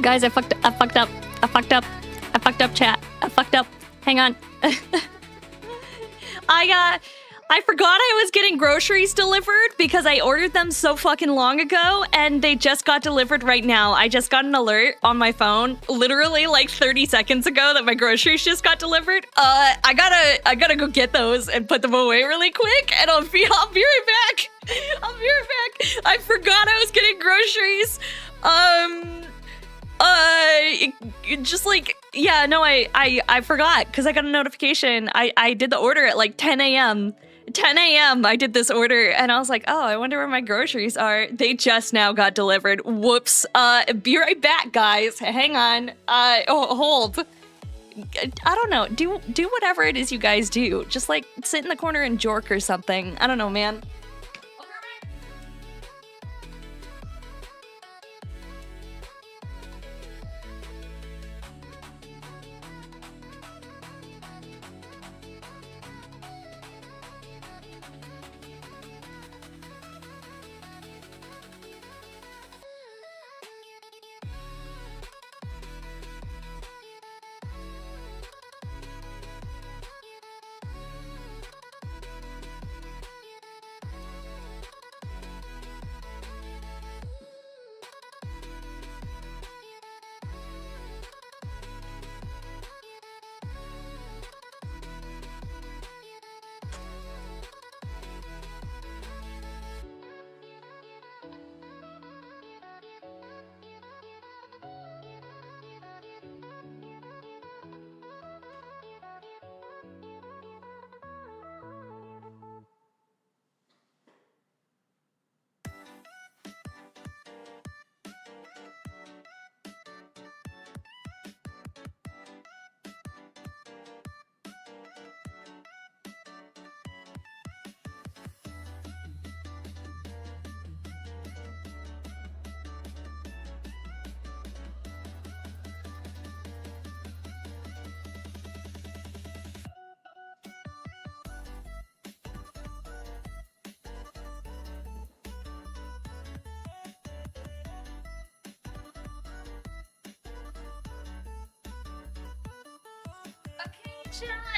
Guys, I fucked up, chat. I fucked up. Hang on. I forgot I was getting groceries delivered because I ordered them so fucking long ago and they just got delivered right now. I just got an alert on my phone literally like 30 seconds ago that my groceries just got delivered. I gotta go get those and put them away really quick and I'll be right back. I'll be right back. I forgot I was getting groceries. Just like, yeah, no, I forgot because I got a notification. I did the order at like 10 a.m. 10 a.m. I did this order and I was like, oh, I wonder where my groceries are. They just now got delivered. Whoops. Be right back, guys. Hang on. Hold. I don't know. Do whatever it is you guys do. Just like sit in the corner and jork or something. I don't know, man.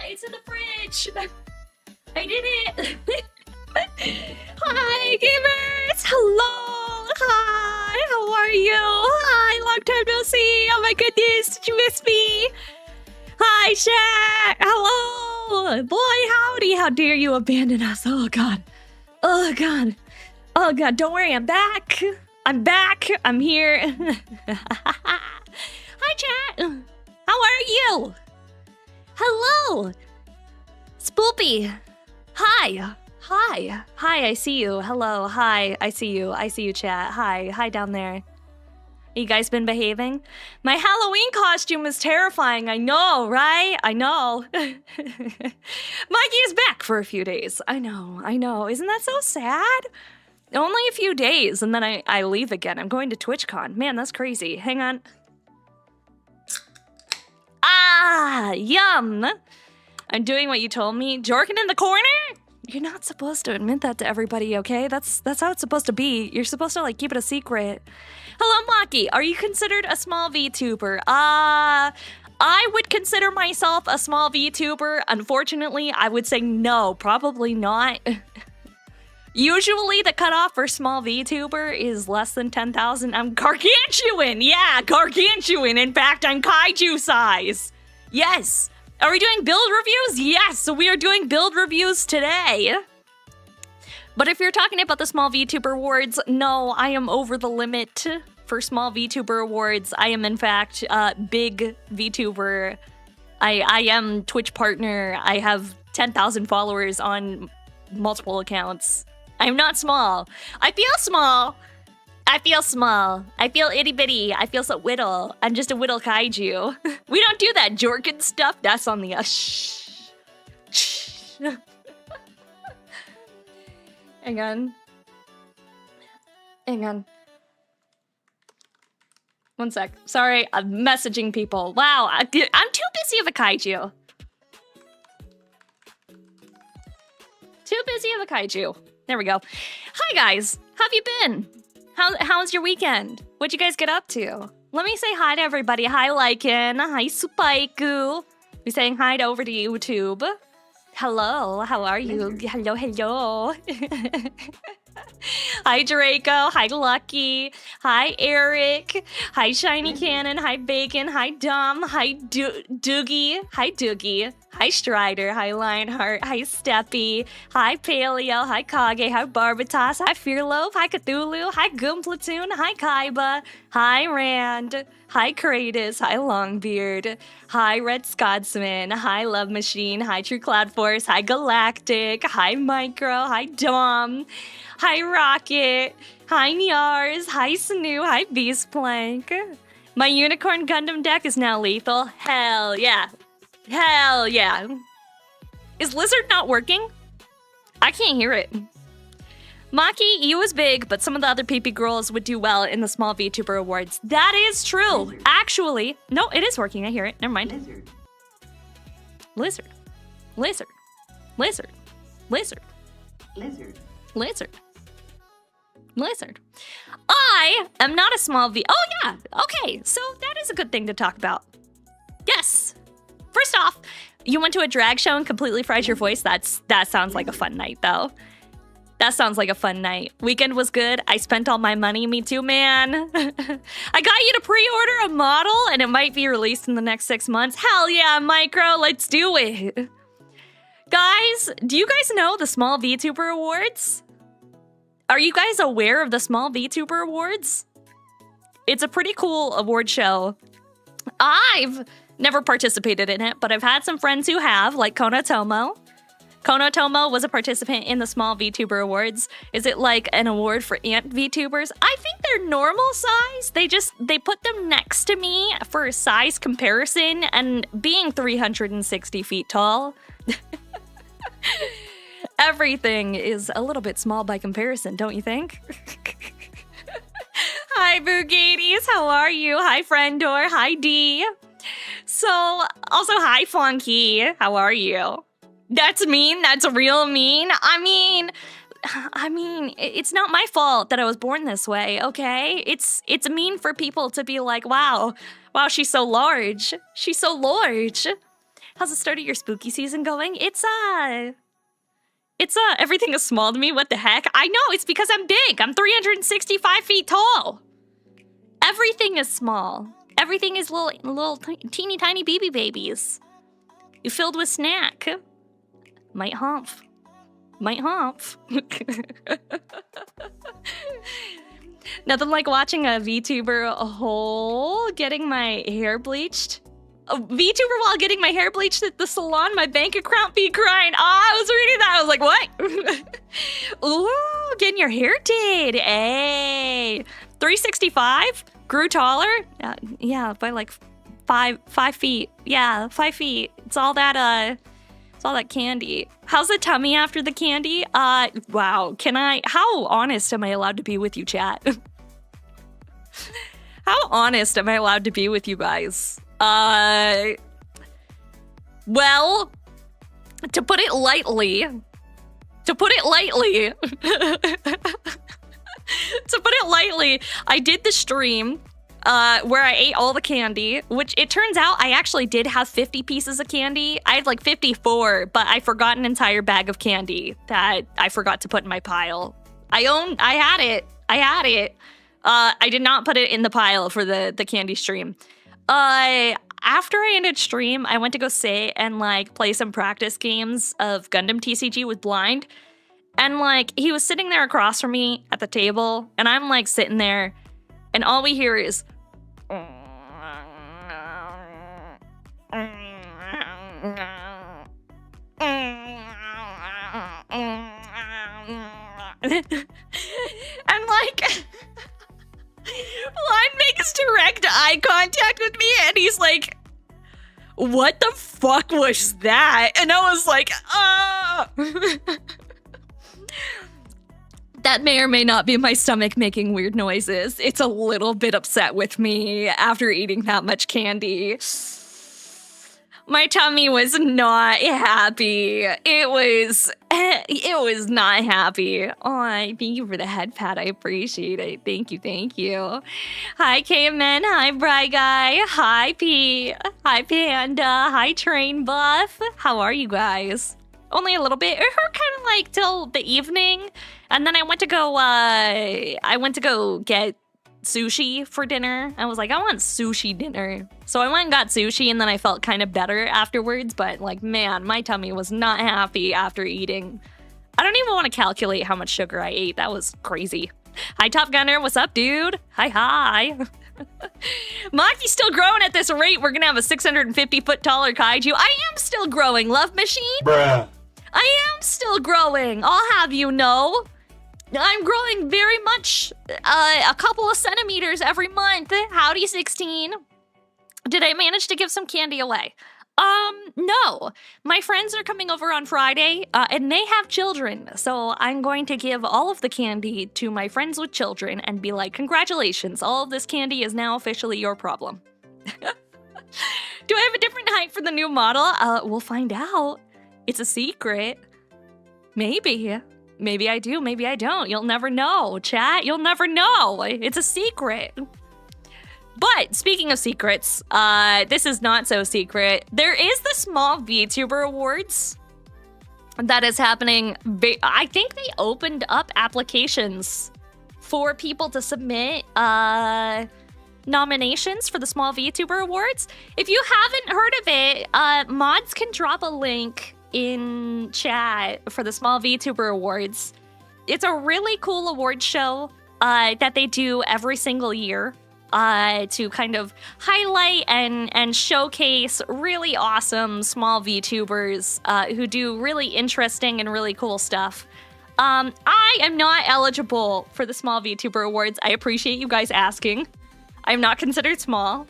It's in the fridge. I did it. Hi, gamers. Hello. Hi. How are you? Hi. Long time no see. Oh my goodness. Did you miss me? Hi, Shaq. Hello. Boy, howdy. How dare you abandon us? Oh God. Oh God. Oh God. Don't worry. I'm back. I'm back. I'm here. Hi, chat. How are you? Hello! Spoopy! Hi! Hi! Hi, I see you. Hello, hi, I see you. I see you, chat. Hi. Hi down there. You guys been behaving? My Halloween costume is terrifying, I know, right? I know. Mikey is back for a few days. I know. Isn't that so sad? Only a few days, and then I leave again. I'm going to TwitchCon. Man, that's crazy. Hang on. Ah, yum! I'm doing what you told me. Jorking in the corner? You're not supposed to admit that to everybody, okay? That's how it's supposed to be. You're supposed to, like, keep it a secret. Hello, Maki. Are you considered a small VTuber? I would consider myself a small VTuber. Unfortunately, I would say no, probably not. Usually, the cutoff for small VTuber is less than 10,000. I'm gargantuan! Yeah, gargantuan! In fact, I'm kaiju size! Yes! Are we doing build reviews? Yes! So we are doing build reviews today! But if you're talking about the small VTuber awards, no, I am over the limit for small VTuber awards. I am, in fact, big VTuber. I am Twitch partner. I have 10,000 followers on multiple accounts. I'm not small. I feel small. I feel small. I feel itty bitty. I feel so whittle. I'm just a whittle kaiju. We don't do that Jorkin stuff. That's on the shh. Hang on. Hang on. One sec. Sorry, I'm messaging people. Wow, I'm too busy of a kaiju. Too busy of a kaiju. There we go. Hi guys, how have you been? How's your weekend? What'd you guys get up to? Let me say hi to everybody. Hi, Lycan. Hi, Spikeu. We're saying hi over to YouTube. Hello, how are you? Hello, hello. Hi, Draco. Hi, Lucky. Hi, Eric. Hi, Shiny Cannon. Hi, Bacon. Hi, Dom. Hi, Doogie. Hi, Doogie. Hi, Strider. Hi, Lionheart. Hi, Steppy. Hi, Paleo. Hi, Kage. Hi, Barbatos. Hi, Fearloaf. Hi, Cthulhu. Hi, Goomplatoon. Hi, Kaiba. Hi, Rand. Hi, Kratos. Hi, Longbeard. Hi, Red Scotsman. Hi, Love Machine. Hi, True Cloud Force. Hi, Galactic. Hi, Micro. Hi, Dom. Hi, Rocket. Hi, Nyars. Hi, Snoo. Hi, Beastplank. My Unicorn Gundam deck is now lethal. Hell yeah. Hell yeah. Is Lizard not working? I can't hear it. Maki, you was big, but some of the other PP girls would do well in the small VTuber awards. That is true. Lizard. Actually, no, it is working. I hear it. Never mind. Lizard. Lizard. Lizard. Lizard. Lizard. Lizard. Lizard. I am not a small V. Oh, yeah. Okay, so that is a good thing to talk about. Yes. First off, you went to a drag show and completely fried your voice. That sounds like a fun night, though. That sounds like a fun night. Weekend was good. I spent all my money. Me too, man. I got you to pre-order a model, and it might be released in the next 6 months. Hell yeah, Micro. Let's do it. Guys, do you guys know the Small VTuber Awards? Are you guys aware of the Small VTuber Awards? It's a pretty cool award show. I've never participated in it, but I've had some friends who have, like Konotomo. Konotomo was a participant in the Small VTuber Awards. Is it like an award for ant VTubers? I think they're normal size. They put them next to me for a size comparison, and being 360 feet tall, everything is a little bit small by comparison, don't you think? Hi, Bugatti. How are you? Hi, Friendor. Hi, D. So, also, hi, Funky. How are you? That's mean. That's real mean. I mean, it's not my fault that I was born this way, okay? It's mean for people to be like, wow, she's so large. She's so large. How's the start of your spooky season going? It's everything is small to me. What the heck? I know, it's because I'm big. I'm 365 feet tall. Everything is small. Everything is little teeny tiny babies. You filled with snack. Might humph. Might humph. Nothing like watching a VTuber getting my hair bleached. A VTuber while getting my hair bleached at the salon, my bank account be crying. I was reading that. I was like, what? Ooh, getting your hair did. Hey. 365? Grew taller? Yeah, by like 5 feet. Yeah, 5 feet. It's all that candy. How's the tummy after the candy? Wow. How honest am I allowed to be with you, chat? How honest am I allowed to be with you guys? Well, to put it lightly, I did the stream where I ate all the candy, which it turns out I actually did have 50 pieces of candy. I had like 54, but I forgot an entire bag of candy that I forgot to put in my pile. I had it. I did not put it in the pile for the candy stream. After I ended stream, I went to go sit and like play some practice games of Gundam TCG with Blind. And like he was sitting there across from me at the table, and I'm like sitting there, and all we hear is and like Blind makes direct eye contact with me, and he's like, what the fuck was that? And I was like, That may or may not be my stomach making weird noises. It's a little bit upset with me after eating that much candy. My tummy was not happy. It was It was not happy. Oh, thank you for the head pat. I appreciate it. Thank you, thank you. Hi, Caveman. Hi, Bry Guy. Hi, P. Hi, Panda. Hi, Train Buff. How are you guys? Only a little bit. It hurt kind of like till the evening, and then I went to go get sushi for dinner. I was like, I want sushi dinner. So I went and got sushi, and then I felt kind of better afterwards, but like, man, my tummy was not happy after eating. I don't even want to calculate how much sugar I ate. That was crazy. Hi, Top Gunner. What's up, dude? Hi. Maki's still growing at this rate. We're gonna have a 650-foot taller kaiju. I am still growing, Love Machine. Bruh. I am still growing. I'll have you know. I'm growing very much, a couple of centimeters every month. Howdy, 16. Did I manage to give some candy away? No. My friends are coming over on Friday, and they have children. So I'm going to give all of the candy to my friends with children and be like, congratulations, all of this candy is now officially your problem. Do I have a different height for the new model? We'll find out. It's a secret. Maybe. Maybe I do, maybe I don't. You'll never know, chat. You'll never know. It's a secret. But speaking of secrets, this is not so secret. There is the Small VTuber Awards that is happening. I think they opened up applications for people to submit nominations for the Small VTuber Awards. If you haven't heard of it, mods can drop a link in chat for the Small VTuber Awards. It's a really cool award show that they do every single year to kind of highlight and showcase really awesome small VTubers who do really interesting and really cool stuff. I am not eligible for the Small VTuber Awards. I appreciate you guys asking. I'm not considered small.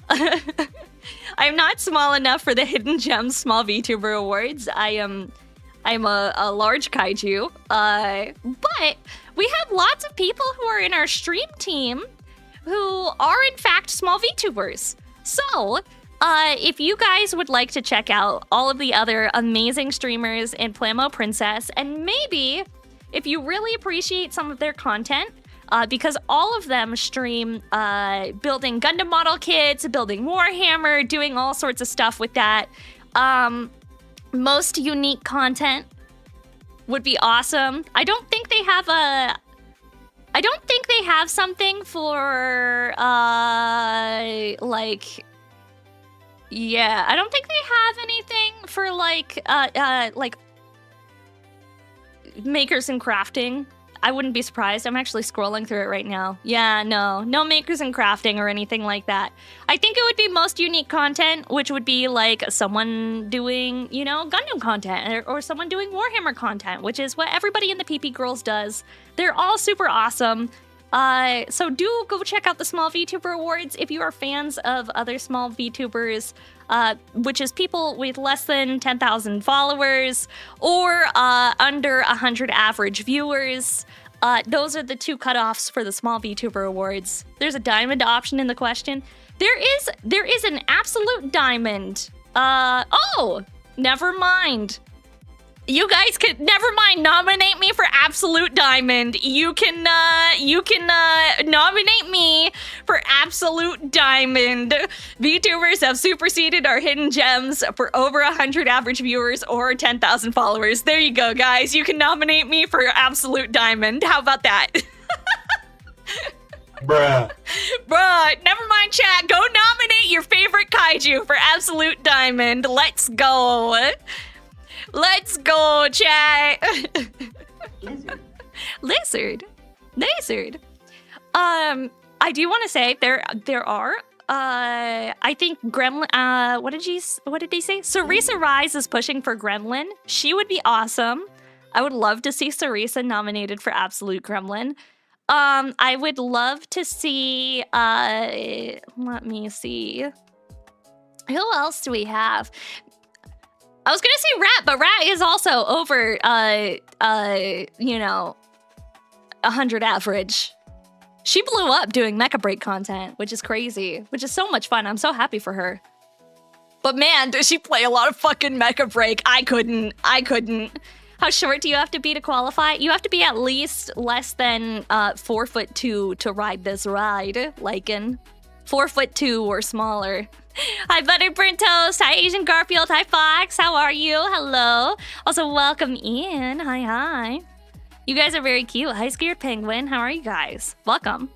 I'm not small enough for the Hidden Gems Small VTuber Awards. I'm a large kaiju. But we have lots of people who are in our stream team who are in fact small VTubers. So, if you guys would like to check out all of the other amazing streamers in Plamo Princess, and maybe if you really appreciate some of their content, because all of them stream building Gundam model kits, building Warhammer, doing all sorts of stuff with that. Most unique content would be awesome. I don't think they have something for I don't think they have anything for like makers and crafting. I wouldn't be surprised. I'm actually scrolling through it right now. Yeah, no makers and crafting or anything like that. I think it would be most unique content, which would be like someone doing, Gundam content or someone doing Warhammer content, which is what everybody in the PP Girls does. They're all super awesome. So do go check out the Small VTuber Awards if you are fans of other small VTubers, which is people with less than 10,000 followers or under 100 average viewers. Those are the two cutoffs for the Small VTuber Awards. There's a diamond option in the question. There is an absolute diamond. Oh, never mind. You guys could never mind. Nominate me for absolute diamond. You can nominate me for absolute diamond. VTubers have superseded our hidden gems for over 100 average viewers or 10,000 followers. There you go, guys. You can nominate me for absolute diamond. How about that? Bruh. Never mind, chat. Go nominate your favorite kaiju for absolute diamond. Let's go. Let's go, chat. Lizard. I do want to say there are I think Gremlin, what did he say? Sarisa Rise is pushing for Gremlin. She would be awesome. I would love to see Sarisa nominated for Absolute Gremlin. I would love to see let me see. Who else do we have? I was gonna say Rat, but Rat is also over 100 average. She blew up doing Mecha Break content, which is crazy, which is so much fun. I'm so happy for her. But man, does she play a lot of fucking Mecha Break. I couldn't. How short do you have to be to qualify? You have to be at least less than 4'2" to ride this ride, Lycan. 4'2" or smaller. Hi, Buttered Burnt Toast. Hi, Asian Garfield. Hi, Fox. How are you? Hello. Also, welcome in. Hi, hi. You guys are very cute. Hi, Scared Penguin. How are you guys? Welcome.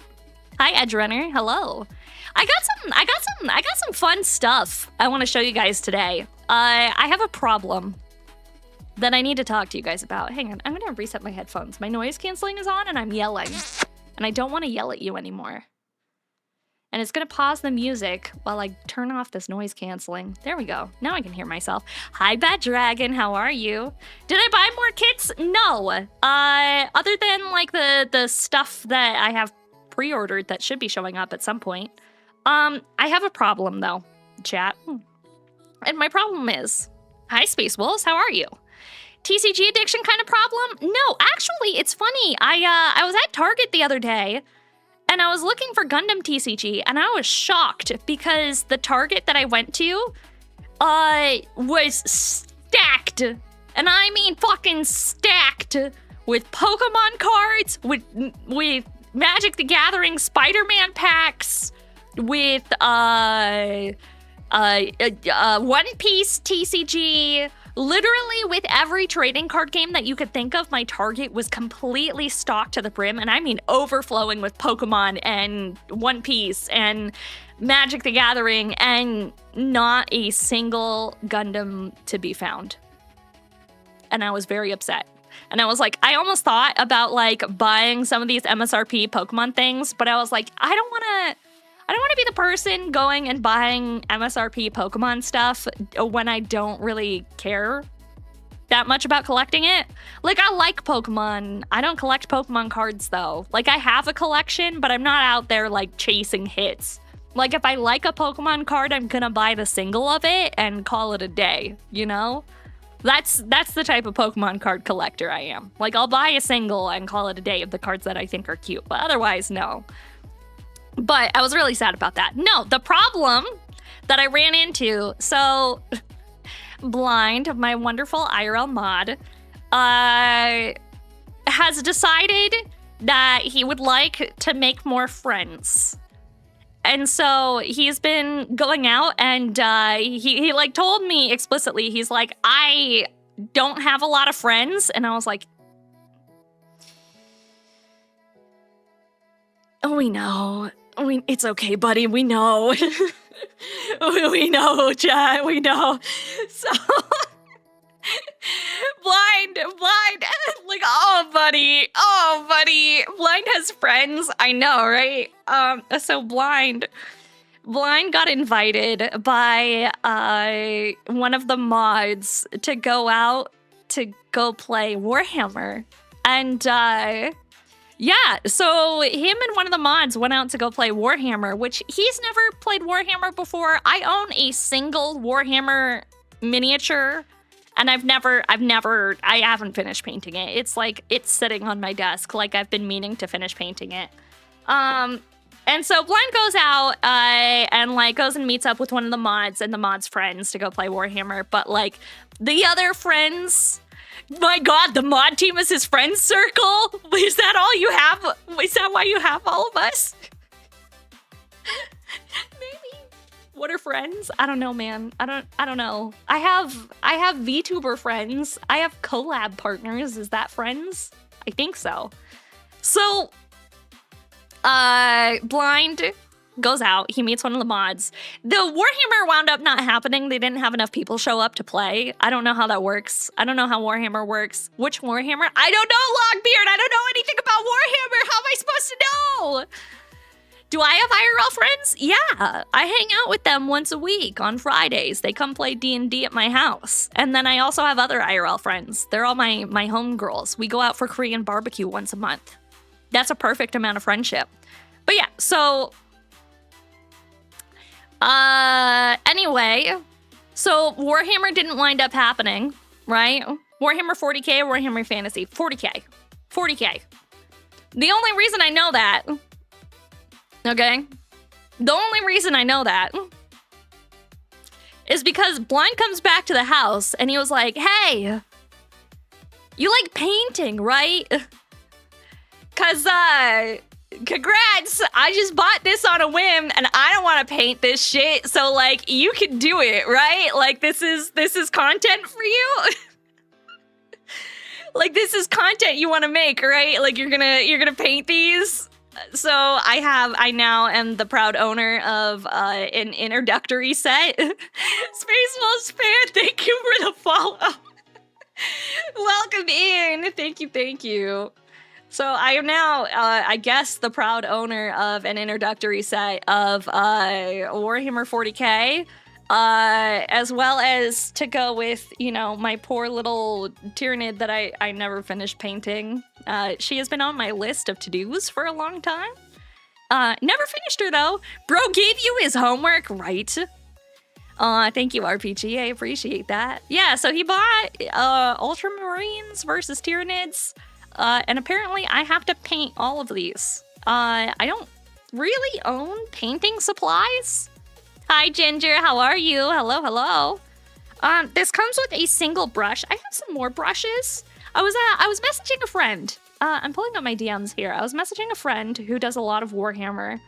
Hi, Edge Runner. Hello. I got some fun stuff I want to show you guys today. I have a problem that I need to talk to you guys about. Hang on, I'm gonna reset my headphones. My noise canceling is on and I'm yelling. And I don't want to yell at you anymore. And it's gonna pause the music while I turn off this noise canceling. There we go. Now I can hear myself. Hi, Bad Dragon. How are you? Did I buy more kits? No. Other than like the stuff that I have pre-ordered that should be showing up at some point. I have a problem though, chat. And my problem is, hi Space Wolves, how are you? TCG addiction kind of problem? No, actually, it's funny. I was at Target the other day, and I was looking for Gundam TCG, and I was shocked because the Target that I went to, was stacked, and I mean fucking stacked, with Pokemon cards, with Magic the Gathering Spider-Man packs, with One Piece TCG. Literally with every trading card game that you could think of, my Target was completely stocked to the brim, and I mean overflowing with Pokemon and One Piece and Magic the Gathering, and not a single Gundam to be found. And I was very upset. And I was like, I almost thought about like buying some of these MSRP Pokemon things, but I was like, I don't want to be the person going and buying MSRP Pokemon stuff when I don't really care that much about collecting it. Like, I like Pokemon. I don't collect Pokemon cards, though. Like, I have a collection, but I'm not out there, like, chasing hits. Like, if I like a Pokemon card, I'm gonna buy the single of it and call it a day, you know? That's the type of Pokemon card collector I am. Like, I'll buy a single and call it a day of the cards that I think are cute, but otherwise, no. But I was really sad about that. No, the problem that I ran into, so Blind, my wonderful IRL mod, has decided that he would like to make more friends. And so he's been going out and he like told me explicitly, he's like, I don't have a lot of friends. And I was like, oh, we know. It's okay, buddy. We know. We know, chat. We know. So, Blind. Like, oh, buddy. Blind has friends. I know, right? So Blind got invited by one of the mods to go out to go play Warhammer. And, yeah, so him and one of the mods went out to go play Warhammer, which he's never played Warhammer before. I own a single Warhammer miniature, and I haven't finished painting it. It's like, it's sitting on my desk, like I've been meaning to finish painting it. And so Blind goes out, and like goes and meets up with one of the mods and the mod's friends to go play Warhammer, but like the other friends... My God, the mod team is his friends circle? Is that all you have? Is that why you have all of us? Maybe. What are friends? I don't know, man. I don't know. I have VTuber friends. I have collab partners. Is that friends? I think so. So, Blind goes out. He meets one of the mods. The Warhammer wound up not happening. They didn't have enough people show up to play. I don't know how that works. I don't know how Warhammer works. Which Warhammer? I don't know, Longbeard. I don't know anything about Warhammer. How am I supposed to know? Do I have IRL friends? Yeah. I hang out with them once a week on Fridays. They come play D&D at my house. And then I also have other IRL friends. They're all my homegirls. We go out for Korean barbecue once a month. That's a perfect amount of friendship. But yeah, so... anyway, so Warhammer didn't wind up happening, right? Warhammer 40k, Warhammer Fantasy, 40k. The only reason I know that, okay? The only reason I know that is because Blind comes back to the house and he was like, hey, You like painting, right? Cause, congrats! I just bought this on a whim, and I don't want to paint this shit. So, like, you can do it, right? Like, this is content for you. Like, this is content you want to make, right? Like, you're gonna paint these. So I now am the proud owner of an introductory set. Spaceballs fan, thank you for the follow. Welcome in. Thank you. So I am now, I guess, the proud owner of an introductory set of Warhammer 40k, as well as to go with, you know, my poor little Tyrannid that I never finished painting. She has been on my list of to-dos for a long time. Never finished her, though. Bro gave you his homework, right? Thank you, RPG. I appreciate that. Yeah, so he bought Ultramarines versus Tyrannids. And apparently I have to paint all of these. I don't really own painting supplies. Hi, Ginger. How are you? Hello. This comes with a single brush. I have some more brushes. I was messaging a friend. I'm pulling up my DMs here. I was messaging a friend who does a lot of Warhammer.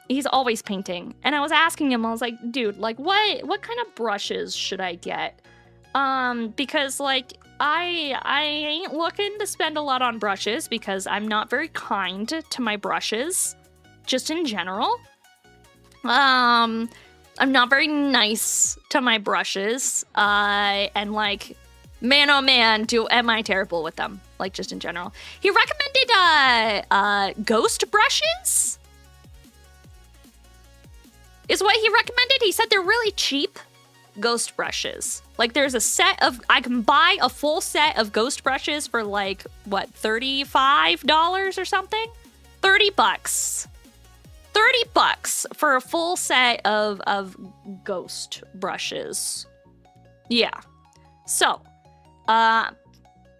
He's always painting. And I was asking him, I was like, dude, like, what kind of brushes should I get? Because, like, I ain't looking to spend a lot on brushes because I'm not very kind to my brushes, just in general. I'm not very nice to my brushes, and, like, man oh man, am I terrible with them, like, just in general. He recommended, ghost brushes? Is what he recommended. He said they're really cheap ghost brushes. Like, there's a set of, I can buy a full set of ghost brushes for, like, what, $35 or something? 30 bucks. 30 bucks for a full set of ghost brushes. Yeah. So,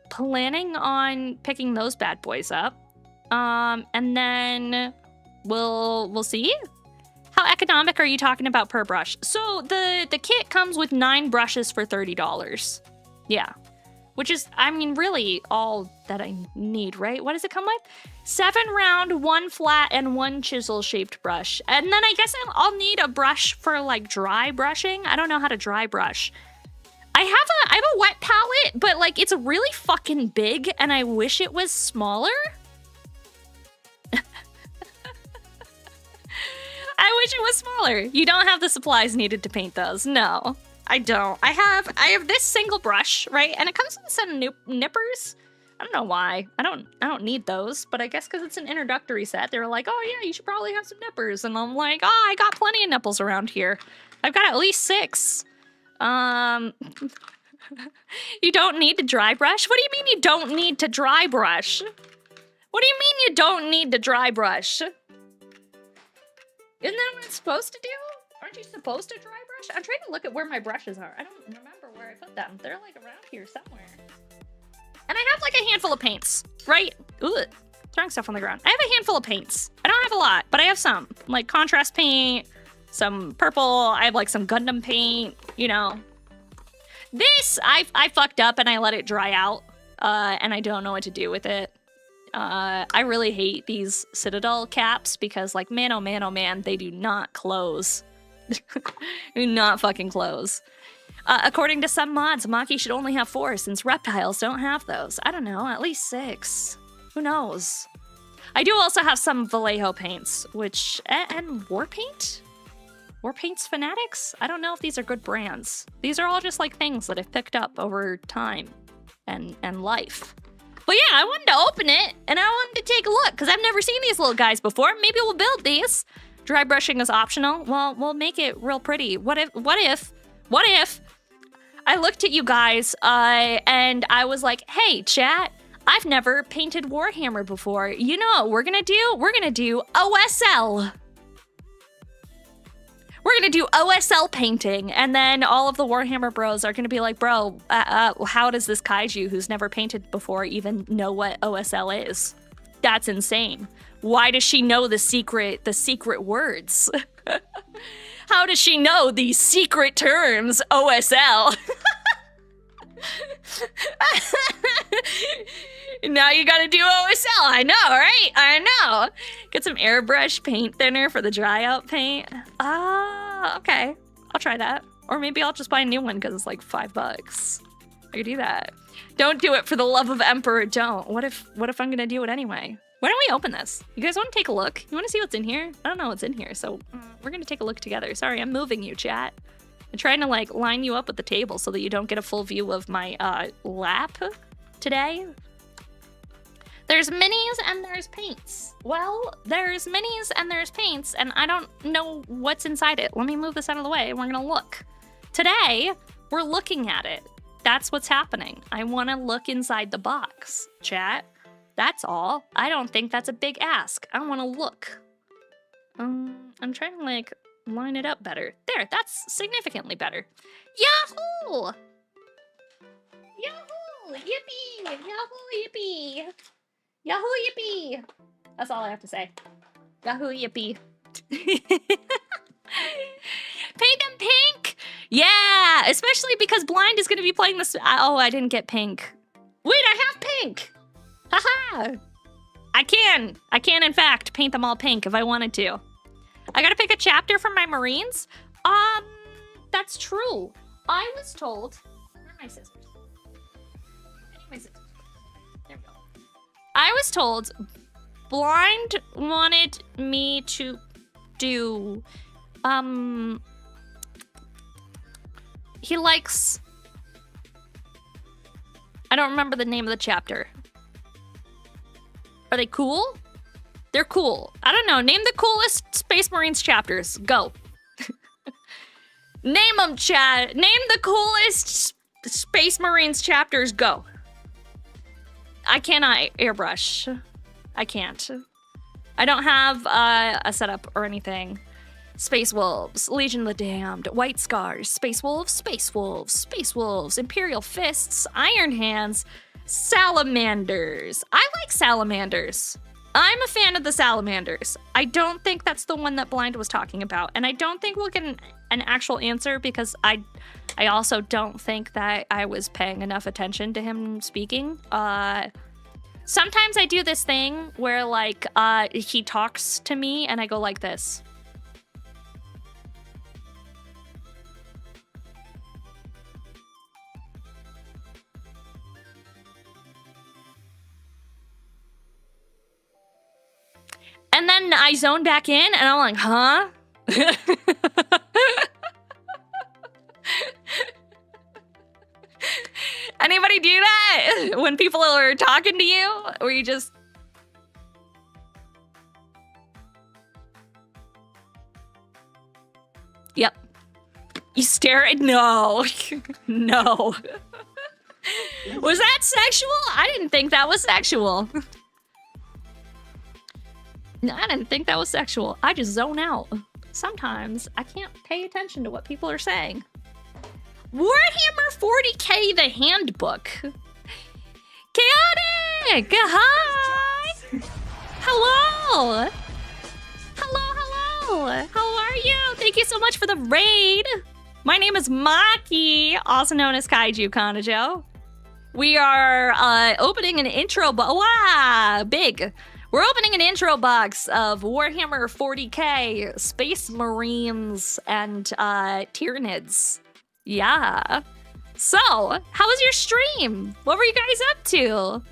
planning on picking those bad boys up. And then we'll see. How economic are you talking about per brush? So the kit comes with 9 brushes for $30. Yeah. Which is, I mean, really all that I need, right? What does it come with? 7 round, 1 flat, and 1 chisel-shaped brush. And then I guess I'll need a brush for, like, dry brushing. I don't know how to dry brush. I have a wet palette, but, like, it's really fucking big, and I wish it was smaller. I wish it was smaller. You don't have the supplies needed to paint those. No, I don't. I have this single brush, right? And it comes with a set of nippers. I don't know why. I don't need those, but I guess because it's an introductory set, they were like, oh yeah, you should probably have some nippers. And I'm like, oh, I got plenty of nipples around here. I've got at least 6. You don't need to dry brush? What do you mean you don't need to dry brush? What do you mean you don't need to dry brush? Isn't that what it's supposed to do? Aren't you supposed to dry brush? I'm trying to look at where my brushes are. I don't remember where I put them. They're, like, around here somewhere. And I have, like, a handful of paints, right? Ooh, throwing stuff on the ground. I have a handful of paints. I don't have a lot, but I have some. Like, contrast paint, some purple. I have, like, some Gundam paint, you know. This, I fucked up and I let it dry out, and I don't know what to do with it. I really hate these Citadel caps because, like, man, oh man, they do not close. Do not fucking close. According to some mods, Maki should only have 4 since reptiles don't have those. I don't know, at least 6. Who knows? I do also have some Vallejo paints, which, and War Paint? War Paints Fanatics? I don't know if these are good brands. These are all just, like, things that I've picked up over time and life. But yeah, I wanted to open it, and I wanted to take a look, because I've never seen these little guys before. Maybe we'll build these. Dry brushing is optional. Well, we'll make it real pretty. What if I looked at you guys, and I was like, hey, chat, I've never painted Warhammer before. You know what we're gonna do? We're gonna do OSL. We're gonna do OSL painting, and then all of the Warhammer bros are gonna be like, bro, how does this kaiju who's never painted before even know what OSL is? That's insane. Why does she know the secret words? How does she know these secret terms, OSL? Now you gotta do OSL. I know, right? I know. Get some airbrush paint thinner for the dry out paint. Okay. I'll try that. Or maybe I'll just buy a new one because it's like $5. I could do that. Don't do it for the love of Emperor. Don't. What if I'm gonna do it anyway? Why don't we open this? You guys want to take a look? You want to see what's in here? I don't know what's in here, so we're gonna take a look together. Sorry, I'm moving you, chat. I'm trying to like line you up with the table so that you don't get a full view of my lap today. There's minis and there's paints. Well, there's minis and there's paints, and I don't know what's inside it. Let me move this out of the way and we're gonna look. Today, we're looking at it. That's what's happening. I wanna look inside the box, chat. That's all. I don't think that's a big ask. I wanna look. I'm trying to like line it up better. There, that's significantly better. Yahoo! Yahoo! Yippee! Yahoo! Yippee! Yahoo! Yippee! That's all I have to say. Yahoo! Yippee! Paint them pink! Yeah! Especially because Blind is gonna be playing this. Oh, I didn't get pink. Wait, I have pink! Haha! I can in fact paint them all pink if I wanted to. I gotta pick a chapter from my Marines? That's true. I was told... Where are my scissors? I need my scissors. There we go. I was told Blind wanted me to do... He likes... I don't remember the name of the chapter. Are they cool? They're cool. I don't know. Name the coolest Space Marines chapters. Go. Name them, chat. Name the coolest Space Marines chapters. Go. I cannot airbrush. I can't. I don't have a setup or anything. Space Wolves, Legion of the Damned, White Scars, Space Wolves, Space Wolves, Space Wolves, Imperial Fists, Iron Hands, Salamanders. I like Salamanders. I'm a fan of the Salamanders. I don't think that's the one that Blind was talking about, and I don't think we'll get an actual answer because I also don't think that I was paying enough attention to him speaking. Sometimes I do this thing where like he talks to me and I go like this. And then I zone back in and I'm like, huh? Anybody do that? When people are talking to you? Or you just... Yep. You stare at... No. No. Was that sexual? I didn't think that was sexual. No, I didn't think that was sexual. I just zone out. Sometimes I can't pay attention to what people are saying. Warhammer 40k, the handbook. Chaotic! Hi! Hello! Hello! How are you? Thank you so much for the raid. My name is Maki, also known as Kaiju Kanajo. We are opening an intro big. We're opening an intro box of Warhammer 40k, Space Marines, and Tyranids. Yeah. So, how was your stream? What were you guys up to?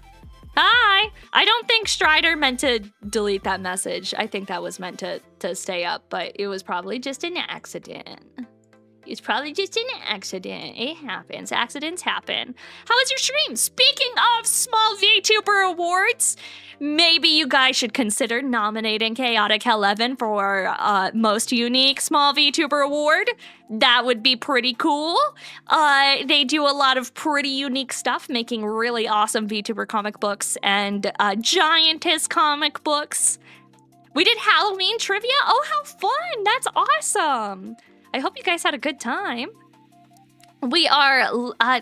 Hi. I don't think Strider meant to delete that message. I think that was meant to stay up, but it was probably just an accident. It's probably just an accident. It happens. Accidents happen. How was your stream? Speaking of small VTuber awards, maybe you guys should consider nominating Chaotic 11 for most unique small VTuber award. That would be pretty cool. They do a lot of pretty unique stuff, making really awesome VTuber comic books and giantess comic books. We did Halloween trivia. Oh, how fun. That's awesome. I hope you guys had a good time. We are,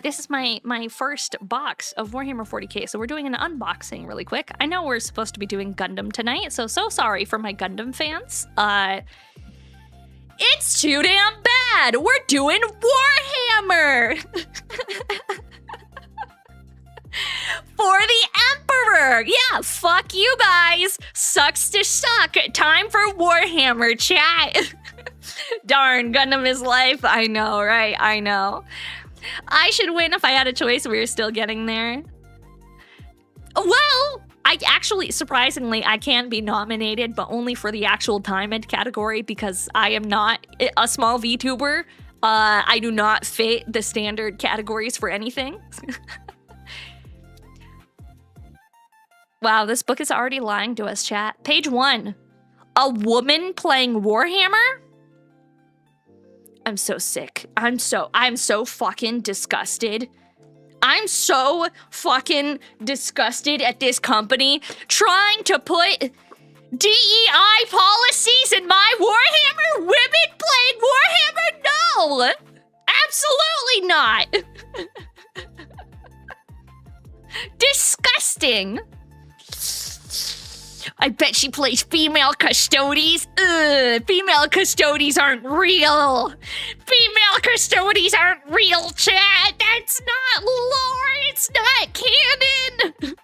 this is my first box of Warhammer 40k, so we're doing an unboxing really quick. I know we're supposed to be doing Gundam tonight, so sorry for my Gundam fans. It's too damn bad! We're doing Warhammer! For the Emperor! Warhammer. Yeah, fuck you guys. Sucks to suck. Time for Warhammer, chat. Darn, Gundam is life. I know, right? I know. I should win if I had a choice. We're still getting there. Well, I actually, surprisingly, I can be nominated, but only for the actual Diamond category because I am not a small VTuber. I do not fit the standard categories for anything. Wow, this book is already lying to us, chat. Page 1. A woman playing Warhammer? I'm so sick. I'm so fucking disgusted. I'm so fucking disgusted at this company trying to put DEI policies in my Warhammer. Women playing Warhammer? No! Absolutely not! Disgusting! I bet she plays female custodies. Ugh, female custodies aren't real. Female custodies aren't real, chat. That's not lore. It's not canon.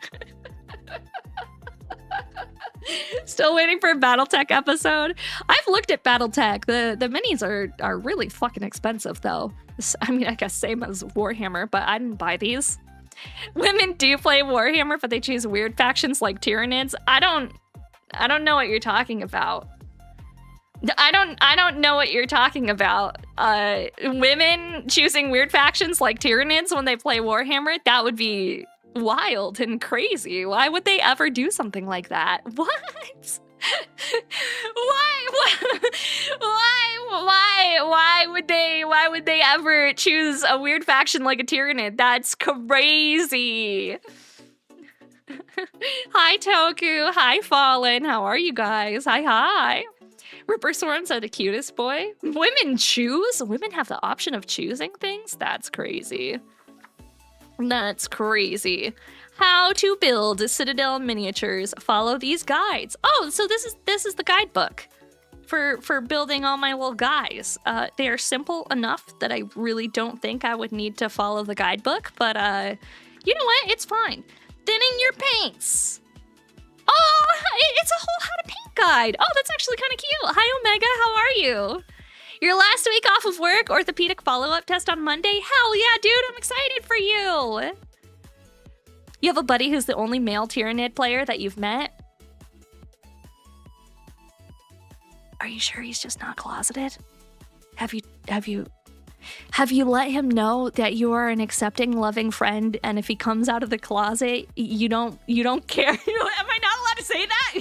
Still waiting for a BattleTech episode. I've looked at BattleTech. The minis are really fucking expensive, though. I mean, I guess same as Warhammer, but I didn't buy these. Women do play Warhammer, but they choose weird factions like Tyranids. I don't know what you're talking about. I don't know what you're talking about. Women choosing weird factions like Tyranids when they play Warhammer, that would be wild and crazy. Why would they ever do something like that? What? Why would they ever choose a weird faction like a Tyranid? That's crazy. Hi Toku, hi Fallen, how are you guys? Hi. Ripper Swarms are the cutest, boy. Women choose? Women have the option of choosing things? That's crazy. That's crazy. How to build Citadel miniatures. Follow these guides. Oh, so this is the guidebook for building all my little guys. They are simple enough that I really don't think I would need to follow the guidebook, but you know what? It's fine. Thinning your paints. Oh, it's a whole how to paint guide. Oh, that's actually kind of cute. Hi, Omega. How are you? Your last week off of work, orthopedic follow-up test on Monday? Hell yeah, dude. I'm excited for you. You have a buddy who's the only male Tyranid player that you've met? Are you sure he's just not closeted? Have you let him know that you are an accepting, loving friend, and if he comes out of the closet, you don't care? Am I not allowed to say that?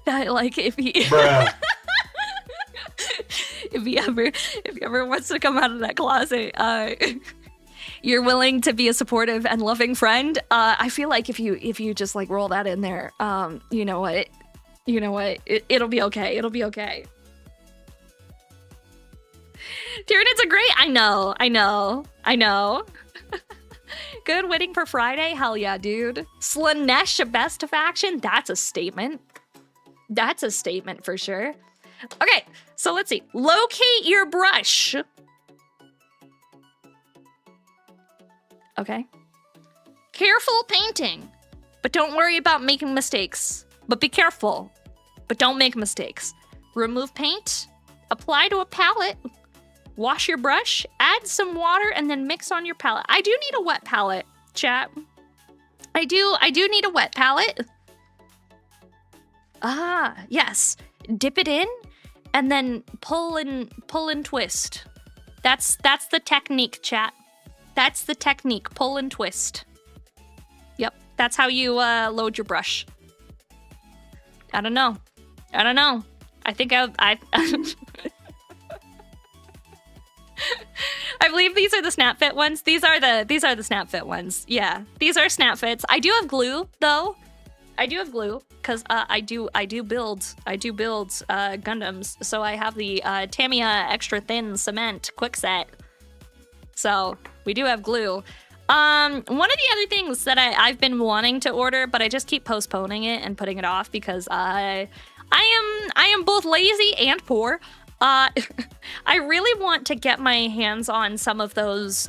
That like if he if he ever wants to come out of that closet, you're willing to be a supportive and loving friend. I feel like if you just like roll that in there, you know what, it'll be okay. It'll be okay. Tyranids are great. I know. Good waiting for Friday. Hell yeah, dude. Slanesh best faction. That's a statement. That's a statement for sure. Okay, so let's see. Locate your brush. Okay. Careful painting, but don't worry about making mistakes. But be careful, but don't make mistakes. Remove paint, apply to a palette, wash your brush, add some water, and then mix on your palette. I do need a wet palette, chat. I do need a wet palette. Ah, yes. Dip it in, and then pull and twist. That's the technique, chat. That's the technique. Pull and twist. Yep, that's how you load your brush. I don't know. I think I I believe these are the snap fit ones. These are the snap fit ones. Yeah, these are snap fits. I do have glue though. I do have glue because I do build Gundams. So I have the Tamiya extra thin cement quick set. So we do have glue. One of the other things that I've been wanting to order, but I just keep postponing it and putting it off because I am both lazy and poor. I really want to get my hands on some of those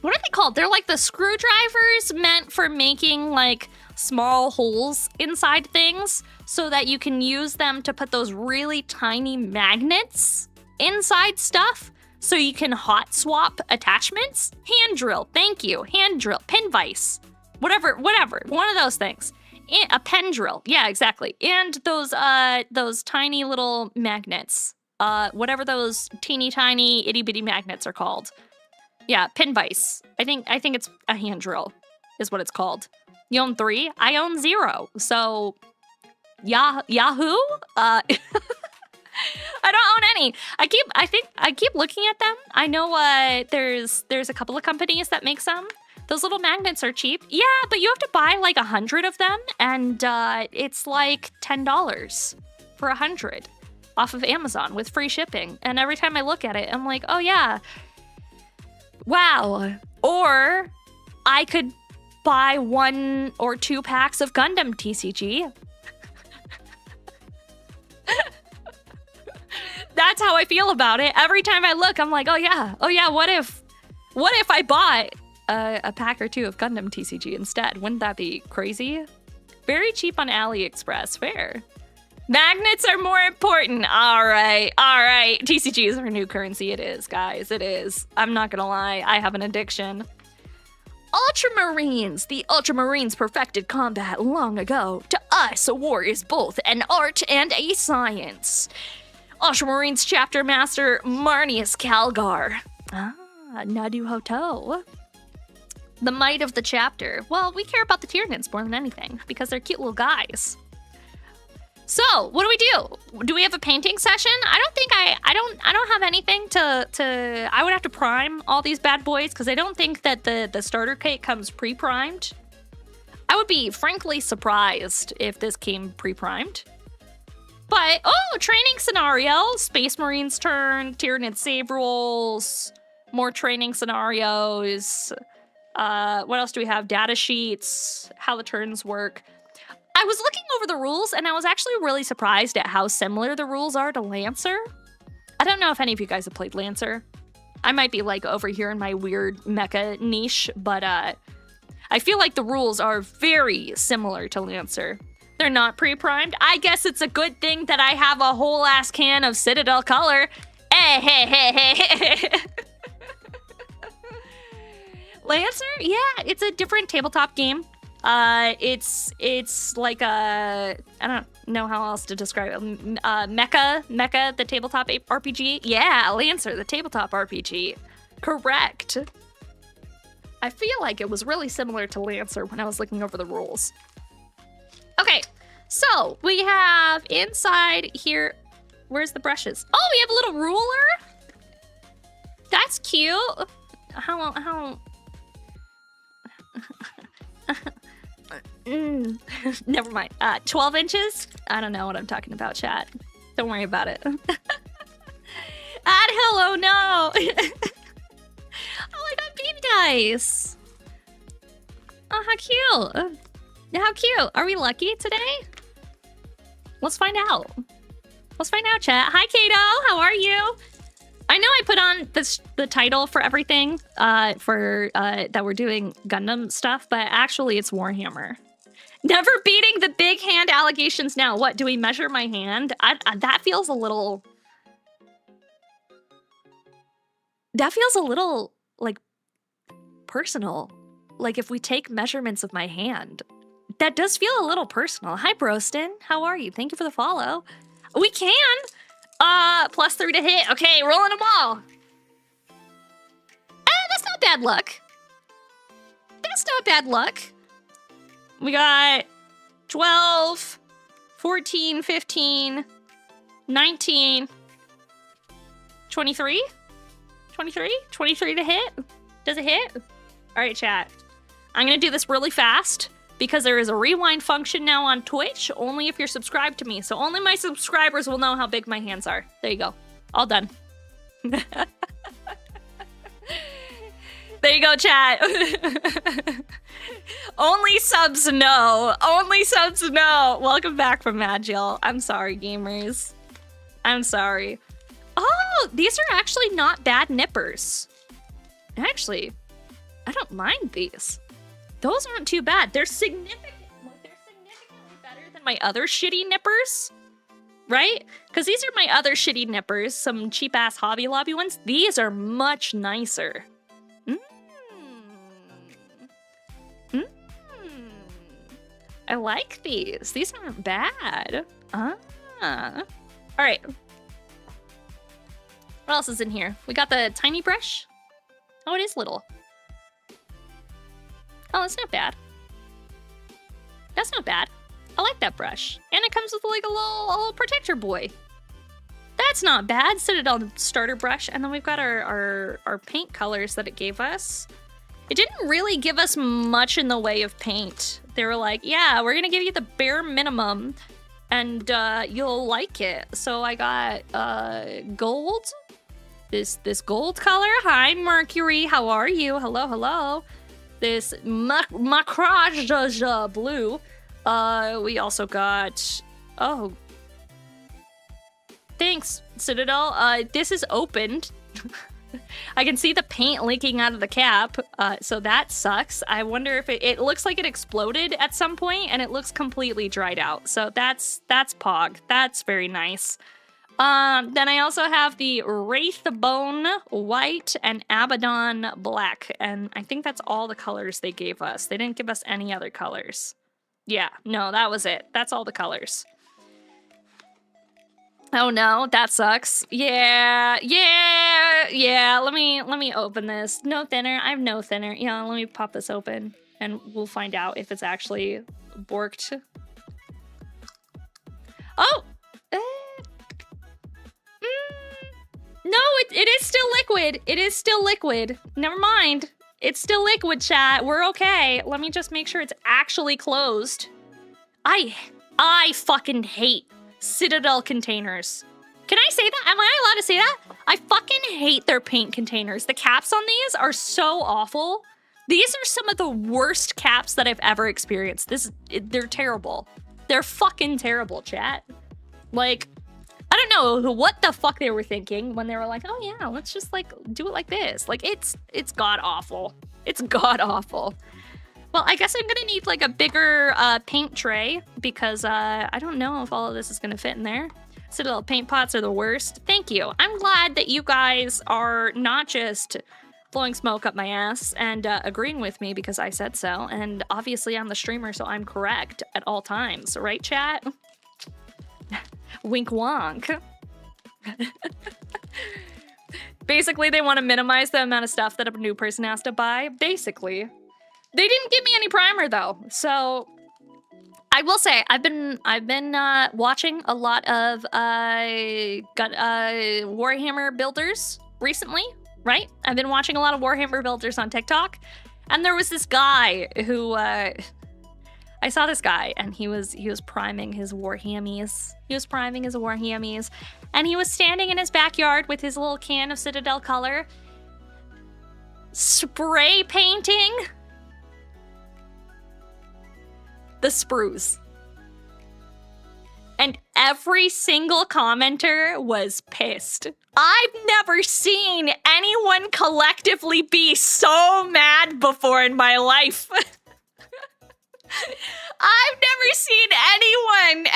what are they called? They're like the screwdrivers meant for making like small holes inside things so that you can use them to put those really tiny magnets inside stuff so you can hot swap attachments. Hand drill, thank you. Hand drill, pin vise, whatever, one of those things. A pen drill, yeah, exactly. And those tiny little magnets, whatever those teeny tiny itty bitty magnets are called. Yeah, pin vise. I think it's a hand drill is what it's called. You own 3? I own 0. So, Yahoo? I don't own any. I keep looking at them. I know there's a couple of companies that make some. Those little magnets are cheap. Yeah, but you have to buy like 100 of them, and it's like $10 for 100 off of Amazon with free shipping. And every time I look at it, I'm like, oh yeah. Wow. Or I could buy 1 or 2 packs of Gundam TCG. That's how I feel about it. Every time I look, I'm like, oh yeah, what if I bought a pack or 2 of Gundam TCG instead? Wouldn't that be crazy? Very cheap on AliExpress, fair. Magnets are more important. All right. TCG is our new currency. It is, guys. It is. I'm not gonna lie. I have an addiction. Ultramarines. The Ultramarines perfected combat long ago. To us, war is both an art and a science. Ultramarines chapter master Marnius Calgar. Nadu Hoto. The might of the chapter. Well, we care about the Tyranids more than anything because they're cute little guys. So, what do? Do we have a painting session? I don't have anything to I would have to prime all these bad boys because I don't think that the starter kit comes pre-primed. I would be frankly surprised if this came pre-primed. But, training scenario, Space Marine's turn, Tyranid save rules, more training scenarios. What else do we have? Data sheets, how the turns work. I was looking over the rules, and I was actually really surprised at how similar the rules are to Lancer. I don't know if any of you guys have played Lancer. I might be, like, over here in my weird mecha niche, but I feel like the rules are very similar to Lancer. They're not pre-primed. I guess it's a good thing that I have a whole ass can of Citadel color. Lancer? Yeah, it's a different tabletop game. It's like a, I don't know how else to describe it. Mecha, the tabletop RPG. Yeah, Lancer, the tabletop RPG. Correct. I feel like it was really similar to Lancer when I was looking over the rules. Okay, so we have inside here, where's the brushes? Oh, we have a little ruler. That's cute. How never mind. 12 inches? I don't know what I'm talking about, chat. Don't worry about it. Add hello, no. Oh, I got baby dice. Oh, how cute. How cute. Are we lucky today? Let's find out. Let's find out, chat. Hi, Kato. How are you? I know I put on the title for everything that we're doing Gundam stuff, but actually it's Warhammer. Never beating the big hand allegations now. What, do we measure my hand? That feels a little... That feels a little, like, personal. Like, if we take measurements of my hand. That does feel a little personal. Hi, Broston. How are you? Thank you for the follow. We can! +3 to hit. Okay, rolling them all. That's not bad luck. That's not bad luck. We got 12, 14, 15, 19, 23? 23? 23 to hit? Does it hit? All right, chat. I'm gonna do this really fast because there is a rewind function now on Twitch, only if you're subscribed to me. So only my subscribers will know how big my hands are. There you go. All done. There you go, chat. Only subs know. Only subs know. Welcome back from Magil. I'm sorry, gamers. I'm sorry. Oh, these are actually not bad nippers. Actually, don't mind these. Those aren't too bad. They're significantly better than my other shitty nippers, right? Because these are my other shitty nippers, some cheap-ass Hobby Lobby ones. These are much nicer. I like these. These aren't bad. All right. What else is in here? We got the tiny brush. Oh, it is little. Oh, that's not bad. That's not bad. I like that brush. And it comes with like a little protector boy. That's not bad. Citadel starter brush. And then we've got our paint colors that it gave us. It didn't really give us much in the way of paint. They were like, yeah, we're gonna give you the bare minimum and you'll like it. So I got gold. This gold color. Hi, Mercury. How are you? Hello, hello. This macrage blue. We also got... Oh. Thanks, Citadel. This is opened. I can see the paint leaking out of the cap, so that sucks. I wonder if it looks like it exploded at some point, and it looks completely dried out. So that's Pog. That's very nice. Then I also have the Wraithbone white and Abaddon black, and I think that's all the colors they gave us. They didn't give us any other colors. Yeah, no, that was it. That's all the colors. Oh no, that sucks. Yeah. Let me open this. No thinner. I have no thinner. Yeah, let me pop this open, and we'll find out if it's actually borked. Oh. No, it is still liquid. It is still liquid. Never mind. It's still liquid, chat. We're okay. Let me just make sure it's actually closed. I fucking hate Citadel containers. Can I say that? Am I allowed to say that? I fucking hate their paint containers. The caps on these are so awful. These are some of the worst caps that I've ever experienced. They're terrible. They're fucking terrible, chat. Like, I don't know what the fuck they were thinking when they were like, oh yeah, let's just like do it like this. Like it's god awful. It's god awful. Well, I guess I'm gonna need like a bigger paint tray because I don't know if all of this is gonna fit in there. Citadel paint pots are the worst. Thank you. I'm glad that you guys are not just blowing smoke up my ass and agreeing with me because I said so. And obviously I'm the streamer, so I'm correct at all times, right, chat? Wink wonk. Basically, they want to minimize the amount of stuff that a new person has to buy. Basically. They didn't give me any primer though, so I will say I've been watching a lot of Warhammer builders recently, right? I've been watching a lot of Warhammer builders on TikTok, and there was this guy who I saw this guy, and he was priming his Warhammies. He was priming his Warhammies, and he was standing in his backyard with his little can of Citadel color, spray painting the sprues. And every single commenter was pissed. I've never seen anyone collectively be so mad before in my life. I've never seen anyone,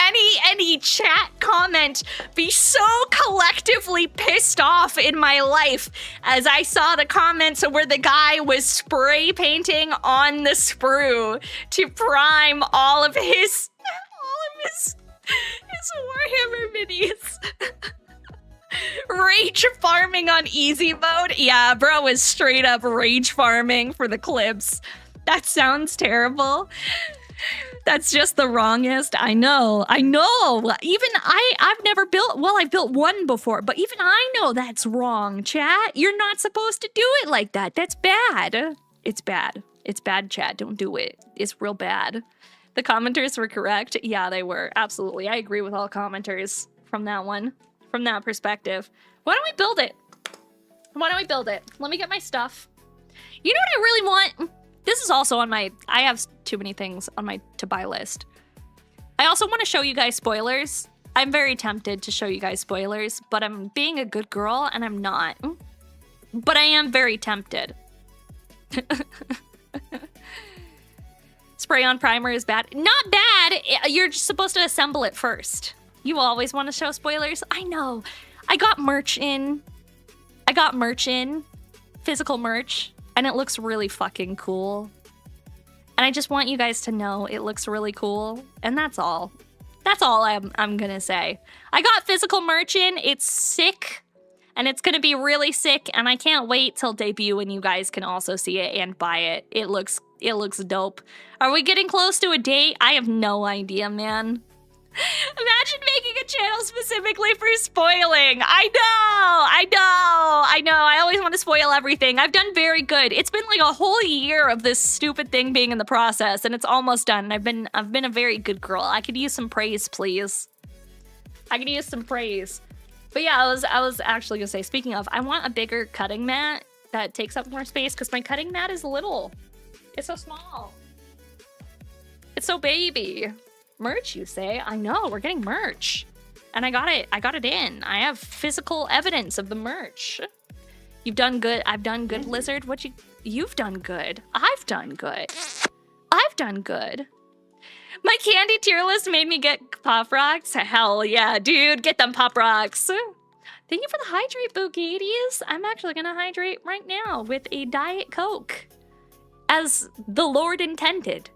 any chat comment be so collectively pissed off in my life as I saw the comments where the guy was spray painting on the sprue to prime all of his Warhammer minis. Rage farming on easy mode? Yeah, bro is straight up rage farming for the clips. That sounds terrible. That's just the wrongest. I know. Even I've never built, well, I've built one before, but even I know that's wrong, chat. You're not supposed to do it like that. That's bad. It's bad. It's bad, chat. Don't do it. It's real bad. The commenters were correct. Yeah, they were. Absolutely. I agree with all commenters from that one, from that perspective. Why don't we build it? Why don't we build it? Let me get my stuff. You know what I really want? This is also on my, I have too many things on my to-buy list. I also want to show you guys spoilers. I'm very tempted to show you guys spoilers, but I'm being a good girl and I'm not. But I am very tempted. spray-on primer is bad. Not bad. You're just supposed to assemble it first. You always want to show spoilers. I know. I got merch in. Physical merch. And it looks really fucking cool. And I just want you guys to know it looks really cool. And that's all. That's all I'm gonna say. I got physical merch in. It's sick. And it's gonna be really sick. And I can't wait till debut and you guys can also see it and buy it. It looks dope. Are we getting close to a date? I have no idea, man. Imagine making a channel specifically for spoiling. I know. I always want to spoil everything. I've done very good. It's been like a whole year of this stupid thing being in the process, and it's almost done. I've been a very good girl. I could use some praise, please. I could use some praise. But yeah, I was actually gonna say, speaking of, I want a bigger cutting mat that takes up more space because my cutting mat is little. It's so small. It's so baby. Merch, you say? I know, we're getting merch. And I got it in. I have physical evidence of the merch. You've done good. I've done good, Lizard. You've done good. I've done good. I've done good. My candy tier list made me get Pop Rocks. Hell yeah, dude. Get them Pop Rocks. Thank you for the hydrate, Boogies. I'm actually gonna hydrate right now with a Diet Coke. As the Lord intended.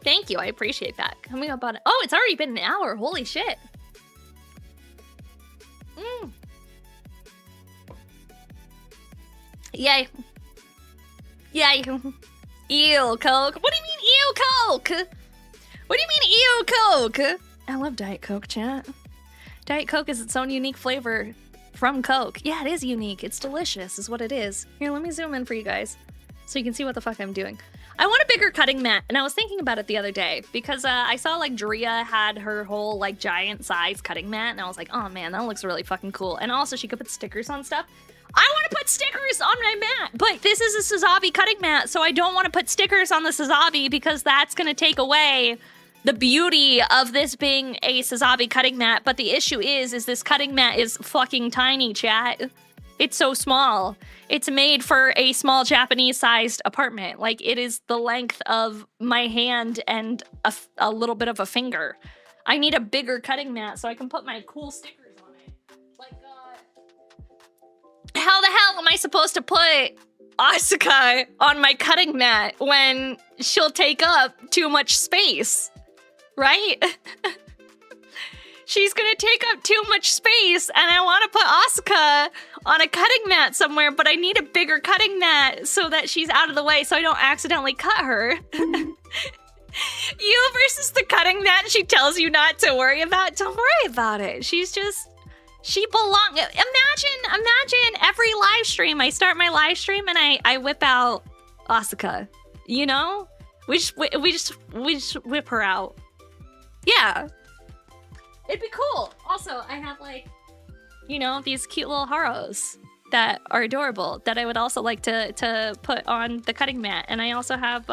Thank you, I appreciate that. Coming up on it. Oh, it's already been an hour. Holy shit. Yay. Yay. Ew, Coke. What do you mean, ew, Coke? What do you mean, ew, Coke? I love Diet Coke, chat. Diet Coke is its own unique flavor from Coke. Yeah, it is unique. It's delicious, is what it is. Here, let me zoom in for you guys so you can see what the fuck I'm doing. I want a bigger cutting mat, and I was thinking about it the other day because I saw like Drea had her whole like giant size cutting mat, and I was like, oh man, that looks really fucking cool. And also she could put stickers on stuff. I want to put stickers on my mat, but this is a Sazabi cutting mat, so I don't want to put stickers on the Sazabi because that's gonna take away the beauty of this being a Sazabi cutting mat. But the issue is this cutting mat is fucking tiny, chat. It's so small. It's made for a small Japanese-sized apartment. Like, it is the length of my hand and a little bit of a finger. I need a bigger cutting mat so I can put my cool stickers on it. Like, how the hell am I supposed to put Asuka on my cutting mat when she'll take up too much space? Right? She's gonna take up too much space, and I want to put Asuka on a cutting mat somewhere, but I need a bigger cutting mat so that she's out of the way so I don't accidentally cut her. You versus the cutting mat she tells you not to worry about. Don't worry about it. She belongs. Imagine every live stream. I start my live stream and I whip out Asuka. You know? We just whip her out. Yeah. It'd be cool. Also, I have like, you know, these cute little haros that are adorable that I would also like to put on the cutting mat. And I also have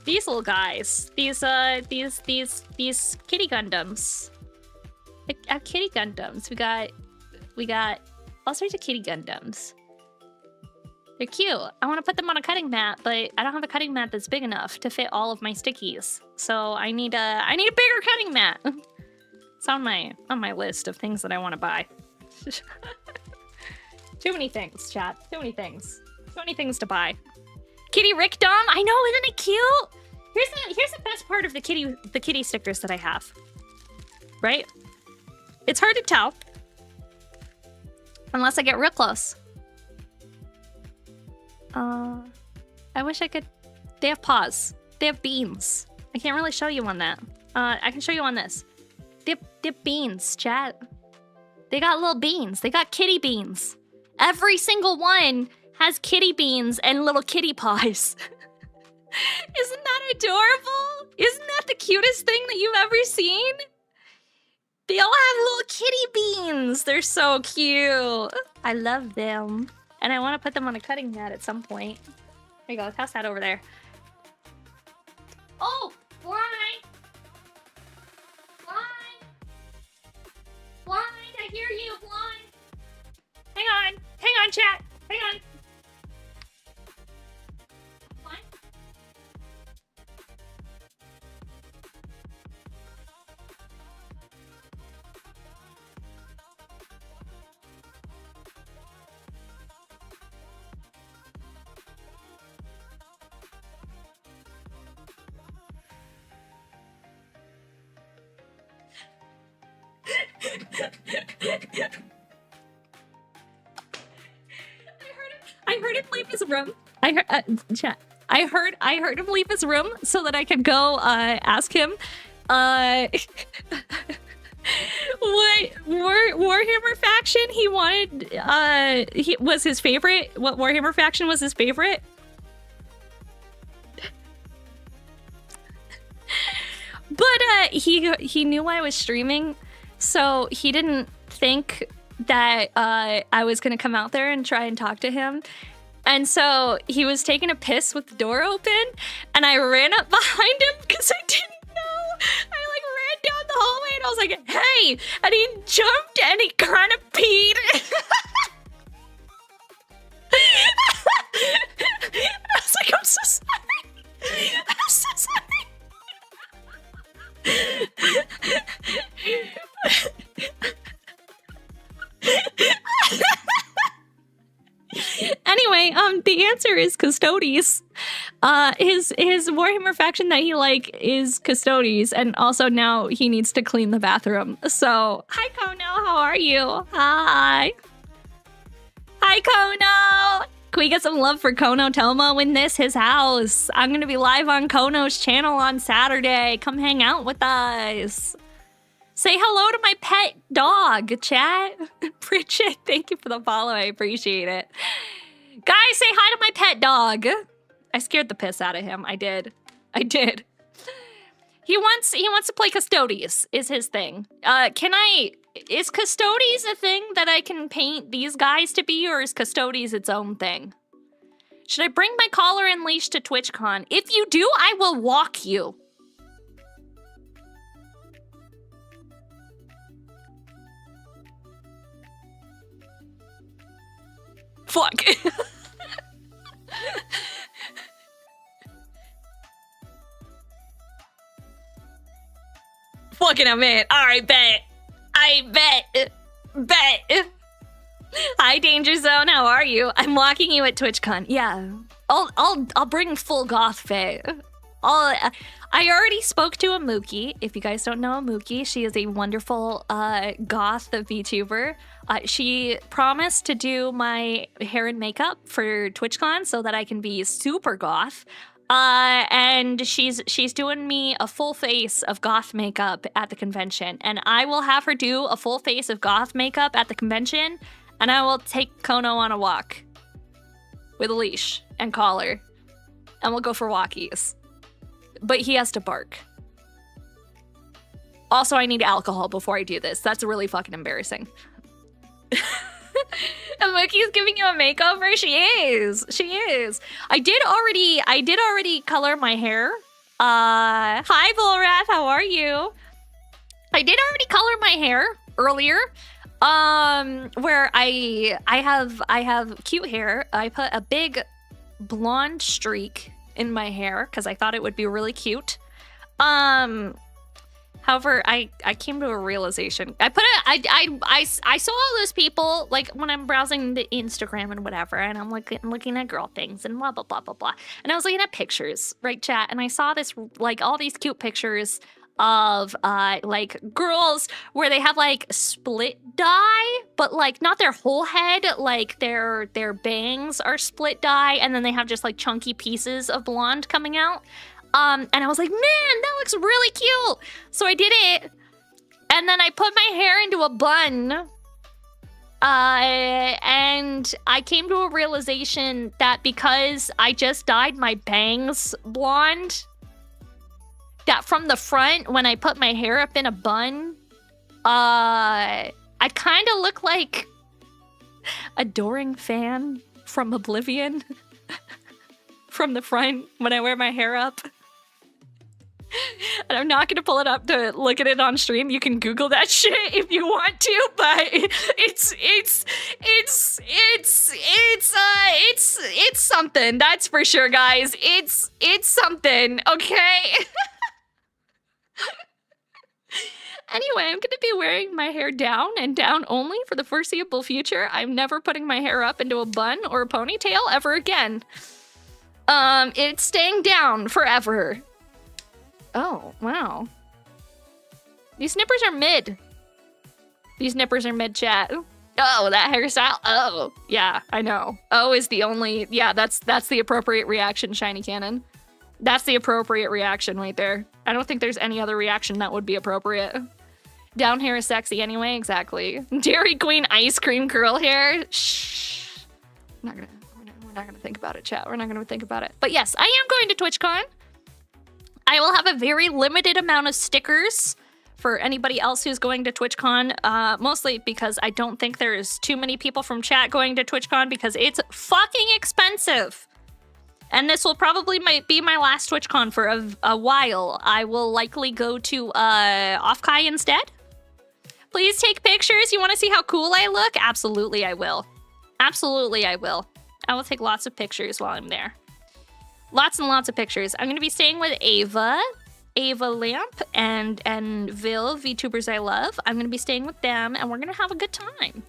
these little guys. These kitty Gundams. Kitty Gundams. We got all sorts of kitty Gundams. They're cute. I want to put them on a cutting mat, but I don't have a cutting mat that's big enough to fit all of my stickies. So I need a bigger cutting mat. It's on my list of things that I want to buy. Too many things, chat. Too many things. Too many things to buy. Kitty Rickdom. I know, isn't it cute? Here's the best part of the kitty stickers that I have. Right? It's hard to tell unless I get real close. I wish I could. They have paws. They have beans. I can't really show you on that. I can show you on this. They have beans, chat. They got little beans. They got kitty beans. Every single one has kitty beans and little kitty paws. Isn't that adorable? Isn't that the cutest thing that you've ever seen? They all have little kitty beans. They're so cute. I love them. And I want to put them on a cutting mat at some point. There you go. Toss that over there. Oh, blind. Blind, I hear you, blind. Hang on, chat. Hang on. I heard him leave his room. Chat. I heard him leave his room so that I could go ask him what Warhammer faction he wanted was his favorite. What Warhammer faction was his favorite? But he knew I was streaming, so he didn't think that I was gonna come out there and try and talk to him. And so he was taking a piss with the door open, and I ran up behind him because I didn't know. I like ran down the hallway and I was like, hey! And he jumped and he kind of peed. And I was like, I'm so sorry. I'm so sorry. Anyway, the answer is Custodes. His Warhammer faction that he like is Custodes, and also now he needs to clean the bathroom. So, hi Kono, how are you? Hi. Hi Kono. Can we get some love for Kono Tomo in his house? I'm gonna be live on Kono's channel on Saturday. Come hang out with us. Say hello to my pet dog, chat. Bridget, thank you for the follow. I appreciate it. Guys, say hi to my pet dog. I scared the piss out of him. I did. He wants to play Custodes, is his thing. Is Custodes a thing that I can paint these guys to be, or is Custodes its own thing? Should I bring my collar and leash to TwitchCon? If you do, I will walk you. Fuck. Fucking I'm in. Alright, bet. Bet. Hi, Danger Zone. How are you? I'm walking you at TwitchCon. Yeah. I'll bring full goth fit. I already spoke to Amuki. If you guys don't know Amuki, she is a wonderful goth VTuber. She promised to do my hair and makeup for TwitchCon so that I can be super goth. And she's doing me a full face of goth makeup at the convention. And I will have her do a full face of goth makeup at the convention, and I will take Kono on a walk with a leash and collar, and we'll go for walkies. But he has to bark. Also, I need alcohol before I do this. That's really fucking embarrassing. Amuki's giving you a makeover? She is. I did already color my hair. Hi, Volrath, how are you? I did already color my hair earlier. Where I have cute hair. I put a big blonde streak in my hair because I thought it would be really cute. However, I came to a realization. I saw all those people, like, when I'm browsing the Instagram and whatever, and I'm looking at girl things and blah, blah, blah, blah, blah. And I was looking at pictures, right, chat? And I saw this, like, all these cute pictures of, like, girls where they have, like, split dye, but, like, not their whole head, like, their bangs are split dye, and then they have just, like, chunky pieces of blonde coming out. And I was like, man, that looks really cute. So I did it. And then I put my hair into a bun. And I came to a realization that because I just dyed my bangs blonde, that from the front, when I put my hair up in a bun, I kind of look like Adoring Fan from Oblivion. From the front, when I wear my hair up. And I'm not gonna pull it up to look at it on stream. You can Google that shit if you want to, but it's something. That's for sure, guys. It's something, okay? Anyway, I'm gonna be wearing my hair down and down only for the foreseeable future. I'm never putting my hair up into a bun or a ponytail ever again. It's staying down forever. Oh, wow. These snippers are mid. These nippers are mid-chat. Oh, that hairstyle? Oh, yeah, I know. Oh is the only... Yeah, that's the appropriate reaction, Shiny Cannon. That's the appropriate reaction right there. I don't think there's any other reaction that would be appropriate. Down hair is sexy anyway, exactly. Dairy Queen ice cream curl hair? Shh. We're not gonna think about it, chat. We're not gonna think about it. But yes, I am going to TwitchCon. I will have a very limited amount of stickers for anybody else who's going to TwitchCon, mostly because I don't think there's too many people from chat going to TwitchCon because it's fucking expensive. And this will probably be my last TwitchCon for a while. I will likely go to Offkai instead. Please take pictures. You want to see how cool I look? Absolutely, I will. Absolutely, I will. I will take lots of pictures while I'm there. Lots and lots of pictures. I'm going to be staying with Ava Lamp, and Vil, VTubers I love. I'm going to be staying with them, and we're going to have a good time.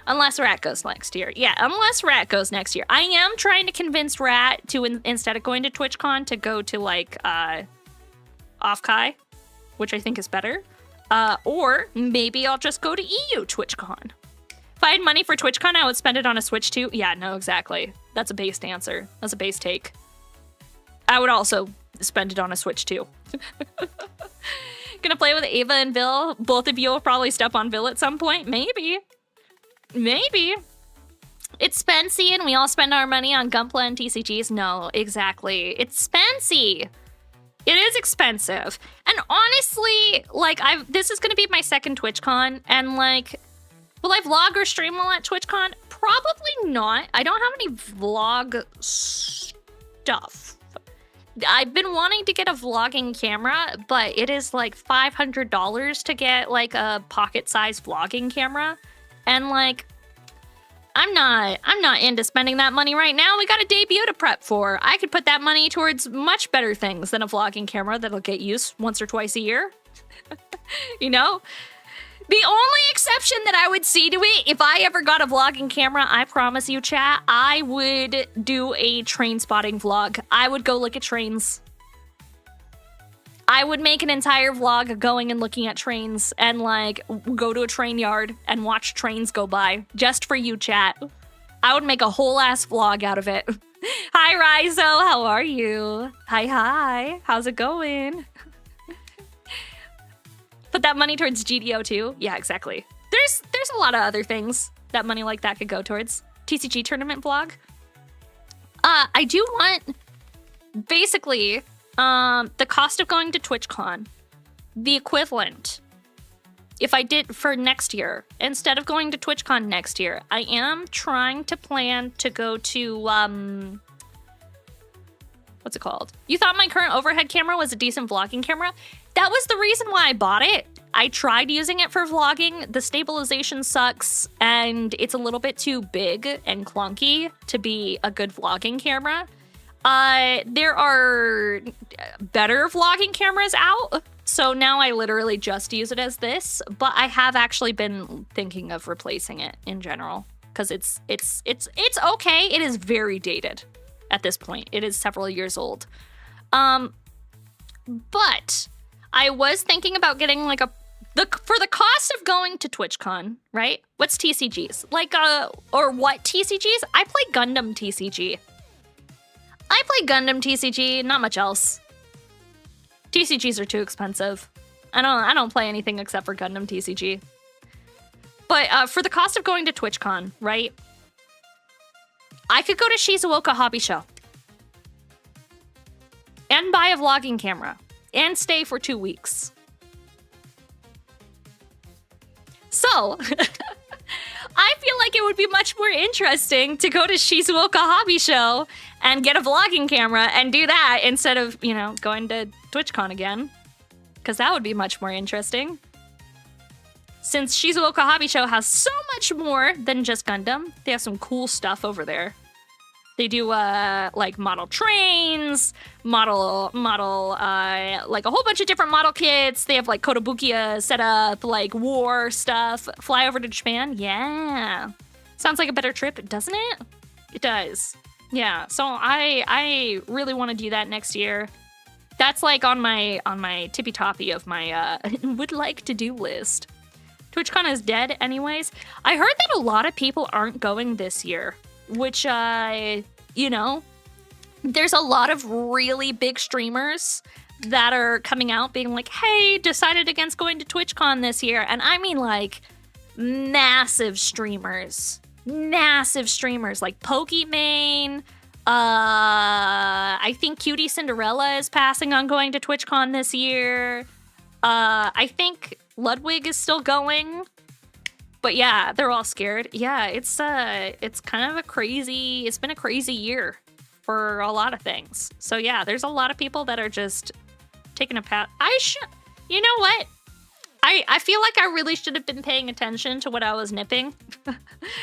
Unless Rat goes next year. Yeah, unless Rat goes next year. I am trying to convince Rat to, instead of going to TwitchCon, to go to, like, Offkai, which I think is better. Or maybe I'll just go to EU TwitchCon. If I had money for TwitchCon, I would spend it on a Switch too. Yeah, no, exactly. That's a based answer. That's a base take. I would also spend it on a Switch too. Gonna play with Ava and Vil. Both of you will probably step on Vil at some point. Maybe. Maybe. It's spency and we all spend our money on Gunpla and TCGs. No, exactly. It's spency. It is expensive. And honestly, like, this is gonna be my second TwitchCon, and like, will I vlog or stream while at TwitchCon? Probably not. I don't have any vlog stuff. I've been wanting to get a vlogging camera, but it is like $500 to get like a pocket-sized vlogging camera. And like, I'm not into spending that money right now. We got a debut to prep for. I could put that money towards much better things than a vlogging camera that'll get used once or twice a year. You know? The only exception that I would see to it, if I ever got a vlogging camera, I promise you, chat, I would do a train spotting vlog. I would go look at trains. I would make an entire vlog going and looking at trains and, like, go to a train yard and watch trains go by. Just for you, chat. I would make a whole-ass vlog out of it. Hi, Rizo. How are you? Hi. How's it going? Put that money towards GDO too. Yeah, exactly. There's a lot of other things that money like that could go towards. TCG tournament vlog. I do want, basically, the cost of going to TwitchCon, the equivalent, if I did for next year, instead of going to TwitchCon next year, I am trying to plan to go to, what's it called? You thought my current overhead camera was a decent vlogging camera? That was the reason why I bought it. I tried using it for vlogging. The stabilization sucks, and it's a little bit too big and clunky to be a good vlogging camera. There are better vlogging cameras out, so now I literally just use it as this, but I have actually been thinking of replacing it in general, because it's okay. It is very dated at this point. It is several years old. But I was thinking about getting like for the cost of going to TwitchCon, right? What's TCGs? Like, or what TCGs? I play Gundam TCG. Not much else. TCGs are too expensive. I don't play anything except for Gundam TCG. But for the cost of going to TwitchCon, right? I could go to Shizuoka Hobby Show and buy a vlogging camera and stay for 2 weeks. So, I feel like it would be much more interesting to go to Shizuoka Hobby Show and get a vlogging camera and do that instead of, you know, going to TwitchCon again. Because that would be much more interesting. Since Shizuoka Hobby Show has so much more than just Gundam, they have some cool stuff over there. They do, like, model trains, like, a whole bunch of different model kits. They have, like, Kotobukiya setup, like, war stuff. Fly over to Japan? Yeah. Sounds like a better trip, doesn't it? It does. Yeah, so I really want to do that next year. That's, like, on my tippy-toppy of my would-like-to-do list. TwitchCon is dead anyways. I heard that a lot of people aren't going this year, which, you know, there's a lot of really big streamers that are coming out being like, hey, decided against going to TwitchCon this year. And I mean, like, massive streamers like Pokimane. I think Cutie Cinderella is passing on going to TwitchCon this year. I think Ludwig is still going. But yeah, they're all scared. Yeah, it's kind of it's been a crazy year for a lot of things. So yeah, there's a lot of people that are just taking a path. You know what? I feel like I really should have been paying attention to what I was nipping.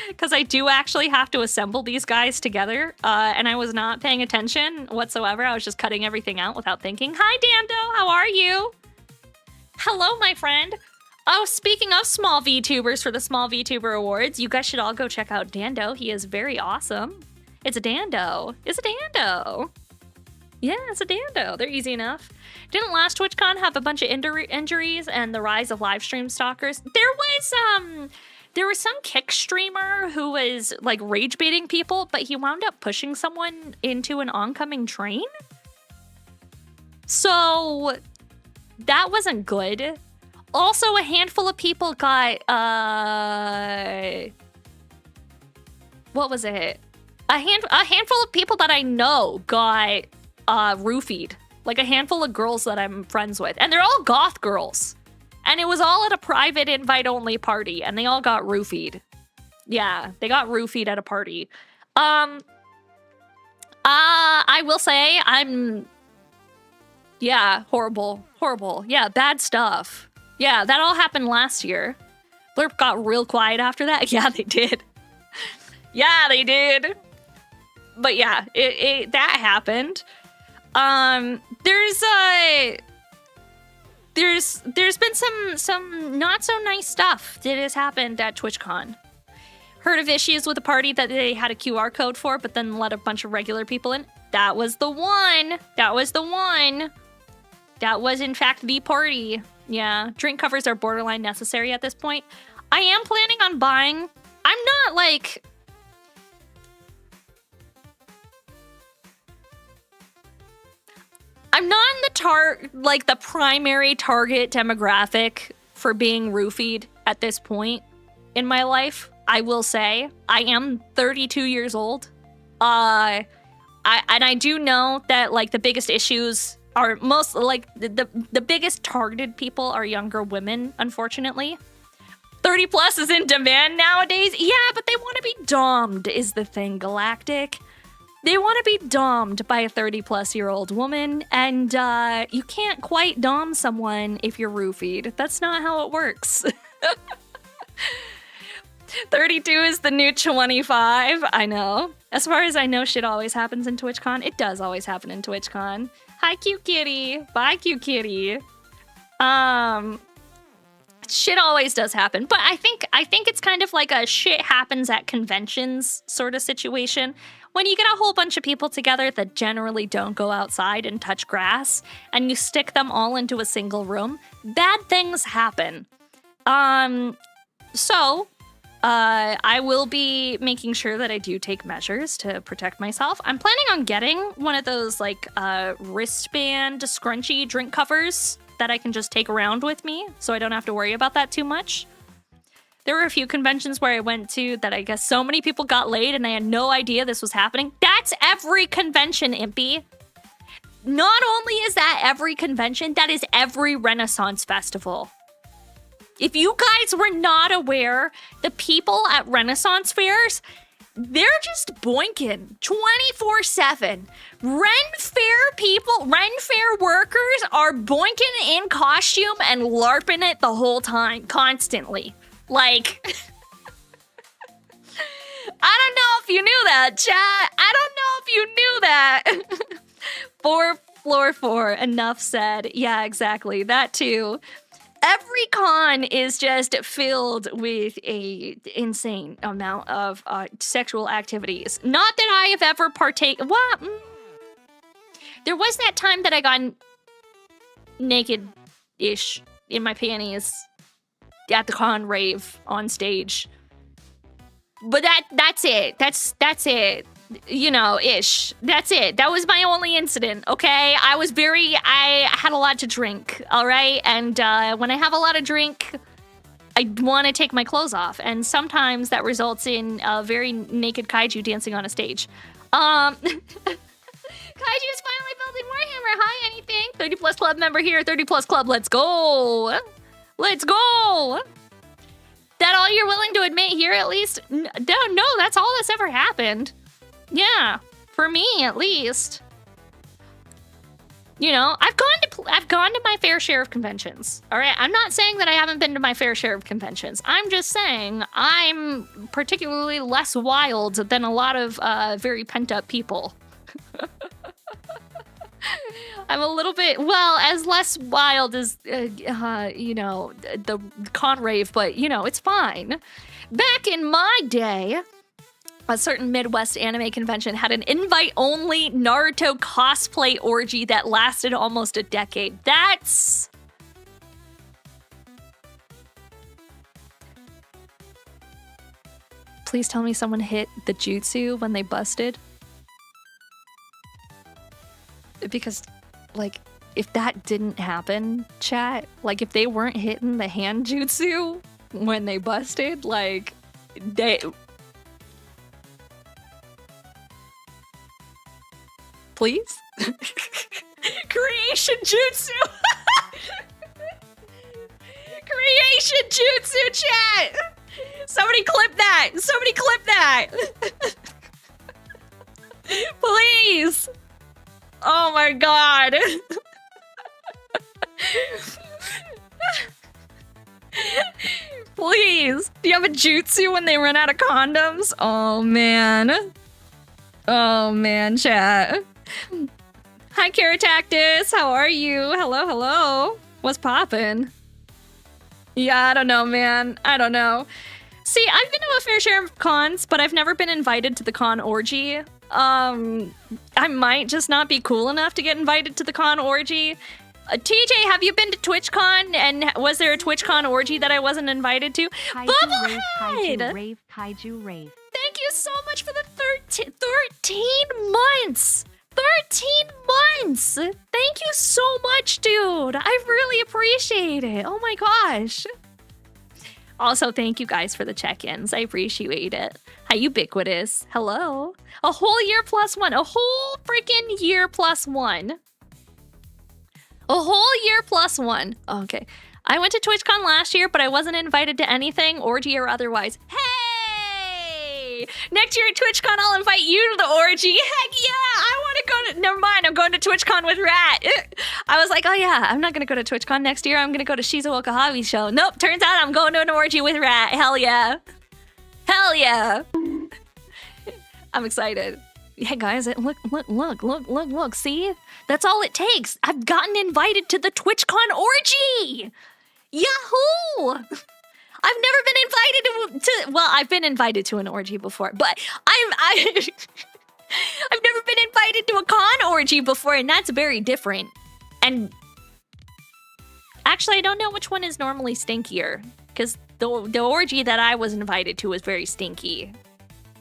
Because I do actually have to assemble these guys together. And I was not paying attention whatsoever. I was just cutting everything out without thinking. Hi, Dando. How are you? Hello, my friend. Oh, speaking of small VTubers for the Small VTuber Awards, you guys should all go check out Dando. He is very awesome. It's a Dando. It's a Dando. Yeah, it's a Dando. They're easy enough. Didn't last TwitchCon have a bunch of injuries and the rise of live stream stalkers? There was some Kick streamer who was like rage baiting people, but he wound up pushing someone into an oncoming train. So that wasn't good. Also, a handful of people got what was it? A handful of people that I know got roofied. Like a handful of girls that I'm friends with. And they're all goth girls. And it was all at a private invite-only party. And they all got roofied. Yeah, they got roofied at a party. I will say yeah, horrible. Yeah, bad stuff. Yeah, that all happened last year. Blurp got real quiet after that. Yeah, they did. Yeah, they did. But yeah, that happened. There's been some not so nice stuff that has happened at TwitchCon. Heard of issues with a party that they had a QR code for, but then let a bunch of regular people in. That was the one. That was in fact the party. Yeah, drink covers are borderline necessary at this point. I am planning on buying. I'm not like. I'm not in the primary target demographic for being roofied at this point in my life. I will say I am 32 years old. And I do know that like the biggest issues are most like the biggest targeted people are younger women, unfortunately. 30 plus is in demand nowadays. Yeah, but they want to be dommed is the thing, Galactic. They want to be dommed by a 30-plus-year-old woman, and you can't quite dom someone if you're roofied. That's not how it works. 32 is the new 25. I know. As far as I know, shit always happens in TwitchCon. It does always happen in TwitchCon. Hi, cute kitty. Bye, cute kitty. Shit always does happen, but I think it's kind of like a shit happens at conventions sort of situation. When you get a whole bunch of people together that generally don't go outside and touch grass, and you stick them all into a single room, bad things happen. So I will be making sure that I do take measures to protect myself. I'm planning on getting one of those like wristband scrunchy drink covers that I can just take around with me, so I don't have to worry about that too much. There were a few conventions where I went to that I guess so many people got laid and I had no idea this was happening. That's every convention, Impy. Not only is that every convention, that is every Renaissance festival. If you guys were not aware, the people at Renaissance fairs, they're just boinking 24/7. Ren Fair workers are boinking in costume and LARPing it the whole time, constantly. Like, I don't know if you knew that, chat. I don't know if you knew that. Floor 4, enough said. Yeah, exactly. That too. Every con is just filled with a insane amount of sexual activities. Not that I have ever partaken. What? There was that time that I got naked-ish in my panties. at the con rave on stage. But that's it. That's it. You know, ish. That's it. That was my only incident, okay? I had a lot to drink, all right? And when I have a lot of drink, I want to take my clothes off. And sometimes that results in a very naked kaiju dancing on a stage. Kaiju is finally building Warhammer. Hi, anything? 30 plus club member here. 30 plus club. Let's go. Let's go. That all you're willing to admit here, at least? No, that's all that's ever happened. Yeah, for me at least. You know, I've gone to my fair share of conventions. All right, I'm not saying that I haven't been to my fair share of conventions. I'm just saying I'm particularly less wild than a lot of very pent up people. I'm a little bit, well, as less wild as you know, the con rave, but you know, it's fine. Back in my day, a certain Midwest anime convention had an invite-only Naruto cosplay orgy that lasted almost a decade. That's... Please tell me someone hit the jutsu when they busted. Because, like, if that didn't happen, chat, like, if they weren't hitting the hand jutsu when they busted, like, they... Please? Creation jutsu! Creation jutsu, chat! Somebody clip that! Somebody clip that! Please! Oh my god! Please! Do you have a jutsu when they run out of condoms? Oh man. Oh man, chat. Hi, Caratactus. How are you? Hello, hello. What's poppin'? Yeah, I don't know, man. I don't know. See, I've been to a fair share of cons, but I've never been invited to the con orgy. I might just not be cool enough to get invited to the con orgy. TJ, have you been to TwitchCon? And was there a TwitchCon orgy that I wasn't invited to? Kaiju rave, kaiju rave. Thank you so much for the 13 months! 13 months! Thank you so much, dude! I really appreciate it. Oh my gosh. Also, thank you guys for the check-ins. I appreciate it. Hi, Ubiquitous. Hello. A whole year plus one. A whole freaking year plus one. A whole year plus one. Okay. I went to TwitchCon last year, but I wasn't invited to anything, orgy or otherwise. Hey! Next year at TwitchCon, I'll invite you to the orgy. Heck yeah! I want to go to... Never mind, I'm going to TwitchCon with Rat. I was like, oh yeah, I'm not going to go to TwitchCon next year. I'm going to go to Shizuoka Okahavi's show. Nope, turns out I'm going to an orgy with Rat. Hell yeah. Hell yeah. I'm excited. Hey guys, look, see? That's all it takes. I've gotten invited to the TwitchCon orgy! Yahoo! I've never been invited to well, I've been invited to an orgy before, but I've never been invited to a con orgy before, and that's very different. And actually, I don't know which one is normally stinkier, because the orgy that I was invited to was very stinky,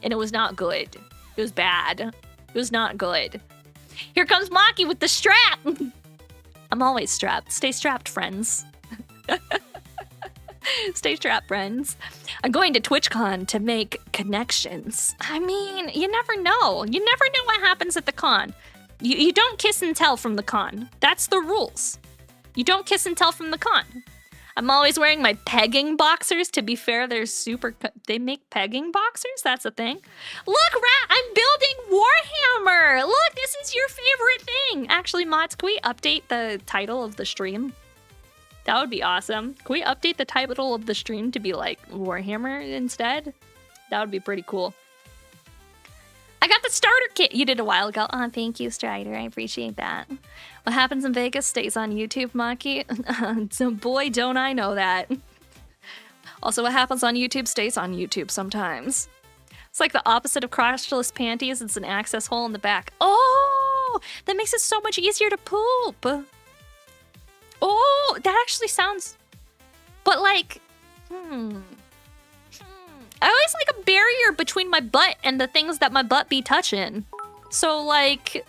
and it was not good. It was bad. It was not good. Here comes Maki with the strap! I'm always strapped. Stay strapped, friends. Stay strapped, friends. I'm going to TwitchCon to make connections. I mean, you never know. You never know what happens at the con. You don't kiss and tell from the con. That's the rules. You don't kiss and tell from the con. I'm always wearing my pegging boxers. To be fair, they're super... They make pegging boxers? That's a thing. Look, Rat, I'm building Warhammer. Look, this is your favorite thing. Actually, mods, can we update the title of the stream? That would be awesome. Can we update the title of the stream to be like Warhammer instead? That would be pretty cool. I got the starter kit you did a while ago. Oh, thank you, Strider. I appreciate that. What happens in Vegas stays on YouTube, Maki. So boy, don't I know that. Also, what happens on YouTube stays on YouTube sometimes. It's like the opposite of crotchless panties. It's an access hole in the back. Oh, that makes it so much easier to poop. Oh, that actually sounds... But like, I always like a barrier between my butt and the things that my butt be touching. So, like,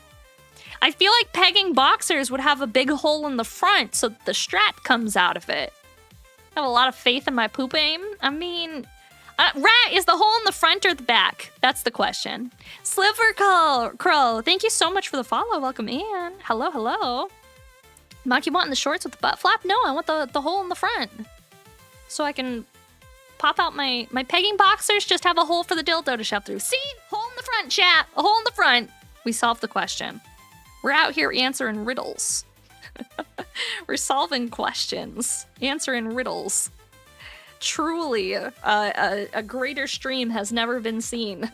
I feel like pegging boxers would have a big hole in the front so the strap comes out of it. I have a lot of faith in my poop aim. I mean, Rat, is the hole in the front or the back? That's the question. Sliver Crow, thank you so much for the follow. Welcome in. Hello, hello. Monkey wanting the shorts with the butt flap? No, I want the hole in the front. So I can pop out my pegging boxers, just have a hole for the dildo to shove through. See? Hole in the front, chat. A hole in the front. We solved the question. We're out here answering riddles. We're solving questions. Answering riddles. Truly, a greater stream has never been seen.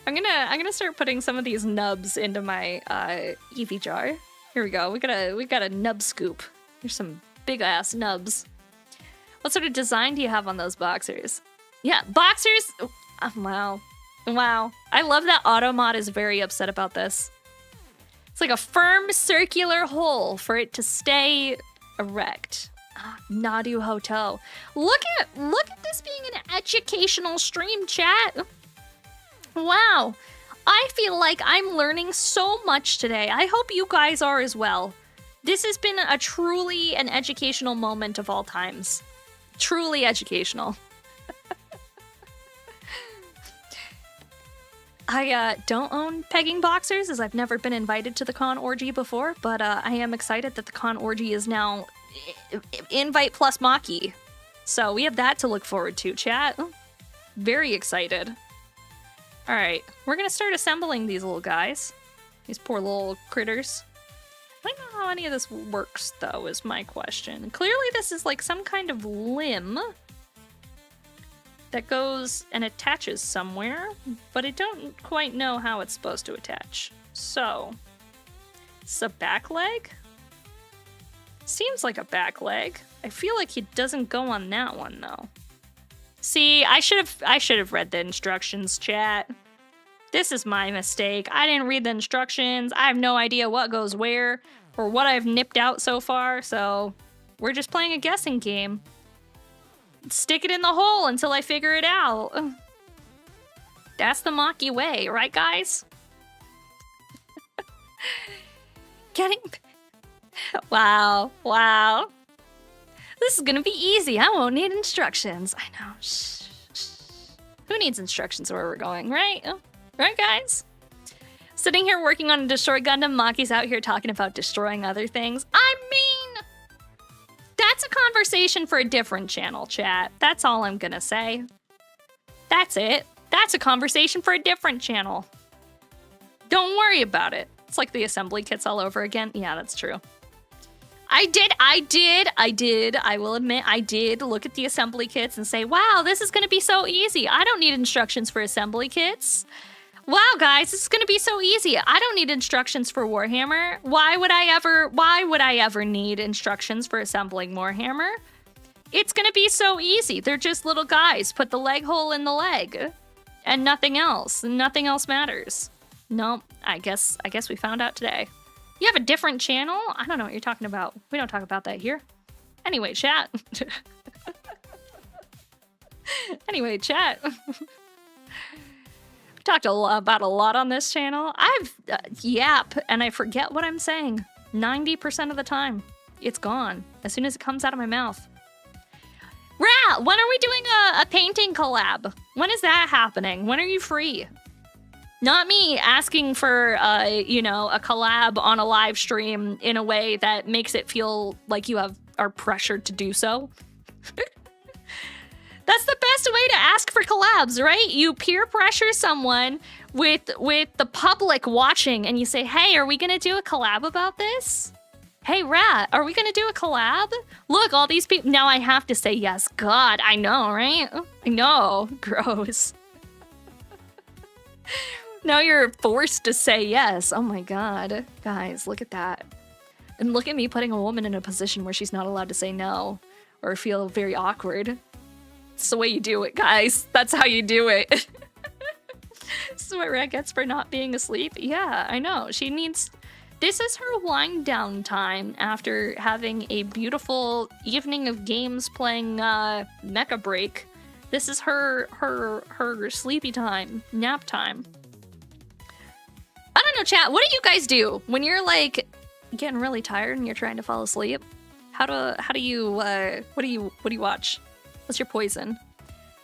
I'm gonna start putting some of these nubs into my Eevee jar. Here we go. We got a nub scoop. Here's some big ass nubs. What sort of design do you have on those boxers? Yeah, boxers. Oh, wow. I love that Automod is very upset about this. It's like a firm circular hole for it to stay erect. Nadu Hoto. Look at this being an educational stream, chat. Wow. I feel like I'm learning so much today. I hope you guys are as well. This has been a truly an educational moment of all times. Truly educational. I don't own pegging boxers as I've never been invited to the con orgy before, but I am excited that the con orgy is now invite plus Maki. So we have that to look forward to, chat. Very excited. All right, we're gonna start assembling these little guys. These poor little critters. I don't know how any of this works, though, is my question. Clearly this is like some kind of limb that goes and attaches somewhere, but I don't quite know how it's supposed to attach. So, it's a back leg? Seems like a back leg. I feel like he doesn't go on that one, though. See, I should have read the instructions, chat. This is my mistake. I didn't read the instructions. I have no idea what goes where or what I've nipped out so far, so we're just playing a guessing game. Stick it in the hole until I figure it out. That's the Maki way, right, guys? Getting... Wow. This is gonna be easy. I won't need instructions. I know. Shh. Who needs instructions where we're going, right? Oh, right, guys? Sitting here working on a Destroy Gundam, Maki's out here talking about destroying other things. I mean, that's a conversation for a different channel, chat. That's all I'm gonna say. That's it. That's a conversation for a different channel. Don't worry about it. It's like the assembly kits all over again. Yeah, that's true. I will admit, I did look at the assembly kits and say, wow, this is gonna be so easy. I don't need instructions for assembly kits. Wow, guys, this is gonna be so easy. I don't need instructions for Warhammer. Why would I ever need instructions for assembling Warhammer? It's gonna be so easy. They're just little guys. Put the leg hole in the leg. And nothing else. Nothing else matters. Nope, I guess we found out today. You have a different channel? I don't know what you're talking about. We don't talk about that here. Anyway, chat. Anyway, chat. We've talked about a lot on this channel. I've yap, and I forget what I'm saying. 90% of the time. It's gone. As soon as it comes out of my mouth. Rat, when are we doing a painting collab? When is that happening? When are you free? Not me asking for, a collab on a live stream in a way that makes it feel like you are pressured to do so. That's the best way to ask for collabs, right? You peer pressure someone with the public watching and you say, hey, are we gonna do a collab about this? Hey, Rat, are we gonna do a collab? Look, all these people, now I have to say yes. God, I know, right? I know, gross. Now you're forced to say yes. Oh my god. Guys, look at that. And look at me putting a woman in a position where she's not allowed to say no or feel very awkward. It's the way you do it, guys. That's how you do it. This is what Red gets for not being asleep. Yeah, I know. She needs This is her wind down time after having a beautiful evening of games playing Mecha Break. This is her sleepy time, nap time. I don't know, chat. What do you guys do when you're like getting really tired and you're trying to fall asleep? What do you watch? What's your poison?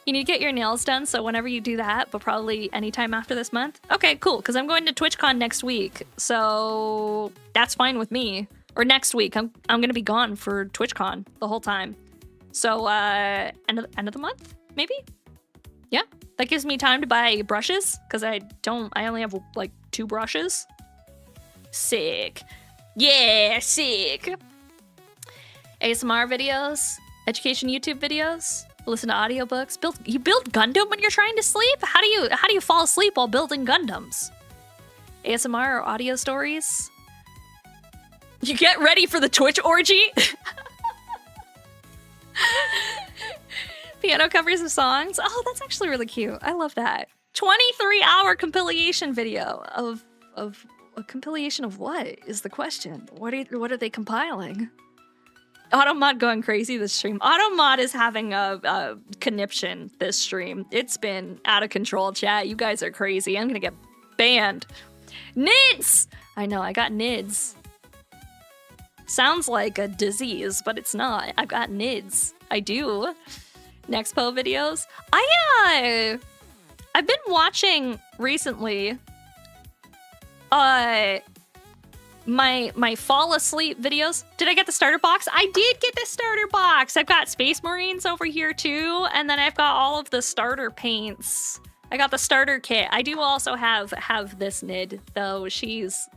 You need to get your nails done, so whenever you do that, but probably anytime after this month. Okay, cool, because I'm going to TwitchCon next week, so that's fine with me. Or next week, I'm gonna be gone for TwitchCon the whole time. So end of the month, maybe? Yeah, that gives me time to buy brushes, because I only have like 2 brushes. Sick. Yeah, sick. ASMR videos, education YouTube videos. Listen to audiobooks. You build Gundam when you're trying to sleep? How do you fall asleep while building Gundams? ASMR or audio stories? You get ready for the Twitch orgy? Piano covers of songs. Oh, that's actually really cute. I love that. 23-hour compilation video of a compilation of what is the question? What are they compiling? Automod going crazy this stream. Automod is having a conniption this stream. It's been out of control, chat. You guys are crazy. I'm gonna get banned. NIDS! I know, I got NIDS. Sounds like a disease, but it's not. I've got NIDS. I do. Nexpo videos. I've been watching recently my fall asleep videos. Did I get the starter box? I did get the starter box. I've got Space Marines over here too, and then I've got all of the starter paints. I got the starter kit. I do also have this Nid, though she's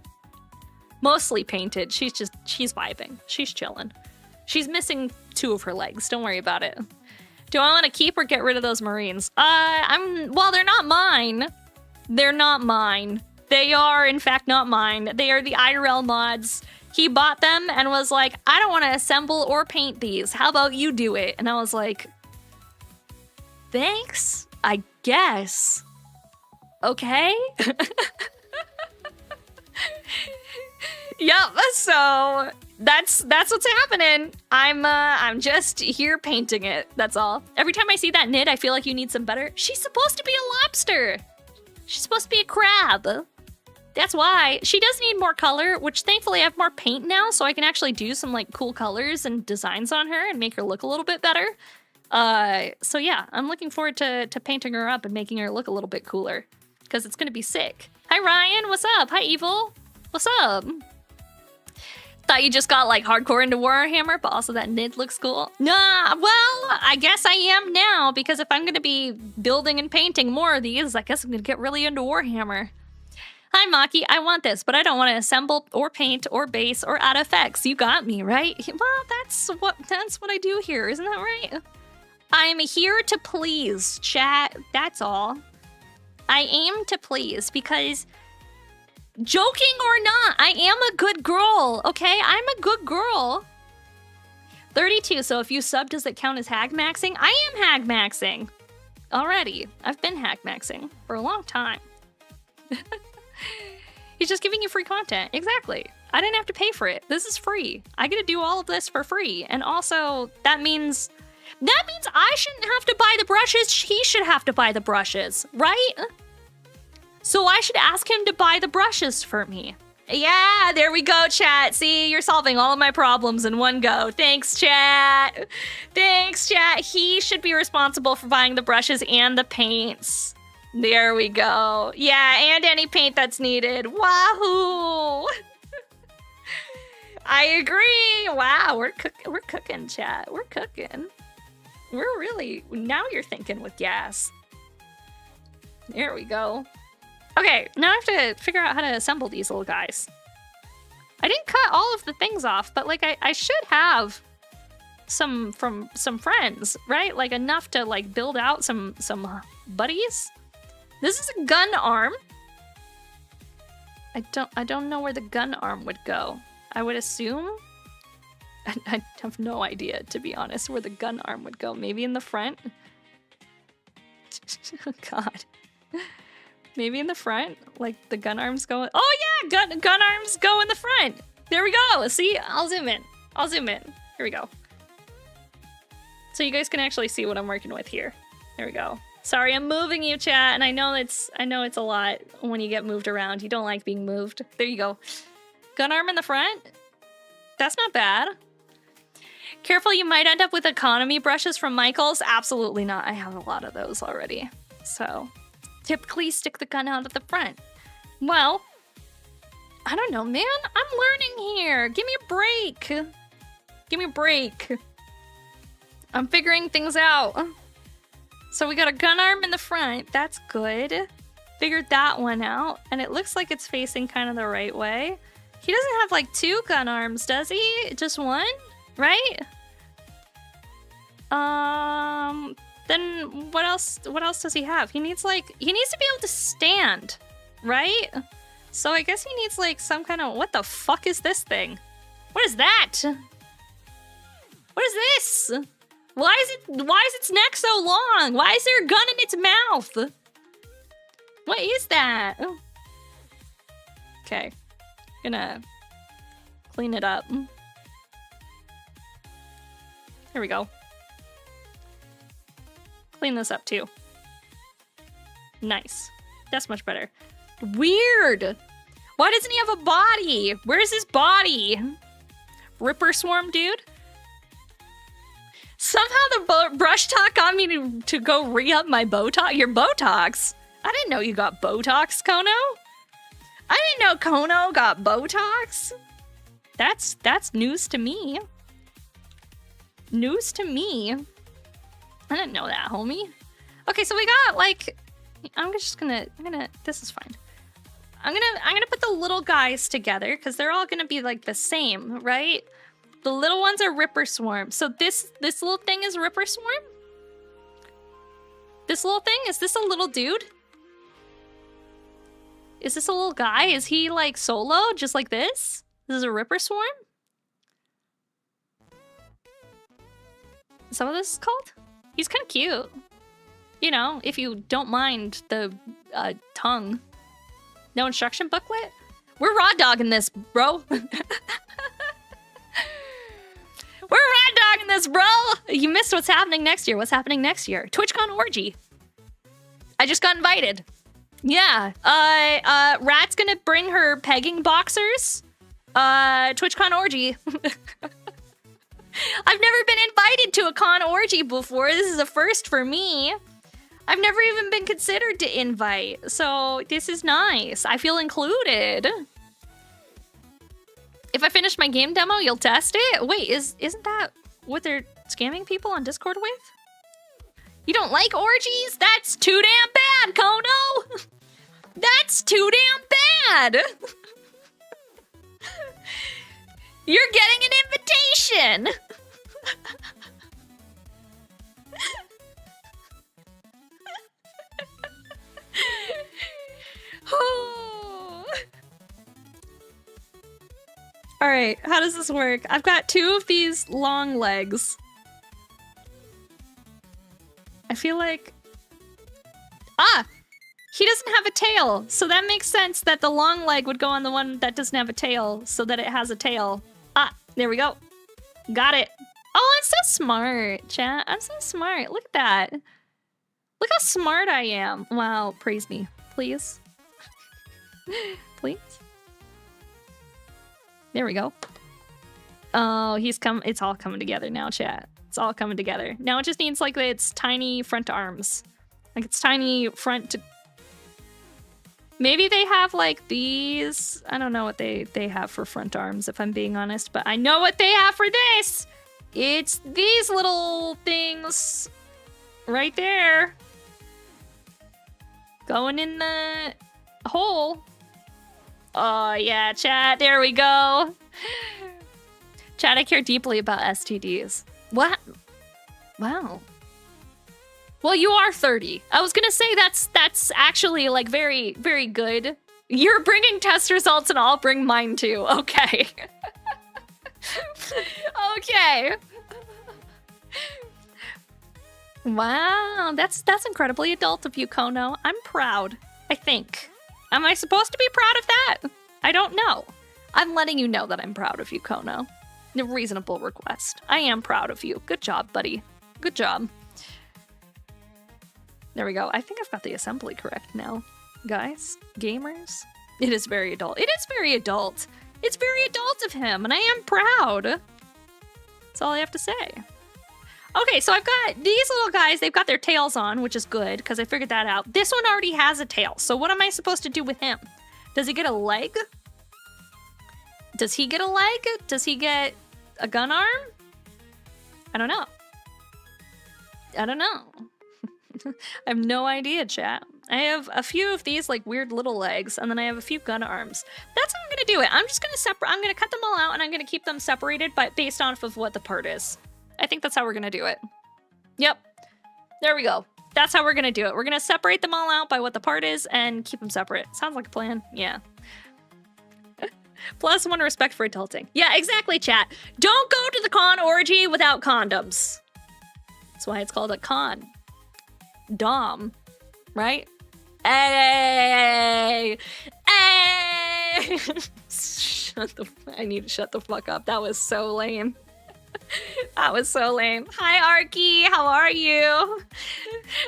mostly painted. She's vibing. She's chilling. She's missing 2 of her legs. Don't worry about it. Do I want to keep or get rid of those Marines? Well, they're not mine. They're not mine. They are, in fact, not mine. They are the IRL mods. He bought them and was like, I don't want to assemble or paint these. How about you do it? And I was like, thanks, I guess. Okay. Yep, so that's what's happening. I'm just here painting it. That's all. Every time I see that Nid, I feel like you need some better. She's supposed to be a lobster. She's supposed to be a crab. That's why. She does need more color, which thankfully I have more paint now, so I can actually do some like cool colors and designs on her and make her look a little bit better. So yeah, I'm looking forward to painting her up and making her look a little bit cooler, because it's gonna be sick. Hi Ryan, what's up? Hi Evil, what's up? Thought you just got like hardcore into Warhammer, but also that Nid looks cool. Nah, well, I guess I am now, because if I'm gonna be building and painting more of these, I guess I'm gonna get really into Warhammer. Hi Maki, I want this, but I don't want to assemble or paint or base or add effects. You got me, right? Well, that's what I do here, isn't that right? I'm here to please, chat. That's all. I aim to please, because joking or not, I am a good girl, okay? I'm a good girl. 32, so if you sub, does it count as hag maxing? I am hag maxing already. I've been hag maxing for a long time. He's just giving you free content. Exactly. I didn't have to pay for it. This is free. I get to do all of this for free. And also, that means I shouldn't have to buy the brushes. He should have to buy the brushes, right? So I should ask him to buy the brushes for me. Yeah, there we go, chat. See, you're solving all of my problems in one go. Thanks, chat. Thanks, chat. He should be responsible for buying the brushes and the paints. There we go. Yeah, and any paint that's needed. Wahoo! I agree. Wow, we're cooking, chat. We're cooking. We're really, now you're thinking with gas. There we go. Okay, now I have to figure out how to assemble these little guys. I didn't cut all of the things off, but like I should have some from some friends, right? Like enough to like build out some buddies. This is a gun arm. I don't know where the gun arm would go. I would assume. I have no idea, to be honest, where the gun arm would go. Maybe in the front? God. Maybe in the front? Like the gun arms go... Oh yeah! Gun arms go in the front! There we go! See? I'll zoom in. I'll zoom in. Here we go. So you guys can actually see what I'm working with here. There we go. Sorry, I'm moving you, chat, and I know it's a lot when you get moved around. You don't like being moved. There you go. Gun arm in the front? That's not bad. Careful, you might end up with economy brushes from Michaels. Absolutely not. I have a lot of those already. So, typically stick the gun out at the front. Well, I don't know, man. I'm learning here. Give me a break. Give me a break. I'm figuring things out. So we got a gun arm in the front. That's good. Figured that one out. And it looks like it's facing kind of the right way. He doesn't have like 2 gun arms, does he? Just 1? Right? Then what else does he have? He needs to be able to stand, right? So I guess he needs like some kind of, what the fuck is this thing? What is that? What is this? Why is its neck so long? Why is there a gun in its mouth? What is that? Okay. Gonna clean it up. There we go. Clean this up too. Nice. That's much better. Weird! Why doesn't he have a body? Where's his body? Ripper Swarm dude? Somehow the brush talk got me to go re-up my Botox. Your Botox? I didn't know you got Botox, Kono. I didn't know Kono got Botox. That's news to me. News to me. I didn't know that, homie. Okay, so we got like, this is fine. I'm gonna put the little guys together because they're all gonna be like the same, right? The little ones are Ripper Swarm. So this little thing is Ripper Swarm? This little thing? Is this a little dude? Is this a little guy? Is he like solo, just like this? This is a Ripper Swarm? Is that what this is called? He's kind of cute. You know, if you don't mind the tongue. No instruction booklet? We're raw dogging this, bro. We're raw dogging this, bro. You missed what's happening next year. What's happening next year? TwitchCon orgy. I just got invited. Yeah. Rat's gonna bring her pegging boxers. TwitchCon orgy. I've never been invited to a con orgy before. This is a first for me. I've never even been considered to invite, so this is nice. I feel included. If I finish my game demo, you'll test it? Wait, isn't that what they're scamming people on Discord with? You don't like orgies? That's too damn bad, Kono! That's too damn bad! You're getting an invitation! Alright, how does this work? I've got 2 of these long legs. I feel like... Ah! He doesn't have a tail, so that makes sense that the long leg would go on the one that doesn't have a tail, so that it has a tail. Ah, there we go. Got it. Oh, I'm so smart, chat. I'm so smart. Look at that. Look how smart I am. Wow, praise me, please. Please. There we go. Oh, it's all coming together now, chat. It's all coming together. Now it just needs like its tiny front arms. Like its tiny front to... Maybe they have like these. I don't know what they have for front arms, if I'm being honest, but I know what they have for this. It's these little things right there. Going in the hole. Oh yeah, chat, there we go. Chat, I care deeply about STDs. What? Wow. Well, you are 30. I was gonna say that's actually like very, very good. You're bringing test results and I'll bring mine too. Okay. Okay. Wow, that's incredibly adult of you, Kono. I'm proud. I think. Am I supposed to be proud of that? I don't know. I'm letting you know that I'm proud of you, Kono. A reasonable request. I am proud of you. Good job, buddy. Good job. There we go. I think I've got the assembly correct now. Guys, gamers, it is very adult. It is very adult. It's very adult of him, and I am proud. That's all I have to say. Okay, so I've got these little guys. They've got their tails on, which is good, because I figured that out. This one already has a tail, so what am I supposed to do with him? Does he get a leg? Does he get a leg? Does he get a gun arm? I don't know. I don't know. I have no idea, chat. I have a few of these like weird little legs, and then I have a few gun arms. That's how I'm gonna do it. I'm just gonna I'm gonna cut them all out, and I'm gonna keep them separated, but based off of what the part is. I think that's how we're gonna do it. Yep. There we go. That's how we're gonna do it. We're gonna separate them all out by what the part is and keep them separate. Sounds like a plan. Yeah. +1 respect for adulting. Yeah, exactly, chat. Don't go to the con orgy without condoms. That's why it's called a con. Dom. Right? Hey! Hey! I need to shut the fuck up. That was so lame. That was so lame. Hi, Arky. How are you?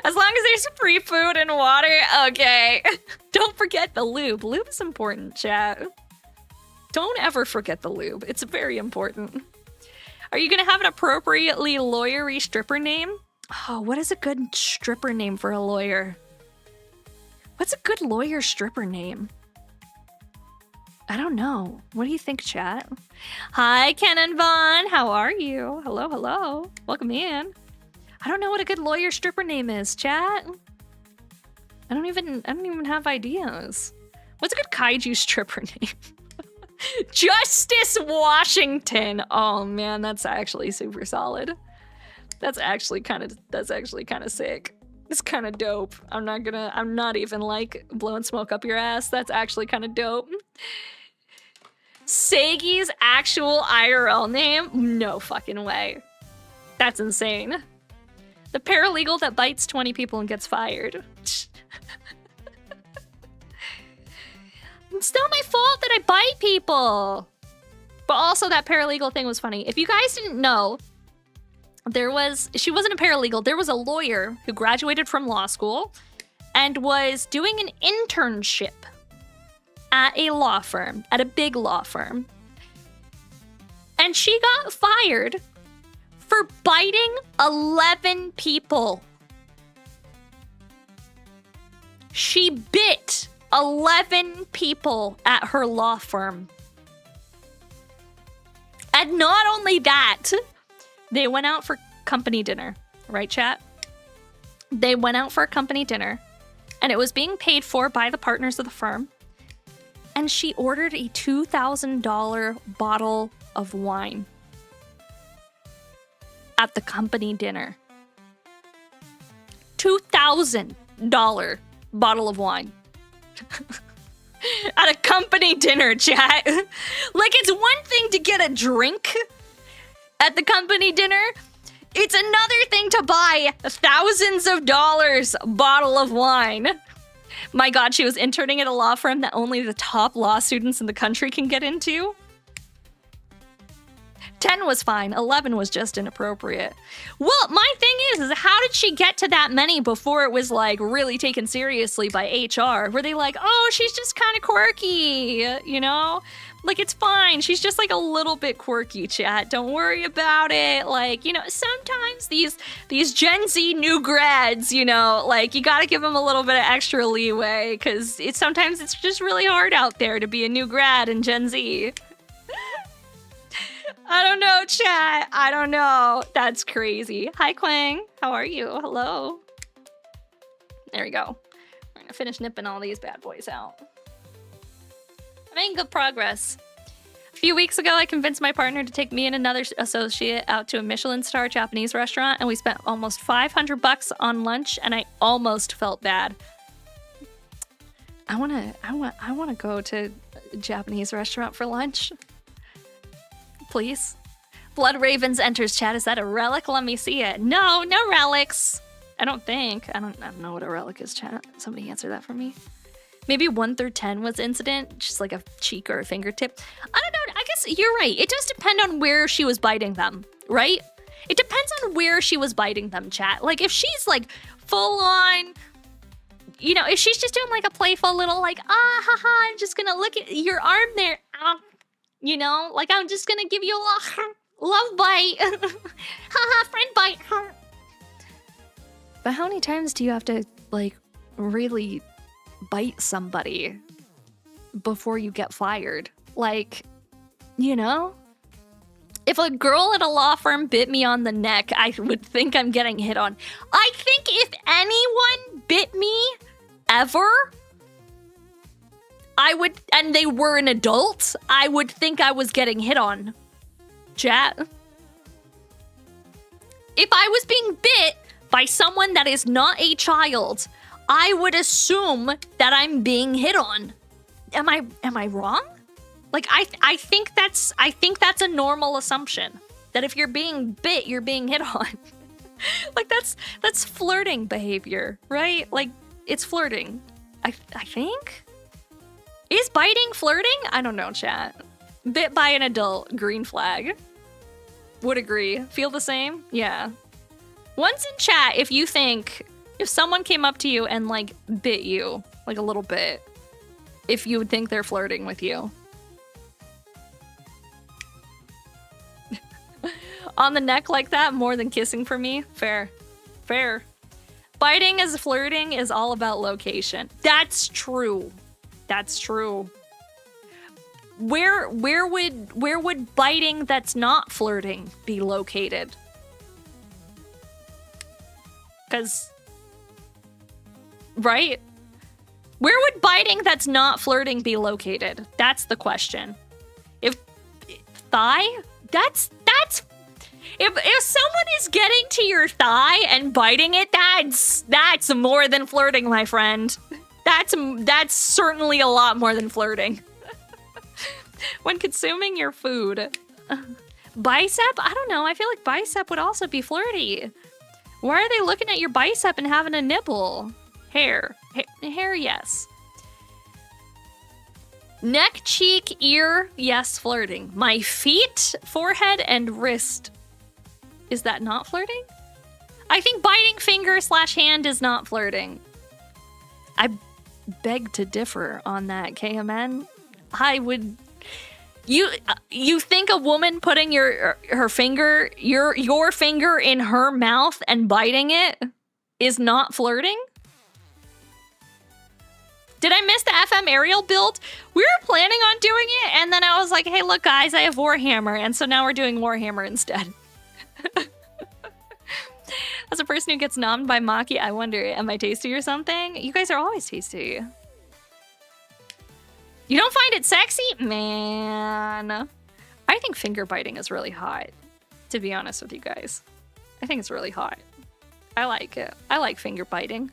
As long as there's free food and water, okay. Don't forget the lube. Lube is important, chat. Don't ever forget the lube. It's very important. Are you gonna have an appropriately lawyery stripper name? Oh, what is a good stripper name for a lawyer? What's a good lawyer stripper name? I don't know. What do you think, chat? Hi, Ken and Vaughn. How are you? Hello, hello. Welcome in. I don't know what a good lawyer stripper name is, chat. I don't even have ideas. What's a good kaiju stripper name? Justice Washington. Oh man, that's actually super solid. That's actually kind of sick. It's kind of dope. I'm not even like blowing smoke up your ass. That's actually kind of dope. Seigi's actual IRL name? No fucking way. That's insane. The paralegal that bites 20 people and gets fired. It's not my fault that I bite people. But also that paralegal thing was funny. If you guys didn't know, she wasn't a paralegal. There was a lawyer who graduated from law school and was doing an internship at a law firm, at a big law firm. And she got fired for biting 11 people. She bit 11 people at her law firm. And not only that, they went out for company dinner, right, chat? They went out for a company dinner, and it was being paid for by the partners of the firm. And she ordered a $2,000 bottle of wine at the company dinner. $2,000 bottle of wine. At a company dinner, chat. Like, it's one thing to get a drink at the company dinner. It's another thing to buy thousands of dollars bottle of wine. My God, she was interning at a law firm that only the top law students in the country can get into. 10 was fine. 11 was just inappropriate. Well, my thing is how did she get to that many before it was like really taken seriously by HR? Were they like, oh, she's just kind of quirky, you know? Like, it's fine. She's just like a little bit quirky, chat. Don't worry about it. Like, you know, sometimes these Gen Z new grads, you know, like you got to give them a little bit of extra leeway because sometimes it's just really hard out there to be a new grad in Gen Z. I don't know, chat. I don't know. That's crazy. Hi, Quang. How are you? Hello. There we go. We're going to finish nipping all these bad boys out. I'm making good progress. A few weeks ago, I convinced my partner to take me and another associate out to a Michelin star Japanese restaurant, and we spent almost $500 on lunch, and I almost felt bad. I want to go to a Japanese restaurant for lunch. Please. Blood Ravens enters chat. Is that a relic? Let me see it. No, no relics. I don't think. I don't know what a relic is, chat. Somebody answer that for me. Maybe 1 through 10 was incident, just like a cheek or a fingertip. I don't know. I guess you're right. It does depend on where she was biting them, right? It depends on where she was biting them, chat. Like, if she's like full on, you know, if she's just doing like a playful little like, haha, I'm just gonna look at your arm there. You know, like I'm just gonna give you a little love bite. Haha, friend bite. But how many times do you have to like really bite somebody before you get fired? Like, you know? If a girl at a law firm bit me on the neck, I would think I'm getting hit on. I think if anyone bit me ever, I would, and they were an adult, I would think I was getting hit on. Chat. If I was being bit by someone that is not a child, I would assume that I'm being hit on. Am I wrong? Like I think that's a normal assumption that if you're being bit, you're being hit on. Like that's flirting behavior, right? Like it's flirting. I think. Is biting flirting? I don't know, chat. Bit by an adult, green flag. Would agree. Feel the same? Yeah. Once in chat, if someone came up to you and like bit you like a little bit, if you would think they're flirting with you. On the neck like that, more than kissing for me? Fair. Fair. Biting as flirting is all about location. That's true. That's true. Where would biting that's not flirting be located? Because, right? Where would biting that's not flirting be located? That's the question. If thigh, that's if someone is getting to your thigh and biting it, that's more than flirting, my friend. That's certainly a lot more than flirting. When consuming your food. Bicep? I don't know. I feel like bicep would also be flirty. Why are they looking at your bicep and having a nibble? Hair. Hair, yes. Neck, cheek, ear, yes, flirting. My feet, forehead, and wrist. Is that not flirting? I think biting finger / hand is not flirting. I beg to differ on that, KMN. I would... You think a woman putting her finger, your finger in her mouth and biting it is not flirting? Did I miss the FM aerial build? We were planning on doing it, and then I was like, hey, look, guys, I have Warhammer, and so now we're doing Warhammer instead. As a person who gets nommed by Maki, I wonder, am I tasty or something? You guys are always tasty. You don't find it sexy? Man. I think finger biting is really hot, to be honest with you guys. I think it's really hot. I like it. I like finger biting.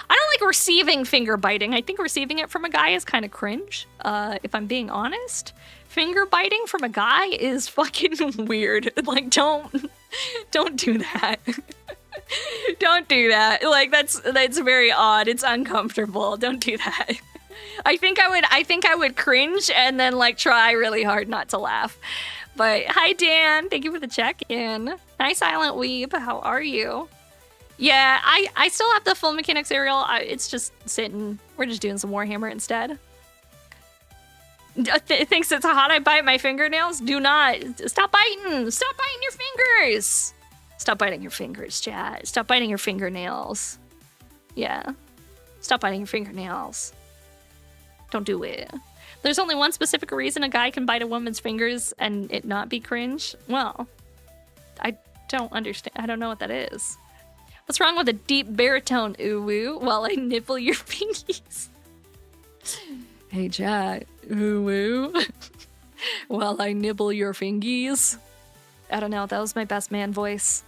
I don't like receiving finger biting. I think receiving it from a guy is kind of cringe, if I'm being honest. Finger biting from a guy is fucking weird. Like, don't do that. Don't do that. Like, that's very odd. It's uncomfortable. Don't do that. I think I would cringe and then like try really hard not to laugh. But hi Dan, thank you for the check-in. Hi Silent Weeb, how are you? Yeah, I still have the full mechanics aerial. It's just sitting. We're just doing some Warhammer instead. Thinks it's hot I bite my fingernails? Do not. Stop biting. Stop biting your fingers. Stop biting your fingers, chat. Stop biting your fingernails. Yeah. Stop biting your fingernails. Don't do it. There's only one specific reason a guy can bite a woman's fingers and it not be cringe. Well, I don't understand. I don't know what that is. What's wrong with a deep baritone ooh-woo while I nibble your fingies? Hey, chat. Ooh-woo. While I nibble your fingies. I don't know. That was my best man voice.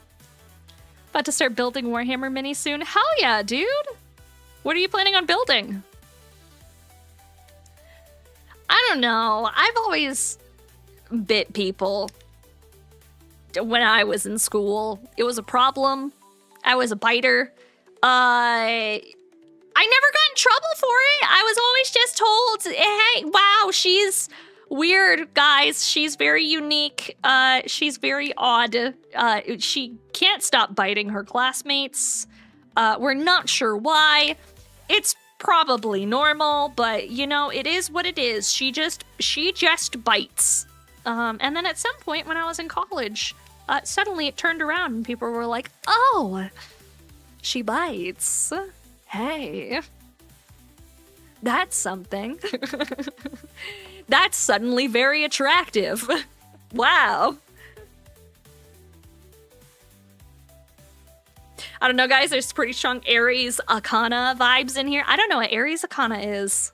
About to start building Warhammer Mini soon. Hell yeah, dude. What are you planning on building? I don't know. I've always bit people when I was in school. It was a problem. I was a biter. I I never got in trouble for it. I was always just told, hey, wow, she's weird, guys. She's very unique. She's very odd. She can't stop biting her classmates. We're not sure why. It's probably normal, but you know, it is what it is. She just bites. And then at some point when I was in college, suddenly it turned around and people were like, oh, she bites. Hey, that's something. That's suddenly very attractive. Wow. I don't know, guys. There's pretty strong Aries Akana vibes in here. I don't know what Aries Akana is.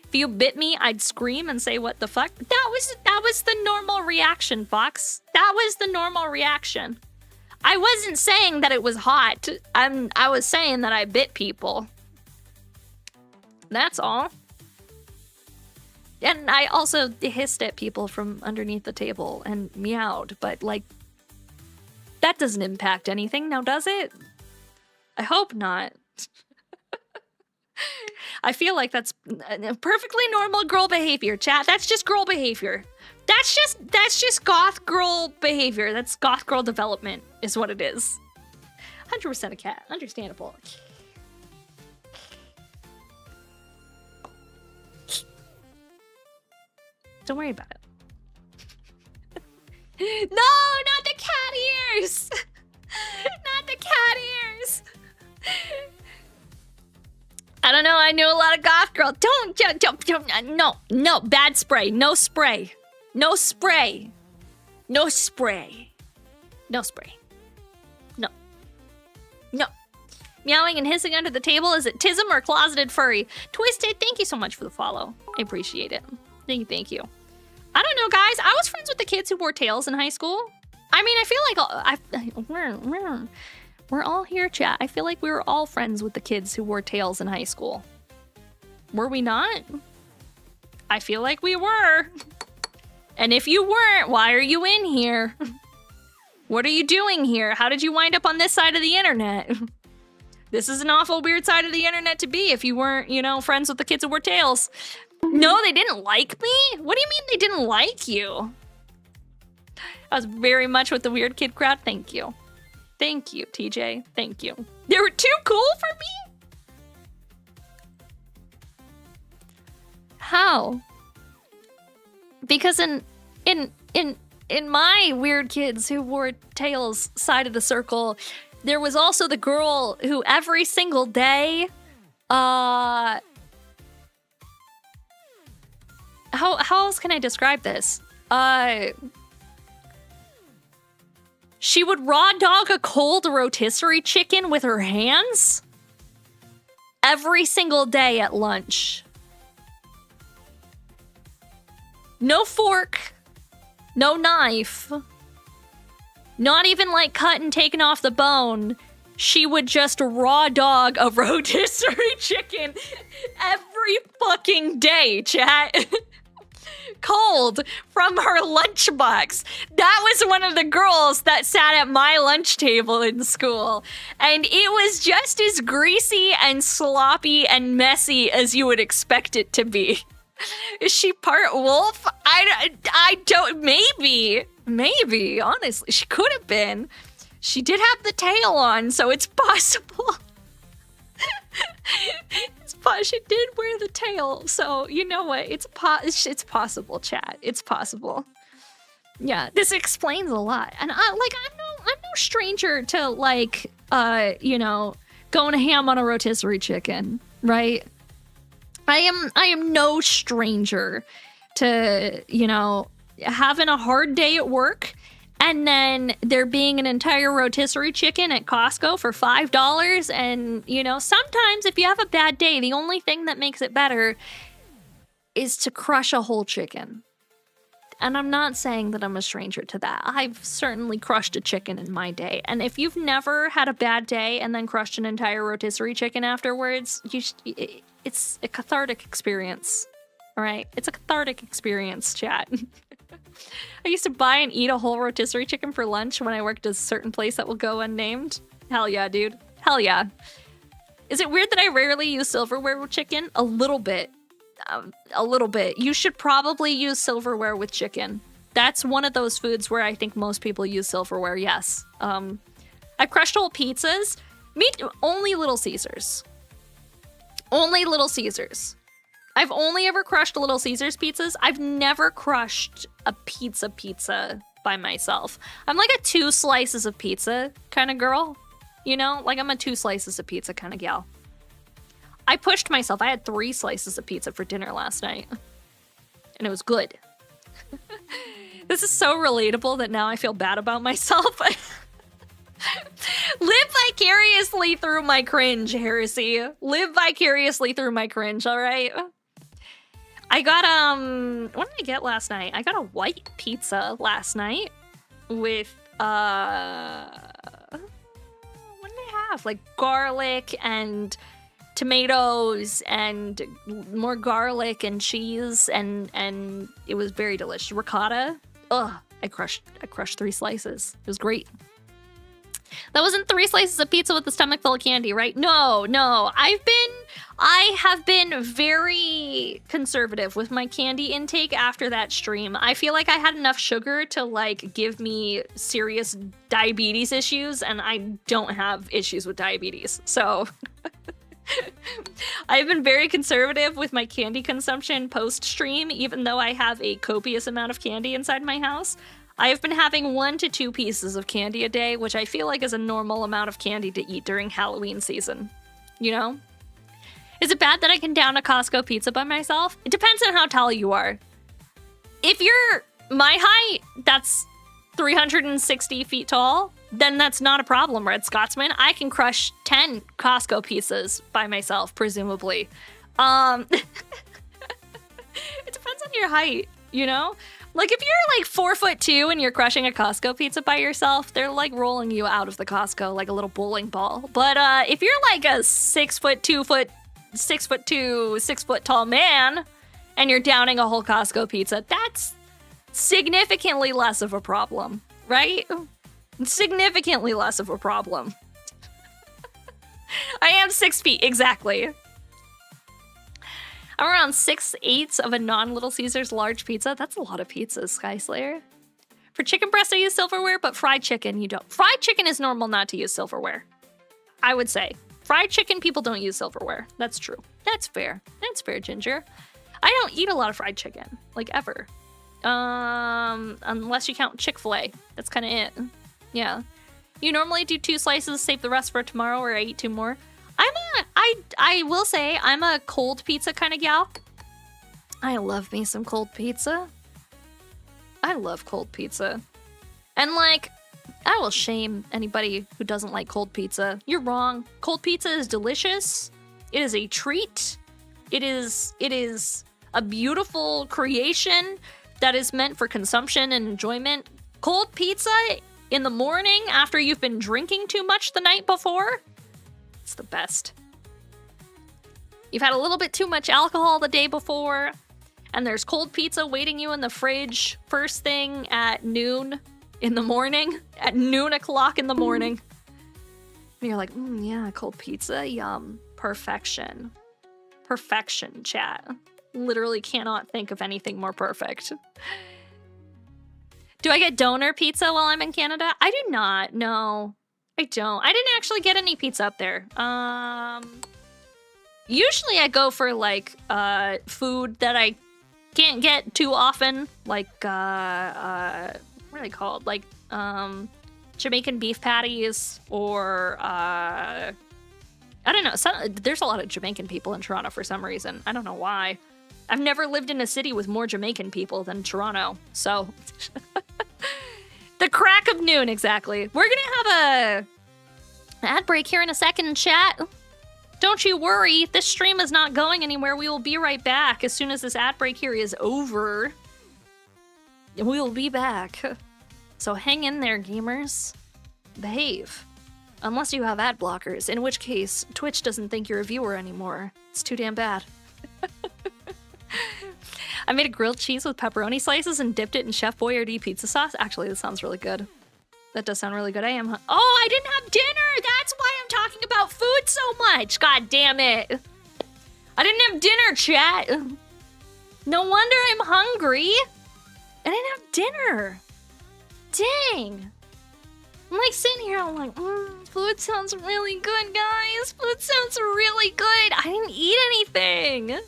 If you bit me, I'd scream and say, what the fuck? That was the normal reaction, Fox. That was the normal reaction. I wasn't saying that it was hot. I was saying that I bit people. That's all. And I also hissed at people from underneath the table and meowed, but like, that doesn't impact anything now, does it? I hope not. I feel like that's perfectly normal girl behavior, chat. That's just girl behavior. That's just goth girl behavior. That's goth girl development is what it is. 100% a cat. Understandable. Don't worry about it. No, not the cat ears! Not the cat ears! I don't know, I knew a lot of goth girls. No, bad spray. No spray. No spray. No spray. No spray. No. No. Meowing and hissing under the table, is it tism or closeted furry? Twisted, thank you so much for the follow. I appreciate it. Thank you. I don't know, guys. I was friends with the kids who wore tails in high school. I mean, I feel like we're all here, chat. I feel like we were all friends with the kids who wore tails in high school. Were we not? I feel like we were. And if you weren't, why are you in here? What are you doing here? How did you wind up on this side of the internet? This is an awful weird side of the internet to be if you weren't, you know, friends with the kids who wore tails. No, they didn't like me? What do you mean they didn't like you? I was very much with the weird kid crowd. Thank you. Thank you, TJ. Thank you. They were too cool for me? How? Because in my weird kids who wore tails side of the circle, there was also the girl who every single day, how else can I describe this? She would raw dog a cold rotisserie chicken with her hands every single day at lunch. No fork, no knife, not even like cut and taken off the bone. She would just raw dog a rotisserie chicken every fucking day, chat. Cold from her lunchbox. That was one of the girls that sat at my lunch table in school. And it was just as greasy and sloppy and messy as you would expect it to be. Is she part wolf? I don't, maybe, honestly. She could have been. She did have the tail on, so it's possible. She did wear the tail, so you know what? It's possible, chat. It's possible. Yeah, this explains a lot. And I'm no stranger to like you know, going ham on a rotisserie chicken, right? I am no stranger to, you know, having a hard day at work and then there being an entire rotisserie chicken at Costco for $5. And, you know, sometimes if you have a bad day, the only thing that makes it better is to crush a whole chicken. And I'm not saying that I'm a stranger to that. I've certainly crushed a chicken in my day. And if you've never had a bad day and then crushed an entire rotisserie chicken afterwards, it's a cathartic experience. All right? It's a cathartic experience, chat. I used to buy and eat a whole rotisserie chicken for lunch when I worked at a certain place that will go unnamed. Hell yeah, dude. Hell yeah. Is it weird that I rarely use silverware with chicken? A little bit. A little bit. You should probably use silverware with chicken. That's one of those foods where I think most people use silverware, yes. I've crushed whole pizzas. Only Little Caesars. Only Little Caesars. I've only ever crushed Little Caesars pizzas. I've never crushed a pizza by myself. I'm like a 2 slices of pizza kind of girl. You know? Like I'm a 2 slices of pizza kind of gal. I pushed myself. I had 3 slices of pizza for dinner last night. And it was good. This is so relatable that now I feel bad about myself. Live vicariously through my cringe, Heresy. Live vicariously through my cringe, all right? I got, what did I get last night? I got a white pizza last night with, what did I have? Like garlic and tomatoes and more garlic and cheese and it was very delicious. Ricotta. Ugh, I crushed 3 slices. It was great. That wasn't 3 slices of pizza with a stomach full of candy, right? No. I have been very conservative with my candy intake after that stream. I feel like I had enough sugar to like give me serious diabetes issues, and I don't have issues with diabetes. So I've been very conservative with my candy consumption post-stream, even though I have a copious amount of candy inside my house. I've been having 1 to 2 pieces of candy a day, which I feel like is a normal amount of candy to eat during Halloween season. You know? Is it bad that I can down a Costco pizza by myself? It depends on how tall you are. If you're my height, that's 360 feet tall, then that's not a problem, Red Scotsman. I can crush 10 Costco pizzas by myself, presumably. It depends on your height, you know? Like, if you're like 4'2" and you're crushing a Costco pizza by yourself, they're like rolling you out of the Costco like a little bowling ball. But if you're like a 6'2", 6 foot tall man and you're downing a whole Costco pizza, that's significantly less of a problem, right? Significantly less of a problem. I am 6 feet, exactly. I'm around 6/8 of a non-Little Caesars large pizza. That's a lot of pizzas, Sky Slayer. For chicken breast, I use silverware, but fried chicken, you don't. Fried chicken is normal not to use silverware, I would say. Fried chicken, people don't use silverware. That's true. That's fair. That's fair, Ginger. I don't eat a lot of fried chicken, like ever. Unless you count Chick-fil-A. That's kind of it. Yeah. You normally do 2 slices, save the rest for tomorrow, or I eat 2 more. I will say, I'm a cold pizza kind of gal. I love me some cold pizza. I love cold pizza. And like, I will shame anybody who doesn't like cold pizza. You're wrong. Cold pizza is delicious. It is a treat. It is a beautiful creation that is meant for consumption and enjoyment. Cold pizza in the morning after you've been drinking too much the night before, it's the best. You've had a little bit too much alcohol the day before, and there's cold pizza waiting you in the fridge first thing at noon in the morning, at noon o'clock in the morning. And you're like, yeah, cold pizza, yum. Perfection. Perfection, chat. Literally cannot think of anything more perfect. Do I get donor pizza while I'm in Canada? I do not, no. I don't. I didn't actually get any pizza up there. Usually I go for like food that I can't get too often, like what are they called? Like Jamaican beef patties, or I don't know. There's a lot of Jamaican people in Toronto for some reason. I don't know why. I've never lived in a city with more Jamaican people than Toronto, so the crack of noon, exactly. We're gonna have a ad break here in a second, chat. Don't you worry, this stream is not going anywhere. We will be right back as soon as this ad break here is over. We'll be back. So hang in there, gamers. Behave. Unless you have ad blockers, in which case Twitch doesn't think you're a viewer anymore. It's too damn bad. I made a grilled cheese with pepperoni slices and dipped it in Chef Boyardee pizza sauce. Actually, this sounds really good. That does sound really good. I am... Oh, I didn't have dinner! That's why I'm talking about food so much? God damn it. I didn't have dinner, chat. No wonder I'm hungry. I didn't have dinner. Dang. I'm like sitting here, I'm like, food sounds really good, guys. Food sounds really good. I didn't eat anything.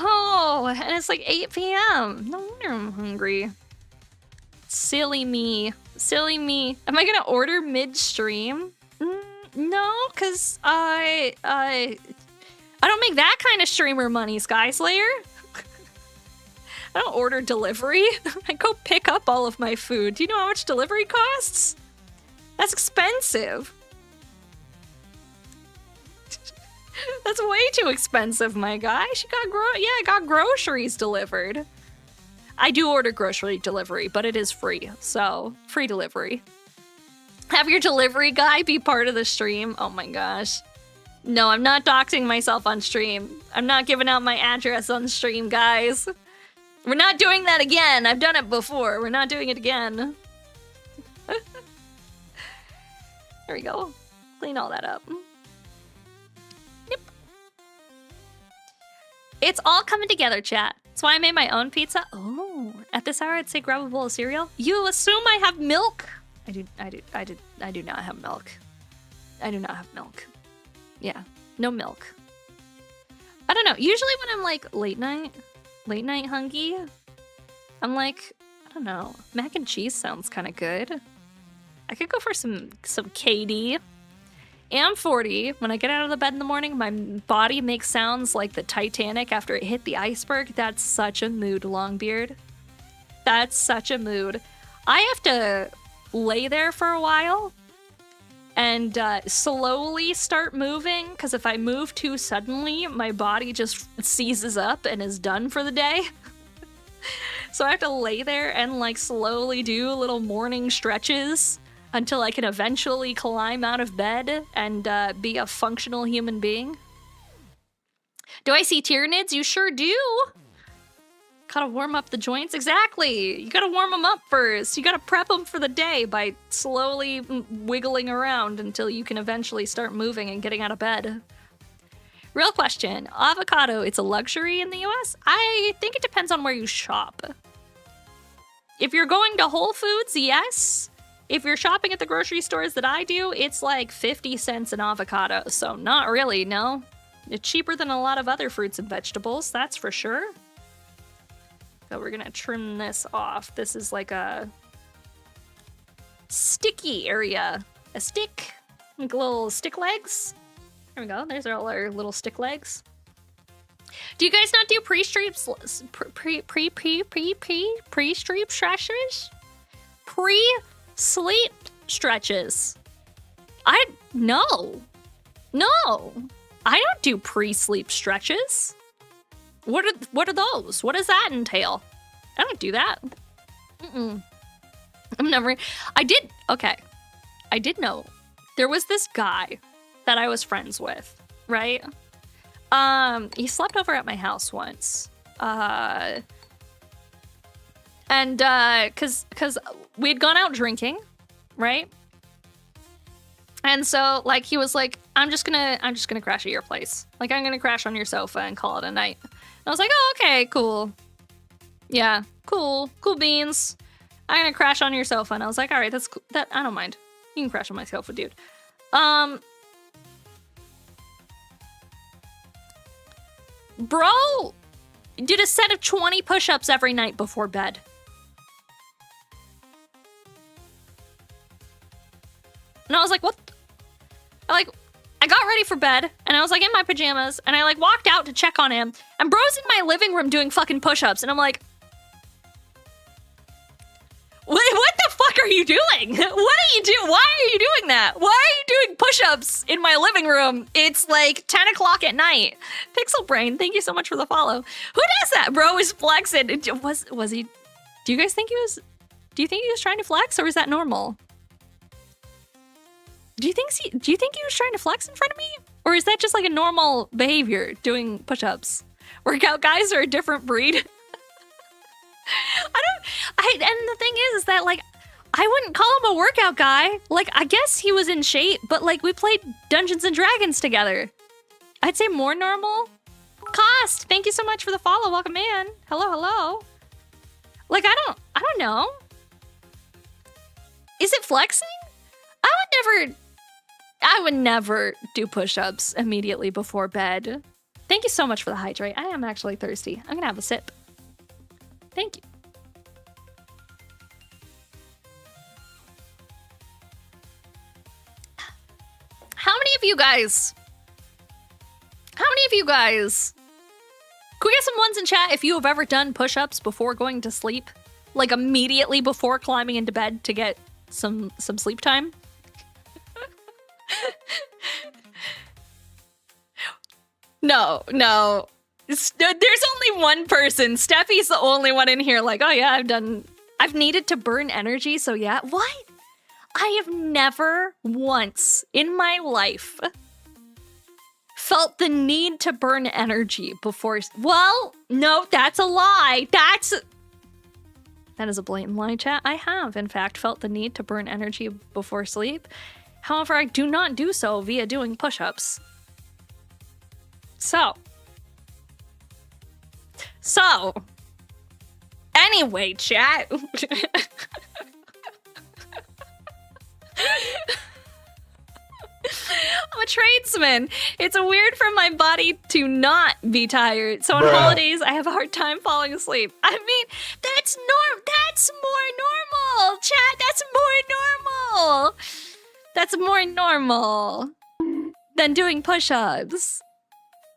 Oh, and it's like 8 p.m. No wonder I'm hungry. Silly me. Silly me. Am I gonna order midstream? No, because I don't make that kind of streamer money, Sky Slayer. I don't order delivery. I go pick up all of my food. Do you know how much delivery costs? That's expensive. That's way too expensive, my guy. I got groceries delivered. I do order grocery delivery, but it is free, so free delivery. Have your delivery guy be part of the stream. Oh my gosh. No, I'm not doxing myself on stream. I'm not giving out my address on stream, guys. We're not doing that again. I've done it before. We're not doing it again. There we go. Clean all that up. Yep. It's all coming together, chat. That's why I made my own pizza. Oh, at this hour I'd say grab a bowl of cereal. You assume I have milk? I do not have milk. I do not have milk. Yeah, no milk. I don't know. Usually when I'm like late night hungry, I'm like, I don't know. Mac and cheese sounds kind of good. I could go for some KD. I'm 40. When I get out of the bed in the morning, my body makes sounds like the Titanic after it hit the iceberg. That's such a mood, Longbeard. That's such a mood. I have to lay there for a while and slowly start moving, because if I move too suddenly, my body just seizes up and is done for the day. So I have to lay there and like slowly do little morning stretches until I can eventually climb out of bed and be a functional human being. Do I see Tyranids? You sure do. Gotta warm up the joints. Exactly. You gotta warm them up first. You gotta prep them for the day by slowly wiggling around until you can eventually start moving and getting out of bed. Real question. Avocado, it's a luxury in the US? I think it depends on where you shop. If you're going to Whole Foods, yes. If you're shopping at the grocery stores that I do, it's like 50 cents an avocado. So not really, no. It's cheaper than a lot of other fruits and vegetables, that's for sure. So we're gonna trim this off. This is like a sticky area. A stick, like little stick legs. There we go, there's all our little stick legs. Do you guys not do pre-stream stretches? Pre-sleep stretches. No. I don't do pre-sleep stretches. What are those? What does that entail? I don't do that. I'm never. I did know there was this guy that I was friends with, right? He slept over at my house once. And cause we'd gone out drinking, right? And so like he was like, I'm just gonna crash at your place. Like I'm gonna crash on your sofa and call it a night. I was like, oh, okay, cool. Yeah, cool beans. I'm gonna crash on your sofa. And I was like, all right, that's cool. That I don't mind. You can crash on my sofa, dude. Bro did a set of 20 push-ups every night before bed. And I was like, what? I got ready for bed, and I was like in my pajamas, and I like walked out to check on him, and bro's in my living room doing fucking push-ups, and I'm like, what the fuck are you doing? What are you doing? Why are you doing that? Why are you doing push-ups in my living room? It's like 10 o'clock at night. Pixel Brain, thank you so much for the follow. Who does that? Bro is flexing. Was he? Do you guys think he was? Do you think he was trying to flex, or is that normal? Do you think he was trying to flex in front of me? Or is that just like a normal behavior, doing push-ups? Workout guys are a different breed. And the thing is that like, I wouldn't call him a workout guy. Like, I guess he was in shape, but like we played Dungeons and Dragons together. I'd say more normal. Cost, thank you so much for the follow. Welcome in. Hello, hello. Like, I don't know. Is it flexing? I would never do push-ups immediately before bed. Thank you so much for the hydrate. I am actually thirsty. I'm gonna have a sip. Thank you. How many of you guys? Can we get some ones in chat if you have ever done push-ups before going to sleep? Like immediately before climbing into bed to get some sleep time? No. There's only one person. Steffi's the only one in here like, oh yeah, I've needed to burn energy, so yeah. What? I have never once in my life felt the need to burn energy before. Well, no, that's a lie. That is a blatant lie, chat. I have, in fact, felt the need to burn energy before sleep. However, I do not do so via doing push-ups. So, anyway, chat. I'm a tradesman. It's weird for my body to not be tired. So on holidays, I have a hard time falling asleep. I mean, that's more normal, chat. That's more normal than doing push-ups.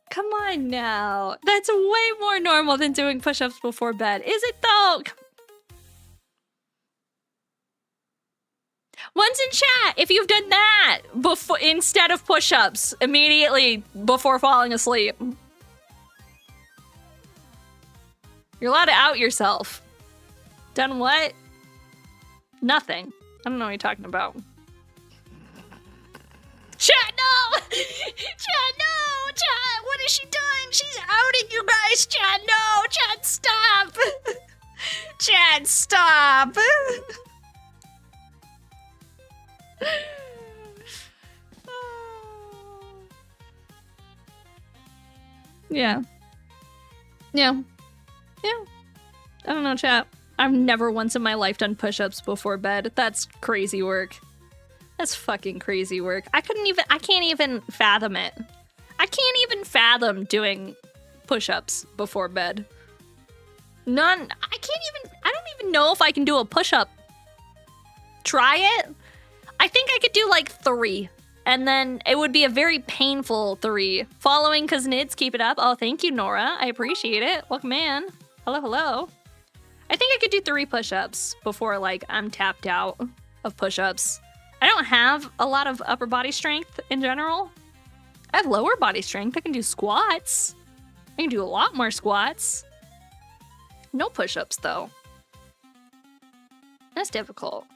Come on now. That's way more normal than doing push-ups before bed. Is it though? One's in chat if you've done that before instead of push-ups immediately before falling asleep. You're allowed to out yourself. Done what? Nothing. I don't know what you're talking about. Chat, no! Chat, no! Chat, what has she done? She's outing you guys, chat, no! Chat, stop! Chat, stop! Yeah. I don't know, chat. I've never once in my life done push-ups before bed. That's crazy work. That's fucking crazy work. I can't even fathom it. I can't even fathom doing push-ups before bed. I don't even know if I can do a push-up. Try it. I think I could do like 3. And then it would be a very painful 3. Following cause nids, keep it up. Oh, thank you, Nora. I appreciate it. Welcome in. Hello, hello. I think I could do 3 push-ups before like I'm tapped out of push-ups. I don't have a lot of upper body strength in general. I have lower body strength. I can do squats. I can do a lot more squats. No push-ups though. That's difficult.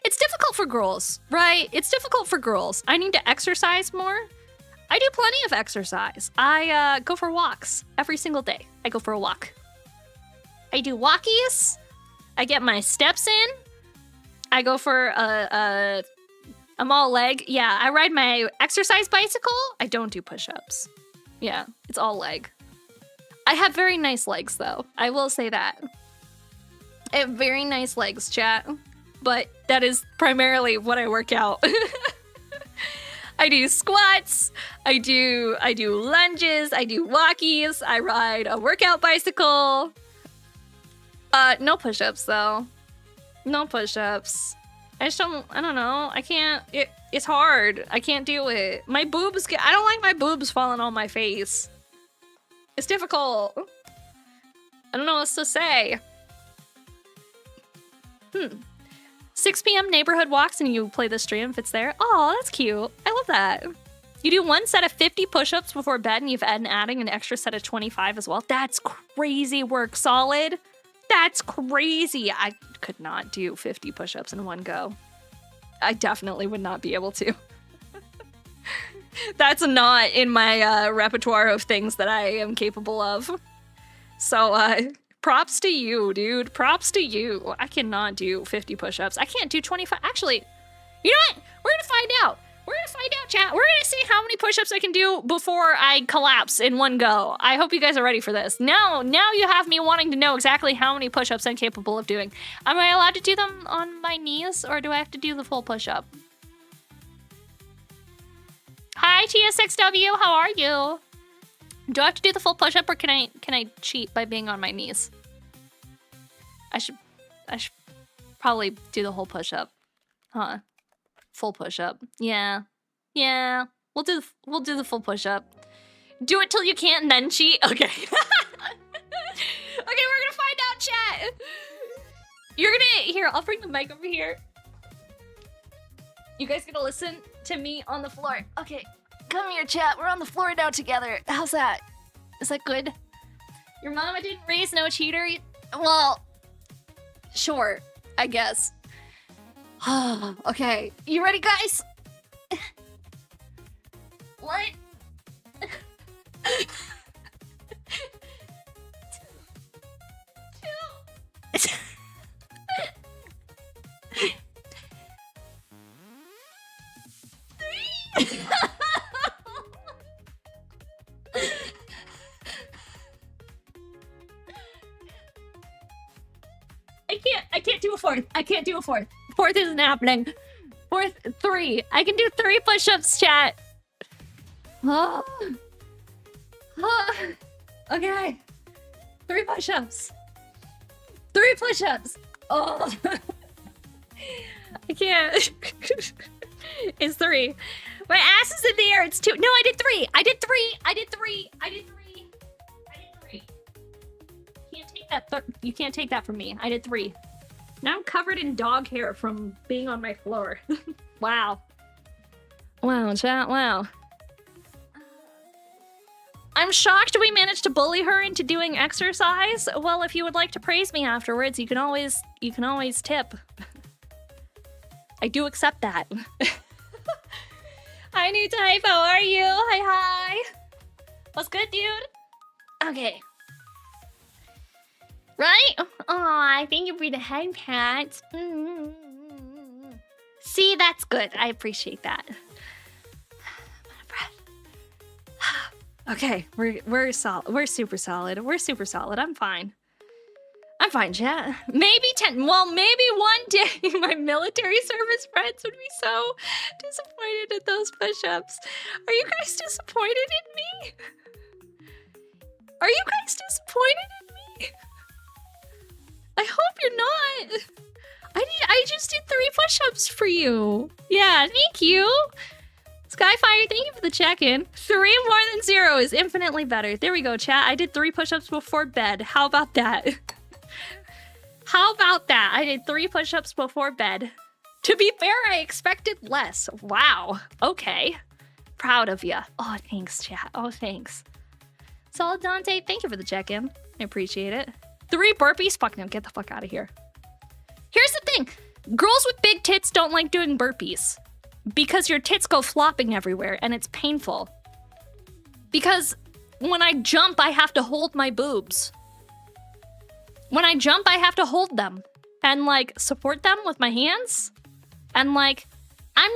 It's difficult for girls, right? It's difficult for girls. I need to exercise more. I do plenty of exercise. I go for walks every single day. I go for a walk. I do walkies. I get my steps in. I go for I'm all leg. Yeah, I ride my exercise bicycle. I don't do push-ups. Yeah, it's all leg. I have very nice legs, though. I will say that. I have very nice legs, chat. But that is primarily what I work out. I do squats. I do lunges. I do walkies. I ride a workout bicycle. No push-ups, though. No push-ups. I don't know. I can't, it's hard. I can't do it. My boobs, I don't like my boobs falling on my face. It's difficult. I don't know what else to say. 6 p.m. neighborhood walks and you play the stream if it's there. Oh, that's cute. I love that. You do 1 set of 50 push-ups before bed and you've adding an extra set of 25 as well. That's crazy work, Solid. That's crazy. I could not do 50 push-ups in one go. I definitely would not be able to. That's not in my repertoire of things that I am capable of. So Props to you, dude. Props to you. I cannot do 50 push-ups. I can't do 25. Actually, you know what? We're gonna find out. We're gonna find out, chat. We're gonna see how many push-ups I can do before I collapse in one go. I hope you guys are ready for this. Now you have me wanting to know exactly how many push-ups I'm capable of doing. Am I allowed to do them on my knees, or do I have to do the full push-up? Hi, TS6W. How are you? Do I have to do the full push-up, or can I cheat by being on my knees? I should probably do the whole push-up. Huh. Full push-up. Yeah. Yeah. We'll do the full push-up. Do it till you can't and then cheat. Okay. Okay, we're gonna find out, chat. You're gonna here, I'll bring the mic over here. You guys gonna listen to me on the floor. Okay. Come here, chat. We're on the floor now together. How's that? Is that good? Your mama didn't raise no cheater? Well, sure, I guess. Okay, you ready, guys? What? Two. Three. I can't do a fourth. I can't do a fourth. Fourth isn't happening. Fourth, 3. I can do 3 push-ups, chat. Oh. Oh. Okay. 3 push-ups. 3 push-ups. Oh. I can't. It's 3. My ass is in the air. It's 2. No, I did 3. I did 3. I did 3. I did 3. I did 3. Can't take that. You can't take that from me. I did 3. Now I'm covered in dog hair from being on my floor. Wow. Wow, chat, wow. I'm shocked we managed to bully her into doing exercise. Well, if you would like to praise me afterwards, you can always tip. I do accept that. Hi, new type, how are you? Hi. What's good, dude? Okay. Right? Aw, thank you for the head pats. See, that's good. I appreciate that. Okay, we're solid. We're super solid. We're super solid. I'm fine. I'm fine, chat. Maybe 10. Well, maybe one day my military service friends would be so disappointed at those push-ups. Are you guys disappointed in me? Are you guys disappointed in me? I hope you're not. I just did 3 push-ups for you. Yeah, thank you. Skyfire, thank you for the check-in. 3 more than 0 is infinitely better. There we go, chat. I did 3 push-ups before bed. How about that? How about that? I did 3 push-ups before bed. To be fair, I expected less. Wow. Okay. Proud of ya. Oh, thanks, chat. Oh, thanks. Solid Dante, thank you for the check-in. I appreciate it. 3 burpees? Fuck no, get the fuck out of here. Here's the thing. Girls with big tits don't like doing burpees. Because your tits go flopping everywhere and it's painful. Because when I jump, I have to hold my boobs. When I jump, I have to hold them and like support them with my hands. And like, I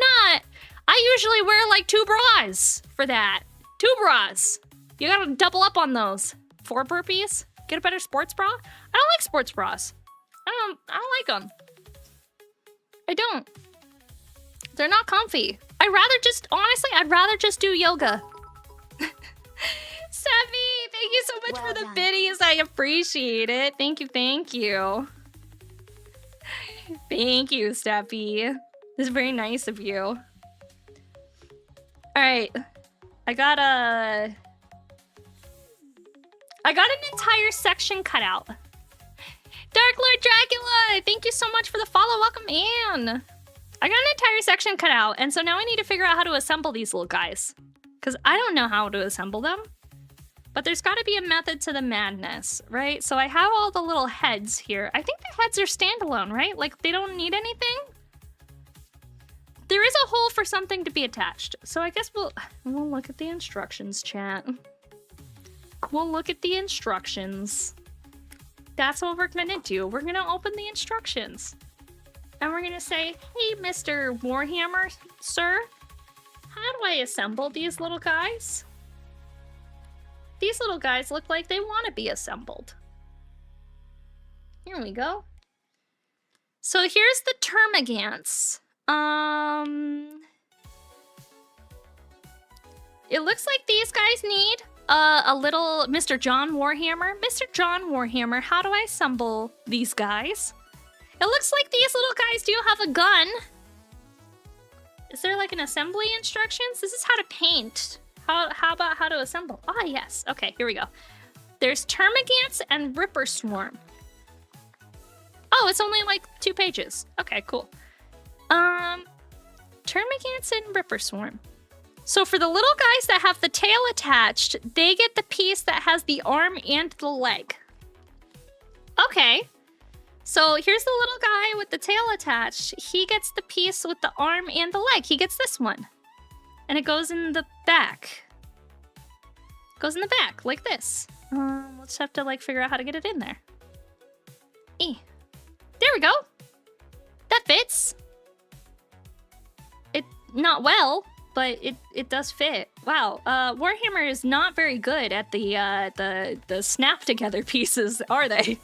usually wear like 2 bras for that. 2 bras. You gotta double up on those. 4 burpees? Get a better sports bra? I don't like sports bras. I don't like them. I don't. They're not comfy. I'd rather just do yoga. Steffi, thank you so much for the biddies. I appreciate it. Thank you. Thank you, Steffi. This is very nice of you. All right. I got an entire section cut out. Dark Lord Dracula, thank you so much for the follow. Welcome in. I got an entire section cut out, and so now I need to figure out how to assemble these little guys. Because I don't know how to assemble them. But there's got to be a method to the madness, right? So I have all the little heads here. I think the heads are standalone, right? Like, they don't need anything? There is a hole for something to be attached. So I guess we'll look at the instructions, chat. We'll look at the instructions. That's what we're gonna do. We're gonna open the instructions. And we're gonna say, hey, Mr. Warhammer, sir, how do I assemble these little guys? These little guys look like they want to be assembled. Here we go. So here's the termagants. It looks like these guys need a little Mr. John Warhammer. Mr. John Warhammer, how do I assemble these guys? It looks like these little guys do have a gun. Is there like an assembly instructions? This is how to paint. How about how to assemble? Ah, yes. Okay, here we go. There's Termagants and Ripper Swarm. Oh, it's only like 2 pages. Okay, cool. Termagants and Ripper Swarm. So for the little guys that have the tail attached, they get the piece that has the arm and the leg. Okay. So here's the little guy with the tail attached. He gets the piece with the arm and the leg. He gets this one. And it goes in the back. Goes in the back, like this. Let's have to like figure out how to get it in there. There we go. That fits. It not well, but it does fit. Wow. Warhammer is not very good at the snap together pieces, are they?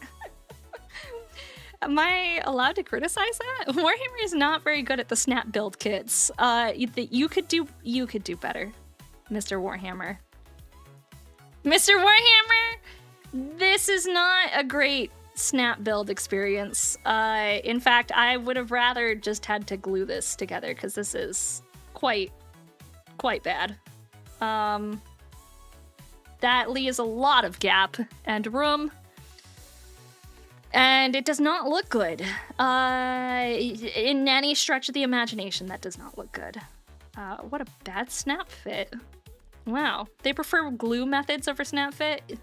Am I allowed to criticize that? Warhammer is not very good at the snap build kits. You could do better, Mr. Warhammer. Mr. Warhammer, this is not a great snap build experience. In fact, I would have rather just had to glue this together because this is quite bad. That leaves a lot of gap and room. And it does not look good. In any stretch of the imagination, that does not look good. What a bad snap fit. Wow. They prefer glue methods over snap fit?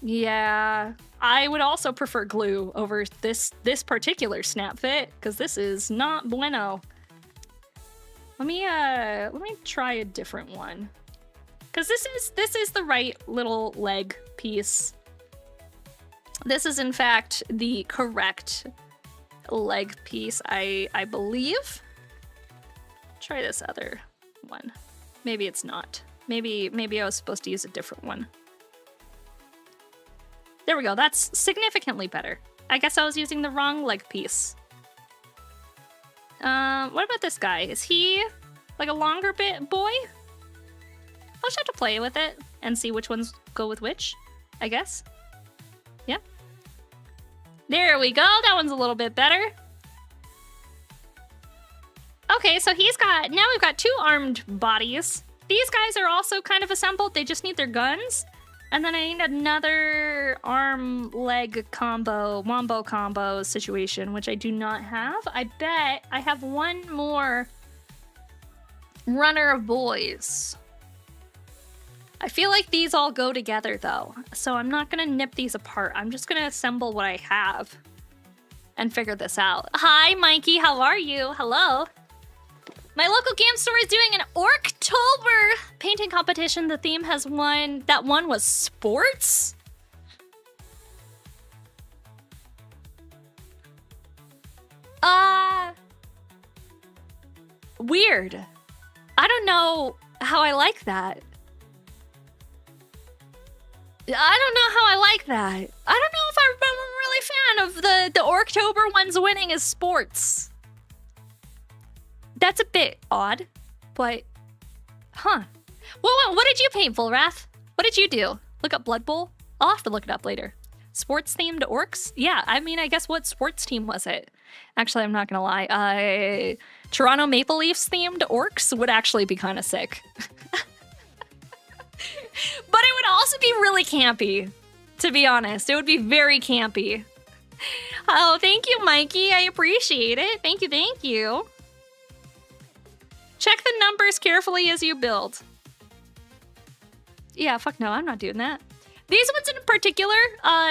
Yeah. I would also prefer glue over this particular snap fit, because this is not bueno. Let me try a different one. Because this is the right little leg piece. This is, in fact, the correct leg piece, I believe. Try this other one. Maybe it's not. Maybe I was supposed to use a different one. There we go. That's significantly better. I guess I was using the wrong leg piece. What about this guy? Is he like a longer bit boy? I'll just have to play with it and see which ones go with which, I guess. Yeah. There we go. That one's a little bit better. Okay, so now we've got 2 armed bodies. These guys are also kind of assembled. They just need their guns. And then I need another arm-leg combo, wombo combo situation, which I do not have. I bet I have one more runner of boys. I feel like these all go together, though, so I'm not going to nip these apart. I'm just going to assemble what I have and figure this out. Hi, Mikey. How are you? Hello. My local game store is doing an Orktober painting competition. The theme has won. That one was sports? Weird. I don't know how I like that. I don't know how I like that. I don't know if I'm really fan of the Orktober ones winning as sports. That's a bit odd, but huh. What did you paint, Volrath? What did you do? Look up Blood Bowl? I'll have to look it up later. Sports themed orcs? Yeah, I mean, I guess what sports team was it? Actually, I'm not gonna lie. Toronto Maple Leafs themed orcs would actually be kind of sick. But it would also be really campy, to be honest. It would be very campy. Oh, thank you, Mikey. I appreciate it. Thank you, thank you. Check the numbers carefully as you build. Yeah, fuck no, I'm not doing that. These ones in particular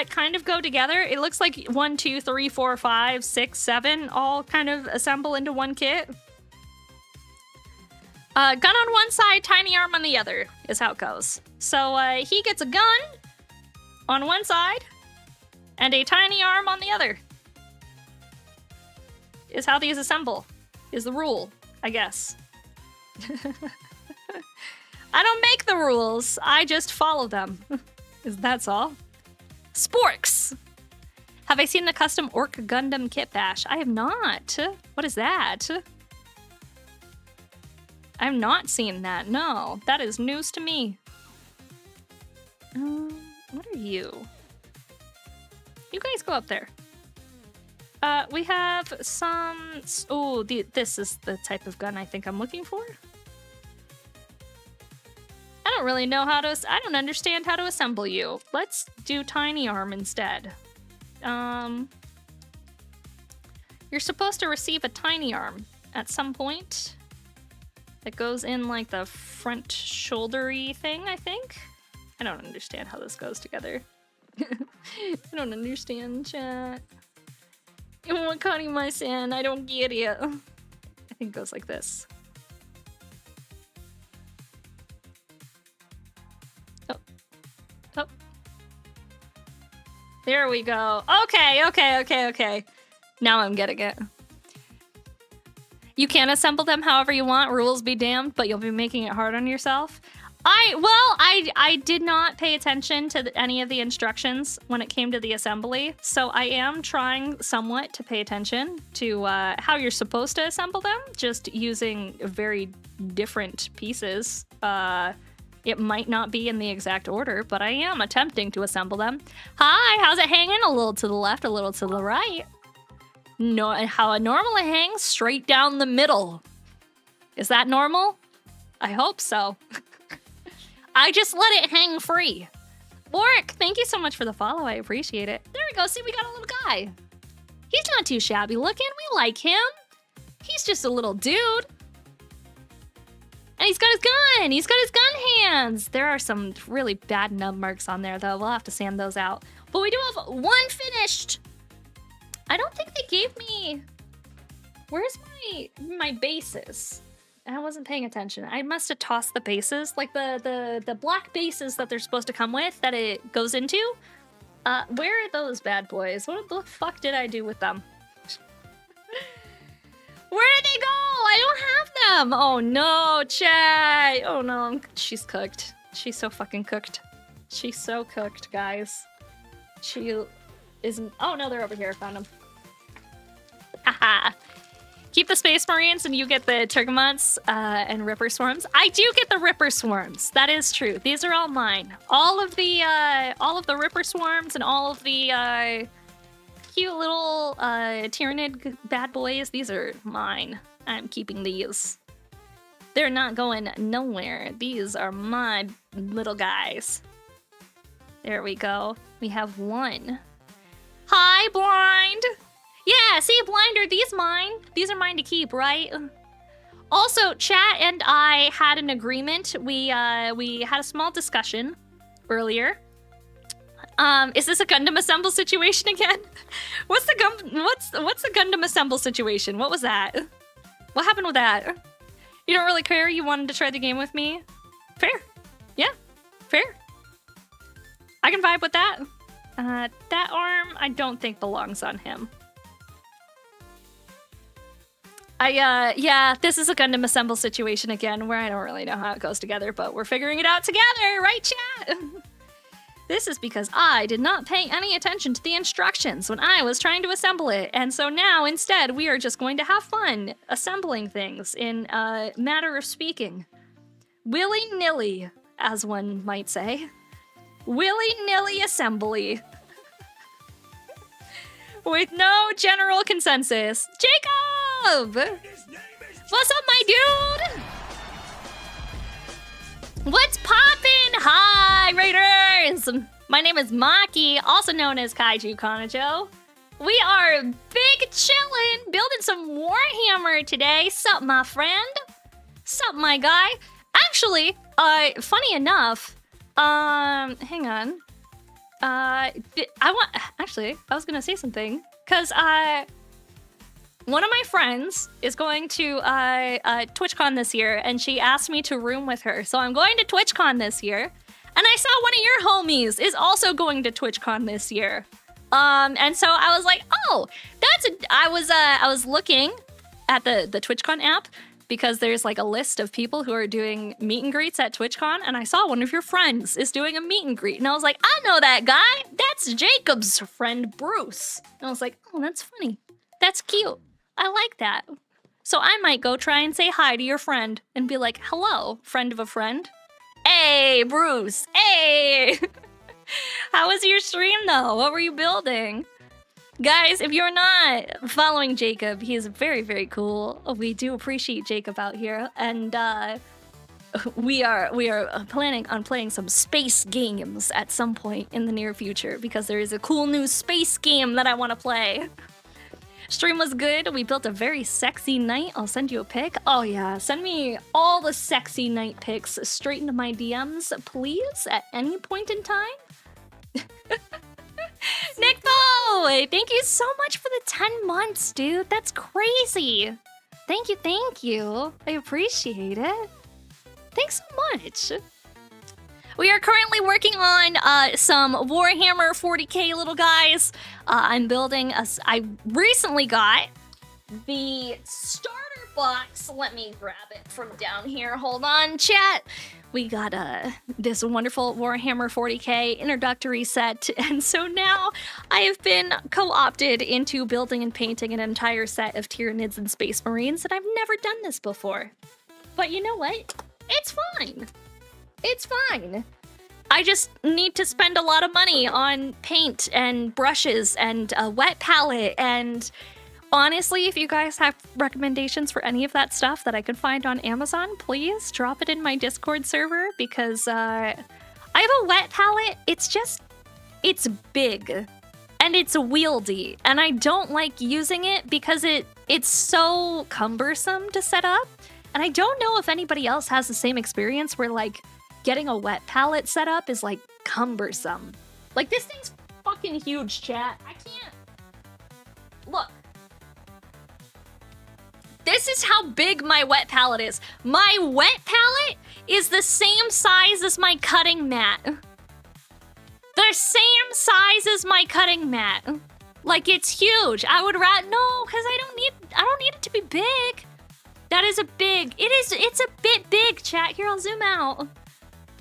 kind of go together. It looks like 1, 2, 3, 4, 5, 6, 7 all kind of assemble into one kit. Gun on one side, tiny arm on the other is how it goes. So he gets a gun on one side, and a tiny arm on the other. Is how these assemble. Is the rule, I guess. I don't make the rules, I just follow them. That's all. Sporks! Have I seen the custom Orc Gundam kit bash? I have not. What is that? I've not seen that, no. That is news to me. What are you? You guys go up there. We have some... Oh, this is the type of gun I think I'm looking for. I don't really know how to... I don't understand how to assemble you. Let's do tiny arm instead. You're supposed to receive a tiny arm at some point. That goes in like the front shouldery thing, I think. I don't understand how this goes together. I don't understand, chat. Wakari-my-san, I don't get it. I think it goes like this. Oh. Oh. There we go. Okay. Now I'm getting it. You can assemble them however you want, rules be damned, but you'll be making it hard on yourself. I did not pay attention to any of the instructions when it came to the assembly, so I am trying somewhat to pay attention to how you're supposed to assemble them, just using very different pieces. It might not be in the exact order, but I am attempting to assemble them. Hi, how's it hanging? A little to the left, a little to the right. No, how it normally hangs, straight down the middle. Is that normal? I hope so. I just let it hang free. Warwick, thank you so much for the follow. I appreciate it. There we go. See, we got a little guy. He's not too shabby looking. We like him. He's just a little dude. And he's got his gun. He's got his gun hands. There are some really bad nub marks on there, though. We'll have to sand those out. But we do have one finished. I don't think they gave me... Where's my bases? I wasn't paying attention. I must have tossed the bases, like the black bases that they're supposed to come with, that it goes into. Where are those bad boys? What the fuck did I do with them? Where did they go? I don't have them. Oh no, Chay. Oh no, she's cooked. She's so fucking cooked. She's so cooked, guys. She isn't. Oh no, they're over here. I found them. Haha. Keep the Space Marines and you get the Turgomonts and Ripper Swarms. I do get the Ripper Swarms. That is true. These are all mine. All of the Ripper Swarms and all of the cute little Tyrannid bad boys. These are mine. I'm keeping these. They're not going nowhere. These are my little guys. There we go. We have one. Hi, Blind. Yeah, see, Blind, are these mine? These are mine to keep, right? Also, chat and I had an agreement. We had a small discussion earlier. Is this a Gundam assemble situation again? What's the Gundam assemble situation? What was that? What happened with that? You don't really care? You wanted to try the game with me? Fair. Yeah, fair. I can vibe with that. That arm, I don't think belongs on him. Yeah, this is a Gundam assemble situation again, where I don't really know how it goes together, but we're figuring it out together, right, chat? This is because I did not pay any attention to the instructions when I was trying to assemble it, and so now, instead, we are just going to have fun assembling things in a matter of speaking. Willy-nilly, as one might say. Willy-nilly assembly. With no general consensus. Jacob! What's up, my dude? What's poppin'? Hi, Raiders! My name is Maki, also known as Kaiju Kanajo. We are big chillin', building some Warhammer today. Sup, my friend? Sup, my guy? Actually, funny enough, hang on. I was gonna say something, because one of my friends is going to TwitchCon this year, and she asked me to room with her. So I'm going to TwitchCon this year, and I saw one of your homies is also going to TwitchCon this year. And so I was like, oh, I was looking at the TwitchCon app because there's like a list of people who are doing meet and greets at TwitchCon, and I saw one of your friends is doing a meet and greet, and I was like, I know that guy. That's Jacob's friend, Bruce. And I was like, oh, that's funny. That's cute. I like that. So I might go try and say hi to your friend and be like, hello, friend of a friend. Hey, Bruce. Hey. How was your stream, though? What were you building? Guys, if you're not following Jacob, he is very, very cool. We do appreciate Jacob out here. And we are planning on playing some space games at some point in the near future because there is a cool new space game that I want to play. Stream was good. We built a very sexy knight. I'll send you a pic. Oh yeah, send me all the sexy knight pics straight into my DMs, please, at any point in time. Nick Boy, thank you so much for the 10 months, dude. That's crazy. Thank you. I appreciate it. Thanks so much. We are currently working on some Warhammer 40k little guys. I'm building I recently got the starter box. Let me grab it from down here. Hold on, chat. We got this wonderful Warhammer 40k introductory set, and so now I have been co-opted into building and painting an entire set of Tyranids and Space Marines, and I've never done this before. But you know what? It's fine. It's fine. I just need to spend a lot of money on paint and brushes and a wet palette, and honestly, if you guys have recommendations for any of that stuff that I can find on Amazon, please drop it in my Discord server because I have a wet palette. It's big and it's wieldy, and I don't like using it because it's so cumbersome to set up. And I don't know if anybody else has the same experience where like getting a wet palette set up is like cumbersome. Like this thing's fucking huge, chat. I can't. Look. This is how big my wet palette is. My wet palette is the same size as my cutting mat. The same size as my cutting mat. Like it's huge. I would rather no, because I don't need it to be big. That is a big. It's a bit big, chat. Here, I'll zoom out.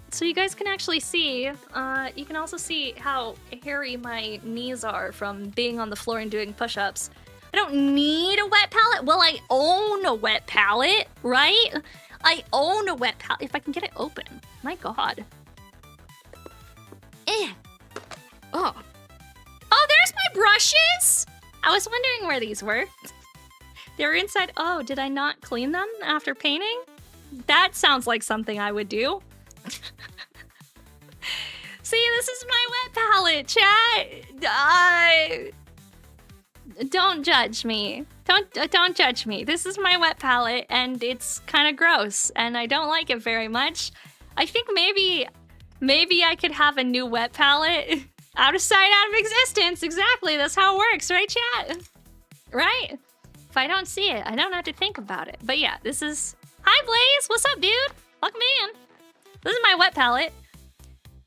So you guys can actually see. You can also see how hairy my knees are from being on the floor and doing push-ups. I don't need a wet palette. Well, I own a wet palette, right? I own a wet palette. If I can get it open. My God. Oh. Oh, there's my brushes. I was wondering where these were. They were inside. Oh, did I not clean them after painting? That sounds like something I would do. See, this is my wet palette, chat. Don't judge me. Don't judge me. This is my wet palette, and it's kind of gross, and I don't like it very much. I think maybe I could have a new wet palette. Out of sight, out of existence. Exactly. That's how it works, right, chat? Right? If I don't see it, I don't have to think about it. But yeah, this is... Hi, Blaze! What's up, dude? Welcome in. This is my wet palette.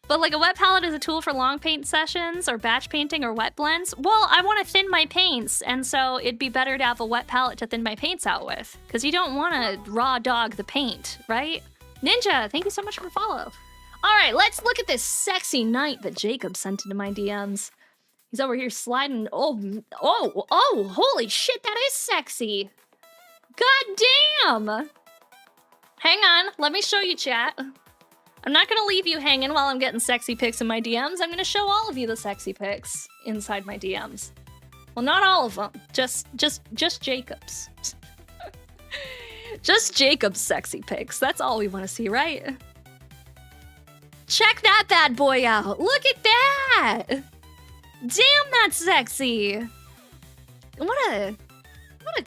But like a wet palette is a tool for long paint sessions or batch painting or wet blends. Well, I want to thin my paints, and so it'd be better to have a wet palette to thin my paints out with. Because you don't want to raw dog the paint, right? Ninja, thank you so much for the follow. All right, let's look at this sexy knight that Jacob sent into my DMs. He's over here sliding. Oh, holy shit, that is sexy. God damn. Hang on, let me show you, chat. I'm not gonna leave you hanging while I'm getting sexy pics in my DMs. I'm gonna show all of you the sexy pics inside my DMs. Well, not all of them, just Jacob's. Just Jacob's sexy pics. That's all we want to see, right? Check that bad boy out. Look at that. Damn, that's sexy. What a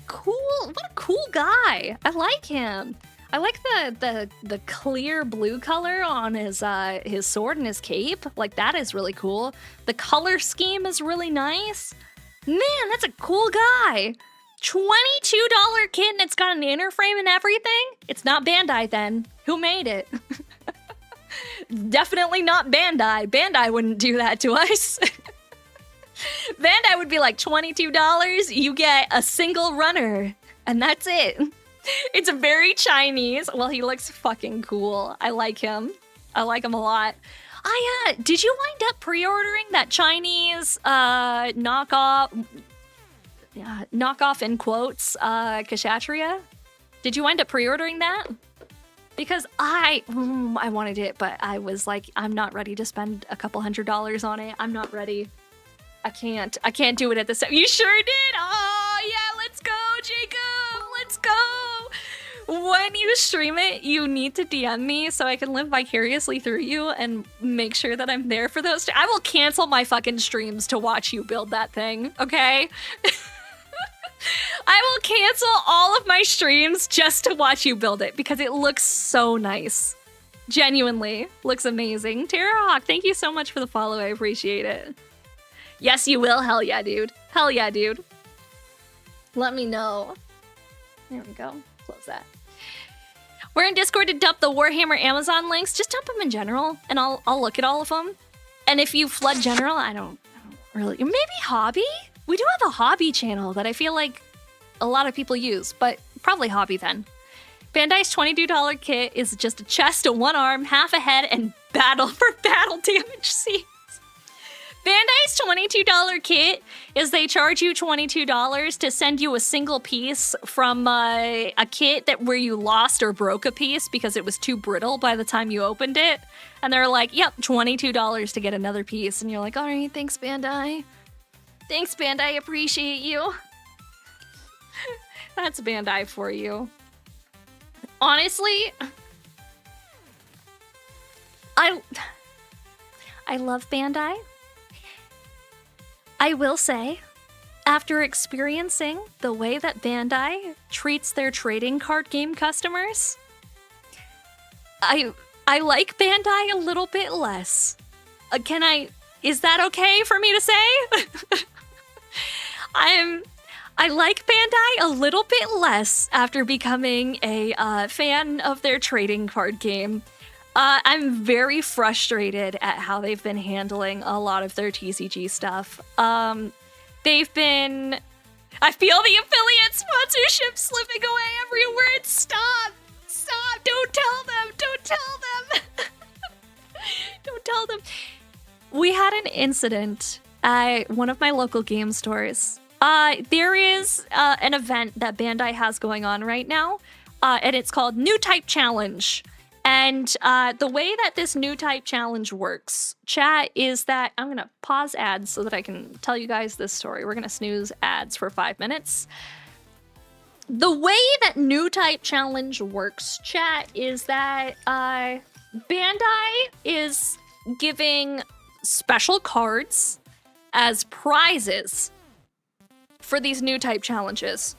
cool guy. I like him. I like the clear blue color on his sword and his cape. Like, that is really cool. The color scheme is really nice. Man, that's a cool guy. $22 kit and it's got an inner frame and everything? It's not Bandai then. Who made it? Definitely not Bandai. Bandai wouldn't do that to us. Bandai would be like $22, you get a single runner, and that's it. It's very Chinese. Well, he looks fucking cool. I like him. I like him a lot. Did you wind up pre-ordering that Chinese knockoff in quotes, Kshatriya? Did you wind up pre-ordering that? Because I wanted it, but I was like, I'm not ready to spend a couple $100s on it. I'm not ready. I can't do it at the same. You sure did. Oh yeah, let's go, Jacob. Let's go. When you stream it, you need to DM me so I can live vicariously through you and make sure that I'm there for those. I will cancel my fucking streams to watch you build that thing, okay? I will cancel all of my streams just to watch you build it because it looks so nice. Genuinely, looks amazing. Terrahawk, thank you so much for the follow. I appreciate it. Yes, you will. Hell yeah, dude. Hell yeah, dude. Let me know. There we go. Close that. We're in Discord to dump the Warhammer Amazon links. Just dump them in general, and I'll look at all of them. And if you flood general, I don't really. Maybe hobby. We do have a hobby channel that I feel like a lot of people use, but probably hobby then. Bandai's $22 kit is just a chest, a one arm, half a head, and battle damage scenes. Bandai's $22 kit is they charge you $22 to send you a single piece from a kit where you lost or broke a piece because it was too brittle by the time you opened it. And they're like, yep, $22 to get another piece. And you're like, all right, thanks, Bandai. Thanks, Bandai, appreciate you. That's Bandai for you. Honestly, I love Bandai. I will say, after experiencing the way that Bandai treats their trading card game customers, I like Bandai a little bit less. Is that okay for me to say? I like Bandai a little bit less after becoming a fan of their trading card game. I'm very frustrated at how they've been handling a lot of their TCG stuff. I feel the affiliate sponsorship slipping away every word. Stop, don't tell them. Don't tell them. We had an incident at one of my local game stores. There is an event that Bandai has going on right now, and it's called New Type Challenge. And the way that this new type challenge works, chat, is that I'm going to pause ads so that I can tell you guys this story. We're going to snooze ads for 5 minutes. The way that new type challenge works, chat, is that Bandai is giving special cards as prizes for these new type challenges.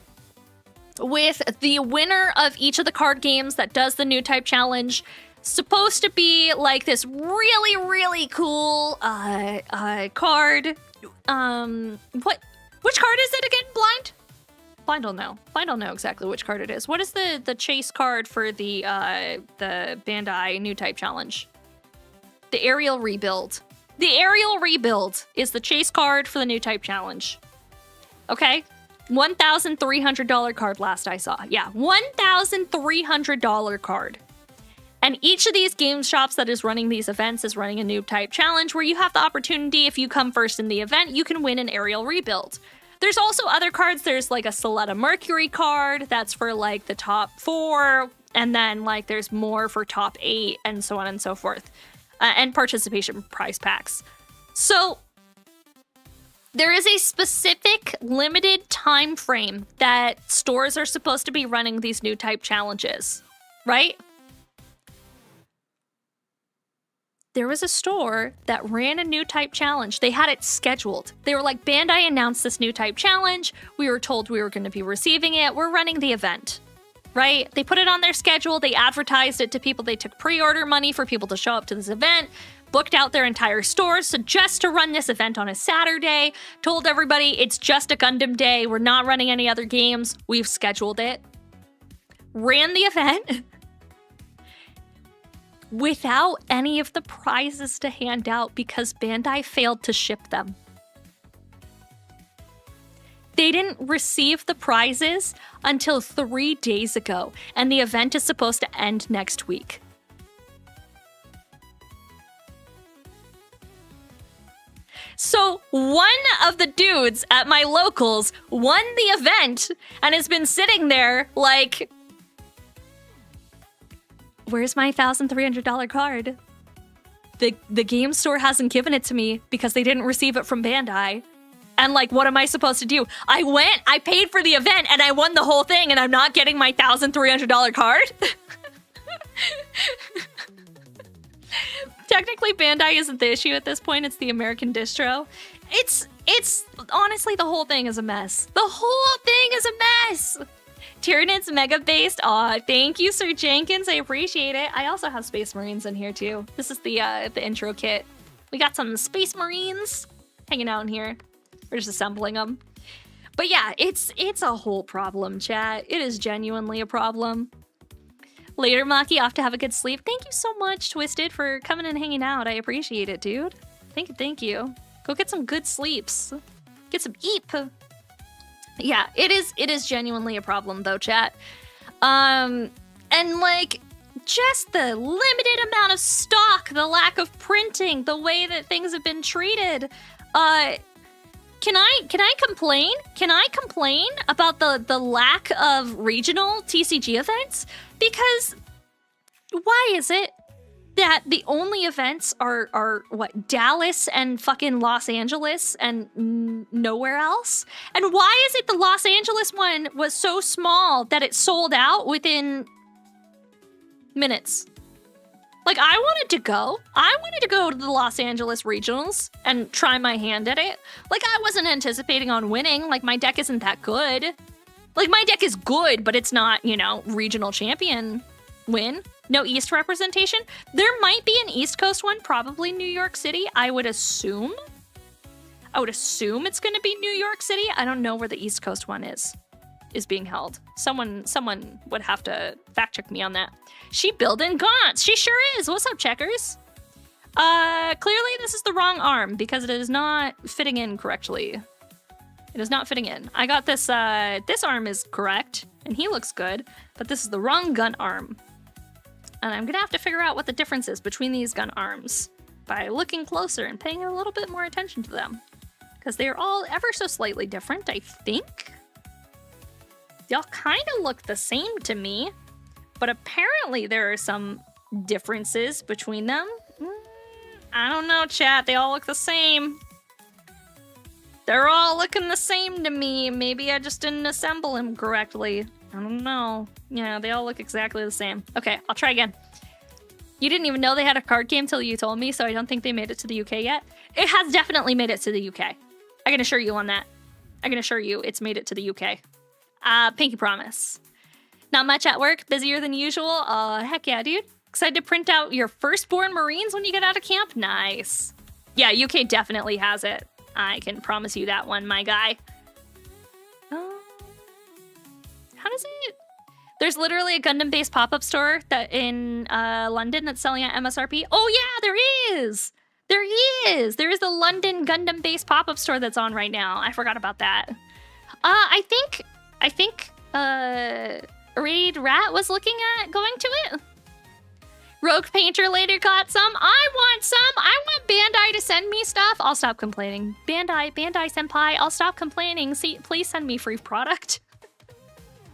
With the winner of each of the card games that does the new type challenge supposed to be like this really, really cool card. Which card is it again? Blind? Blind will know. Blind will know exactly which card it is. What is the chase card for the Bandai new type challenge? The Aerial Rebuild. The Aerial Rebuild is the chase card for the new type challenge. Okay? $1,300 card last I saw. Yeah, $1,300 card. And each of these game shops that is running these events is running a noob type challenge where you have the opportunity, if you come first in the event, you can win an aerial rebuild. There's also other cards. There's like a Soletta Mercury card that's for like the top 4, and then like there's more for top 8 and so on and so forth. And participation prize packs. So there is a specific limited time frame that stores are supposed to be running these new type challenges, right? There was a store that ran a new type challenge. They had it scheduled. They were like, Bandai announced this new type challenge. We were told we were going to be receiving it. We're running the event, right? They put it on their schedule. They advertised it to people. They took pre-order money for people to show up to this event. Booked out their entire stores, so just to run this event on a Saturday, told everybody it's just a Gundam day, we're not running any other games, we've scheduled it. Ran the event without any of the prizes to hand out because Bandai failed to ship them. They didn't receive the prizes until 3 days ago, and the event is supposed to end next week. So one of the dudes at my locals won the event and has been sitting there like, where's my $1,300 card? The game store hasn't given it to me because they didn't receive it from Bandai. And like, what am I supposed to do? I paid for the event and I won the whole thing and I'm not getting my $1,300 card? Technically, Bandai isn't the issue at this point. It's the American distro. It's honestly, the whole thing is a mess. The whole thing is a mess. Tyranids mega based. Aw, thank you, Sir Jenkins. I appreciate it. I also have Space Marines in here too. This is the intro kit. We got some Space Marines hanging out in here. We're just assembling them. But yeah, it's a whole problem, chat. It is genuinely a problem. Later, Maki, off to have a good sleep. Thank you so much, Twisted, for coming and hanging out. I appreciate it, dude. Thank you. Go get some good sleeps. Get some eep. Yeah, it is genuinely a problem though, chat. And like, just the limited amount of stock, the lack of printing, the way that things have been treated. Can I complain? Can I complain about the lack of regional TCG events? Because why is it that the only events are what, Dallas and fucking Los Angeles and nowhere else? And why is it the Los Angeles one was so small that it sold out within minutes? Like, I wanted to go. I wanted to go to the Los Angeles regionals and try my hand at it. Like, I wasn't anticipating on winning. Like, my deck isn't that good. Like, my deck is good, but it's not, you know, regional champion win. No East representation. There might be an East Coast one, probably New York City, I would assume. I would assume it's going to be New York City. I don't know where the East Coast one is being held. Someone would have to fact check me on that. She building gaunts. She sure is. What's up, checkers? Clearly this is the wrong arm because it is not fitting in correctly. It is not fitting in. I got this, this arm is correct and he looks good, but this is the wrong gun arm. And I'm gonna have to figure out what the difference is between these gun arms by looking closer and paying a little bit more attention to them. Because they're all ever so slightly different, I think. They all kind of look the same to me, but apparently there are some differences between them. I don't know, chat. They all look the same. They're all looking the same to me. Maybe I just didn't assemble them correctly. I don't know. Yeah, they all look exactly the same. Okay, I'll try again. You didn't even know they had a card game till you told me, so I don't think they made it to the UK yet. It has definitely made it to the UK. I can assure you on that. I can assure you it's made it to the UK. Pinky promise. Not much at work, busier than usual. Heck yeah, dude. Excited to print out your firstborn Marines when you get out of camp? Nice. Yeah, UK definitely has it. I can promise you that one, my guy. How does it... There's literally a Gundam-based pop-up store that in London that's selling at MSRP. Oh yeah, there is! There is! There is the London Gundam-based pop-up store that's on right now. I forgot about that. I think Raid Rat was looking at going to it. Rogue Painter later got some. I want some. I want Bandai to send me stuff. I'll stop complaining. Bandai senpai, I'll stop complaining. See, please send me free product.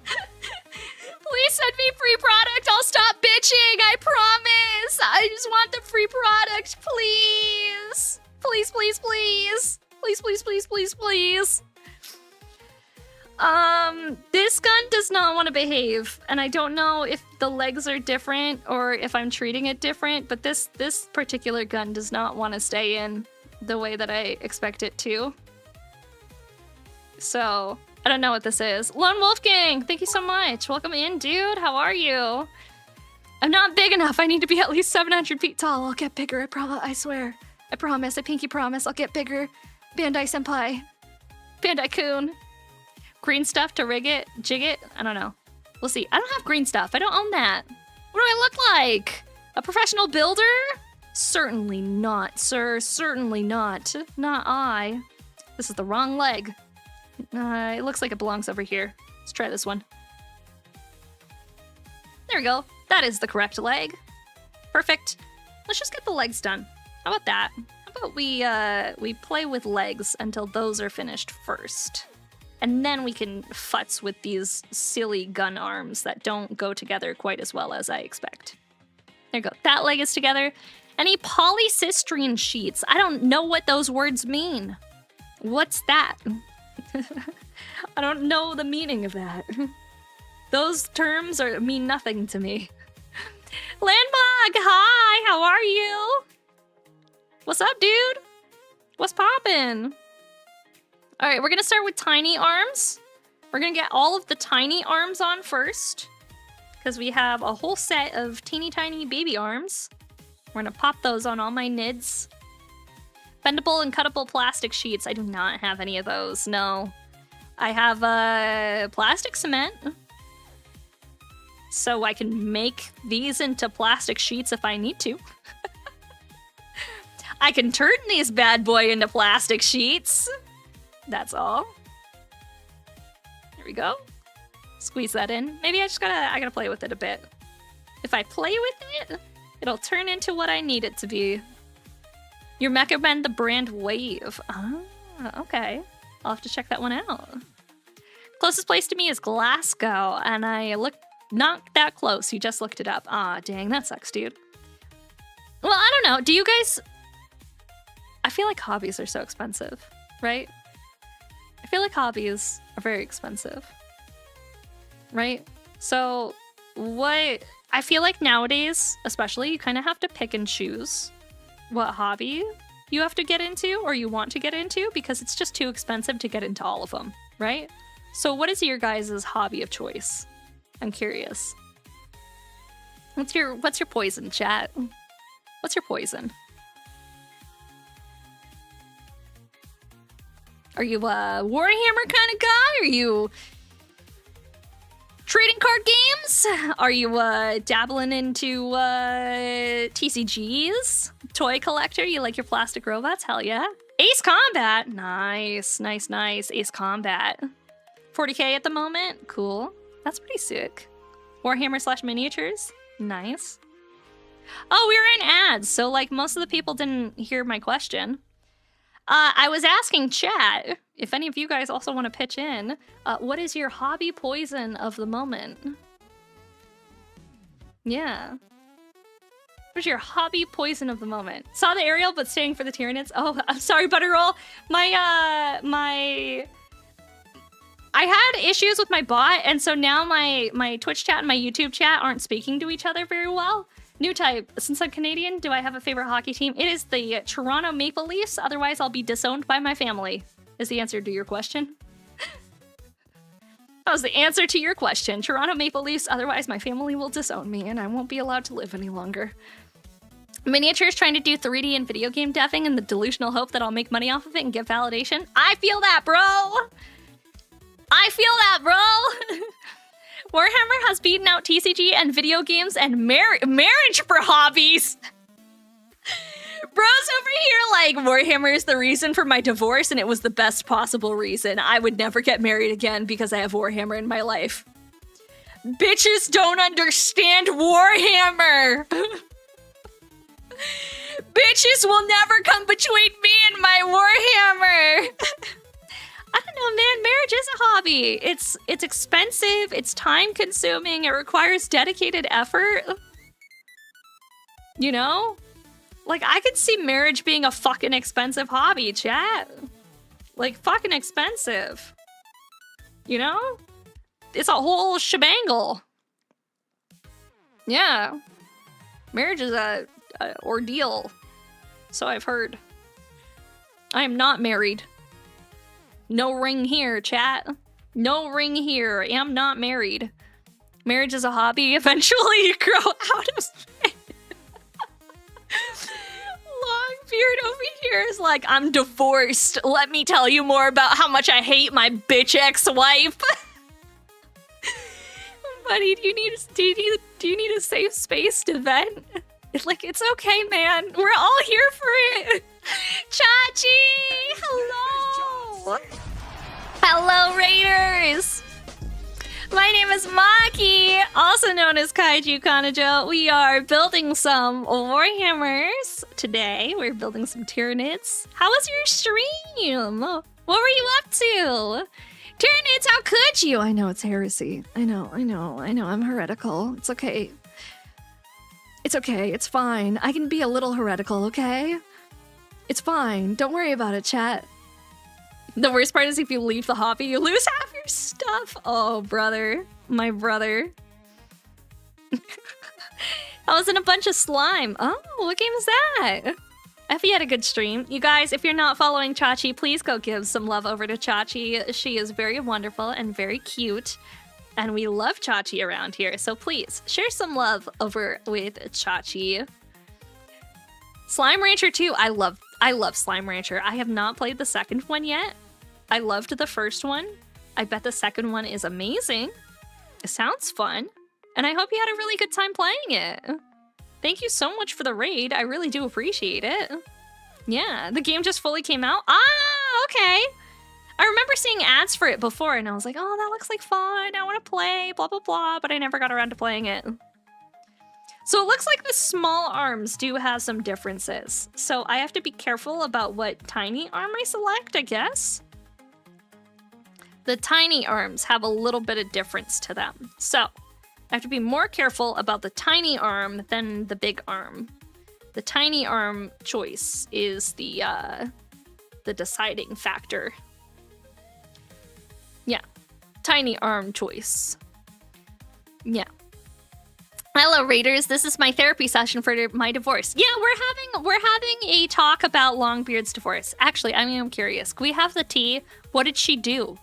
Please send me free product. I'll stop bitching. I promise. I just want the free product, please. Please, please, please. Please, please, please, please, please. This gun does not want to behave, and I don't know if the legs are different or if I'm treating it different, but this particular gun does not want to stay in the way that I expect it to. So, I don't know what this is. Lone Wolf Gang, thank you so much. Welcome in, dude. How are you? I'm not big enough. I need to be at least 700 feet tall. I'll get bigger, I swear. I promise, I pinky promise, I'll get bigger. Bandai senpai. Bandai-kun. Green stuff to rig it, jig it? I don't know. We'll see. I don't have green stuff. I don't own that. What do I look like? A professional builder? Certainly not, sir. Certainly not. Not I. This is the wrong leg. It looks like it belongs over here. Let's try this one. There we go. That is the correct leg. Perfect. Let's just get the legs done. How about that? How about we play with legs until those are finished first. And then we can futz with these silly gun arms that don't go together quite as well as I expect. There you go. That leg is together. Any polycystine sheets? I don't know what those words mean. What's that? I don't know the meaning of that. Those terms mean nothing to me. Landbug, hi, how are you? What's up, dude? What's poppin'? All right, we're gonna start with tiny arms. We're gonna get all of the tiny arms on first, because we have a whole set of teeny tiny baby arms. We're gonna pop those on all my nids. Bendable and cuttable plastic sheets. I do not have any of those, no. I have plastic cement. So I can make these into plastic sheets if I need to. I can turn these bad boy into plastic sheets. That's all. There we go. Squeeze that in. Maybe I gotta play with it a bit. If I play with it, it'll turn into what I need it to be. Your Mecha Bend the brand Wave. Ah, okay. I'll have to check that one out. Closest place to me is Glasgow, and I looked not that close. You just looked it up. Ah, dang, that sucks, dude. Well, I don't know. Do you guys... I feel like hobbies are so expensive, right? I feel like hobbies are very expensive, right? So what... I feel like nowadays, especially, you kind of have to pick and choose what hobby you have to get into or you want to get into because it's just too expensive to get into all of them, right? So what is your guys' hobby of choice? I'm curious. What's your poison, chat? What's your poison? Are you a Warhammer kind of guy? Are you trading card games? Are you dabbling into TCGs? Toy collector? You like your plastic robots? Hell yeah. Ace Combat. Nice, nice, nice. Ace Combat. 40K at the moment. Cool. That's pretty sick. Warhammer / miniatures. Nice. Oh, we were in ads, so like most of the people didn't hear my question. I was asking chat, if any of you guys also want to pitch in, what is your hobby poison of the moment? Yeah. What's your hobby poison of the moment? Saw the aerial, but staying for the Tyranids. Oh, I'm sorry, Butterroll. I had issues with my bot, and so now my Twitch chat and my YouTube chat aren't speaking to each other very well. New type. Since I'm Canadian, do I have a favorite hockey team? It is the Toronto Maple Leafs. Otherwise, I'll be disowned by my family. Is the answer to your question? That was the answer to your question. Toronto Maple Leafs. Otherwise, my family will disown me, and I won't be allowed to live any longer. Miniatures trying to do 3D and video game deving in the delusional hope that I'll make money off of it and get validation. I feel that, bro. I feel that, bro. Warhammer has beaten out TCG and video games and marriage for hobbies. Bros over here like, Warhammer is the reason for my divorce and it was the best possible reason. I would never get married again because I have Warhammer in my life. Bitches don't understand Warhammer. Bitches will never come between me and my Warhammer. I don't know, man. Marriage is a hobby. It's expensive. It's time consuming. It requires dedicated effort. You know? Like, I could see marriage being a fucking expensive hobby, chat. Like, fucking expensive. You know? It's a whole shebangle. Yeah. Marriage is a ordeal. So I've heard. I am not married. No ring here, chat. No ring here. I am not married. Marriage is a hobby. Eventually you grow out of it. Longbeard over here is like, I'm divorced. Let me tell you more about how much I hate my bitch ex-wife. Buddy, do you need a safe space to vent? It's like, it's okay, man. We're all here for it. Chachi! Hello! Hello, My name is Maki, also known as Kaiju Kanajo. We are building some Warhammers today. We're building some Tyranids. How was your stream? What were you up to? Tyranids, how could you? I know, it's heresy. I know. I'm heretical. It's okay. It's okay. It's fine. I can be a little heretical, okay? It's fine. Don't worry about it, chat. The worst part is if you leave the hobby, you lose half your stuff. Oh, brother. My brother. I was in a bunch of slime. Oh, what game is that? I hope you had a good stream. You guys, if you're not following Chachi, please go give some love over to Chachi. She is very wonderful and very cute. And we love Chachi around here. So please, share some love over with Chachi. Slime Rancher 2. I love Slime Rancher. I have not played the second one yet. I loved the first one. I bet the second one is amazing. It sounds fun. And I hope you had a really good time playing it. Thank you so much for the raid. I really do appreciate it. Yeah, the game just fully came out. Ah, okay. I remember seeing ads for it before and I was like, oh, that looks like fun. I want to play, blah, blah, blah. But I never got around to playing it. So it looks like the small arms do have some differences. So I have to be careful about what tiny arm I select, I guess. The tiny arms have a little bit of difference to them. So I have to be more careful about the tiny arm than the big arm. The tiny arm choice is the deciding factor. Yeah, tiny arm choice. Yeah. Hello, Raiders. This is my therapy session for my divorce. Yeah, we're having a talk about Longbeard's divorce. Actually, I mean, I'm curious. Can we have the tea? What did she do?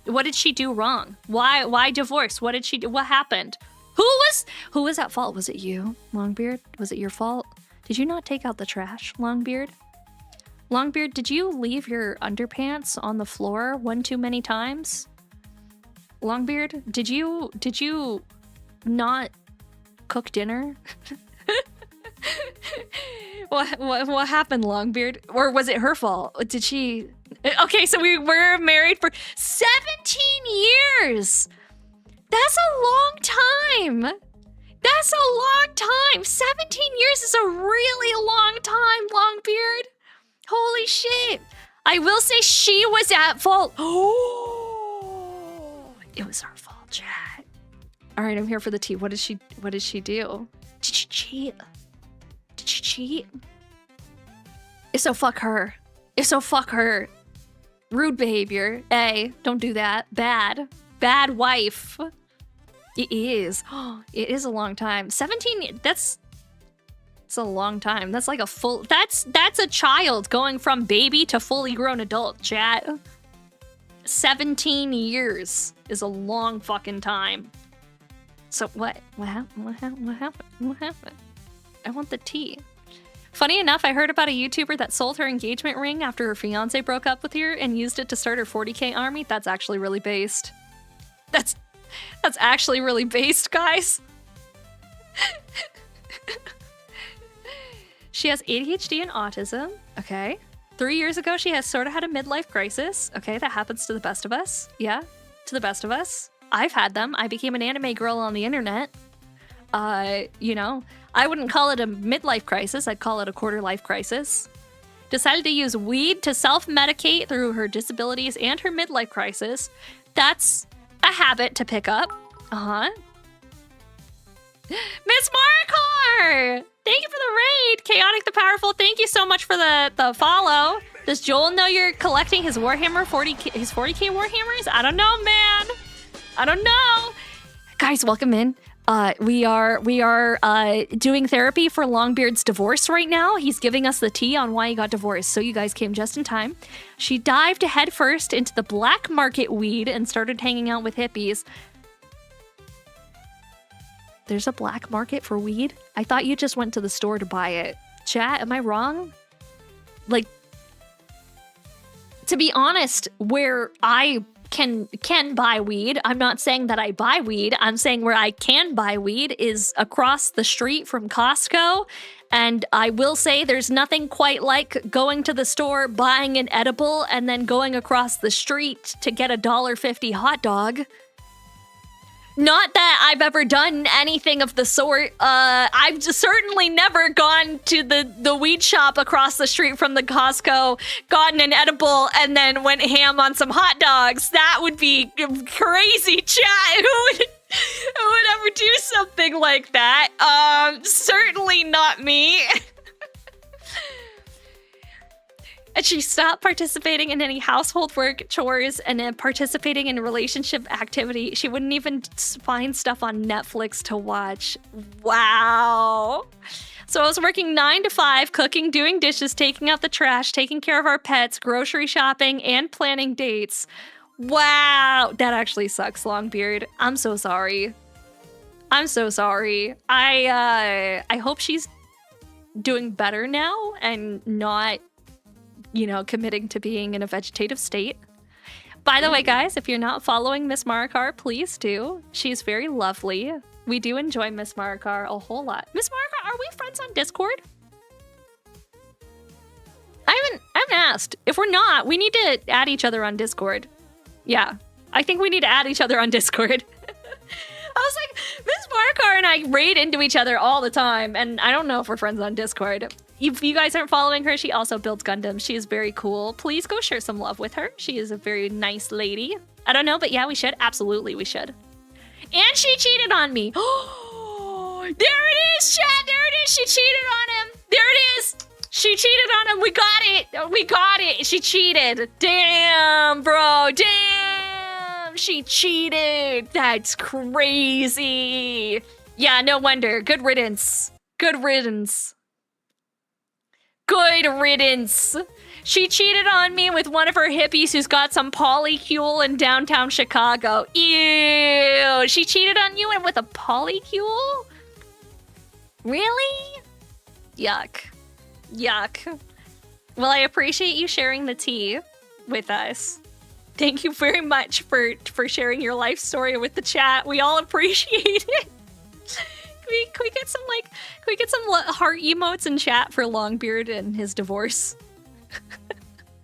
What did she do wrong? Why divorce? What did she do? What happened? Who was at fault? Was it you, Longbeard? Was it your fault? Did you not take out the trash, Longbeard? Longbeard, did you leave your underpants on the floor one too many times? Longbeard, did you not cook dinner? What happened, Longbeard? Or was it her fault? Did she... Okay, so we were married for 17 years! That's a long time! That's a long time! 17 years is a really long time, Longbeard! Holy shit! I will say she was at fault. Oh, it was her fault, chat. All right, I'm here for the tea. What did she do? Did she cheat? Did she cheat? If so, fuck her. If so, fuck her. Rude behavior. A, don't do that. Bad wife. It is. It is a long time. 17. It's a long time. That's like a full... That's a child going from baby to fully grown adult, chat. 17 years is a long fucking time. So what happened? I want the tea. Funny enough, I heard about a YouTuber that sold her engagement ring after her fiance broke up with her and used it to start her 40K army. That's actually really based. That's actually really based, guys. She has ADHD and autism. Okay. 3 years ago, she has sort of had a midlife crisis. Okay, that happens to the best of us. Yeah, to the best of us. I've had them. I became an anime girl on the internet. You know, I wouldn't call it a midlife crisis. I'd call it a quarter-life crisis. Decided to use weed to self-medicate through her disabilities and her midlife crisis. That's a habit to pick up. Uh-huh. Miss Marikor! Thank you for the raid! Chaotic the Powerful, thank you so much for the follow. Does Joel know you're collecting his Warhammer 40K, his 40K Warhammers? I don't know, man. I don't know. Guys, welcome in. We are doing therapy for Longbeard's divorce right now. He's giving us the tea on why he got divorced, so you guys came just in time. She dived headfirst into the black market weed and started hanging out with hippies. There's a black market for weed? I thought you just went to the store to buy it. Chat, am I wrong? Like, to be honest, where I can buy weed, I'm not saying that I buy weed, I'm saying where I can buy weed is across the street from Costco. And I will say there's nothing quite like going to the store, buying an edible, and then going across the street to get a $1.50 hot dog. Not that I've ever done anything of the sort. I've certainly never gone to the weed shop across the street from the Costco, gotten an edible, and then went ham on some hot dogs. That would be crazy, chat. Who would ever do something like that? Certainly not me. And she stopped participating in any household work, chores, and then participating in relationship activity. She wouldn't even find stuff on Netflix to watch. Wow. So I was working 9 to 5, cooking, doing dishes, taking out the trash, taking care of our pets, grocery shopping, and planning dates. Wow. That actually sucks, Longbeard. I'm so sorry. I'm so sorry. I hope she's doing better now and not, you know, committing to being in a vegetative state. By the way, guys, if you're not following Miss Marikar, please do. She's very lovely. We do enjoy Miss Marikar a whole lot. Miss Marikar, are we friends on Discord? I haven't asked. If we're not, we need to add each other on Discord. Yeah, I think we need to add each other on Discord. I was like, Miss Marikar and I raid into each other all the time, and I don't know if we're friends on Discord. If you guys aren't following her, she also builds Gundam. She is very cool. Please go share some love with her. She is a very nice lady. I don't know, but yeah, we should. Absolutely, we should. And she cheated on me. Oh, there it is, chat. There it is. She cheated on him. There it is. She cheated on him. We got it. We got it. She cheated. Damn, bro. Damn. She cheated. That's crazy. Yeah, no wonder. Good riddance. Good riddance. Good riddance. She cheated on me with one of her hippies who's got some polycule in downtown Chicago. Ew. She cheated on you and with a polycule? Really? Yuck. Yuck. Well, I appreciate you sharing the tea with us. Thank you very much for sharing your life story with the chat. We all appreciate it. Can we get some heart emotes in chat for Longbeard and his divorce?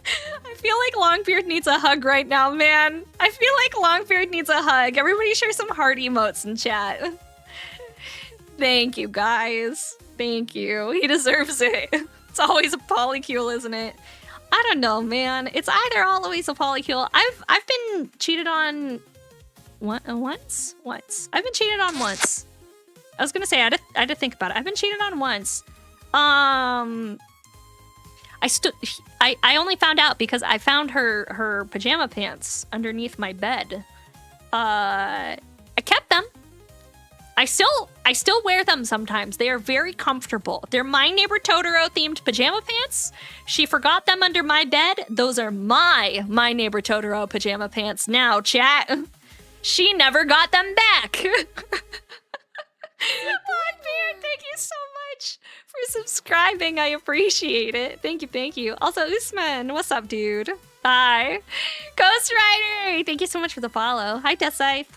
I feel like Longbeard needs a hug right now, man. I feel like Longbeard needs a hug. Everybody share some heart emotes in chat. Thank you, guys. Thank you. He deserves it. It's always a polycule, isn't it? I don't know, man. It's either always a polycule. I've been cheated on once. I've been cheated on once. I was gonna say I had to think about it. I've been cheated on once. I only found out because I found her pajama pants underneath my bed. I kept them. I still wear them sometimes. They are very comfortable. They're My Neighbor Totoro themed pajama pants. She forgot them under my bed. Those are My Neighbor Totoro pajama pants now, chat. She never got them back. Blackbeard, thank you so much for subscribing. I appreciate it. Thank you. Also, Usman, what's up, dude? Hi. Ghost Rider, thank you so much for the follow. Hi, Death Scythe.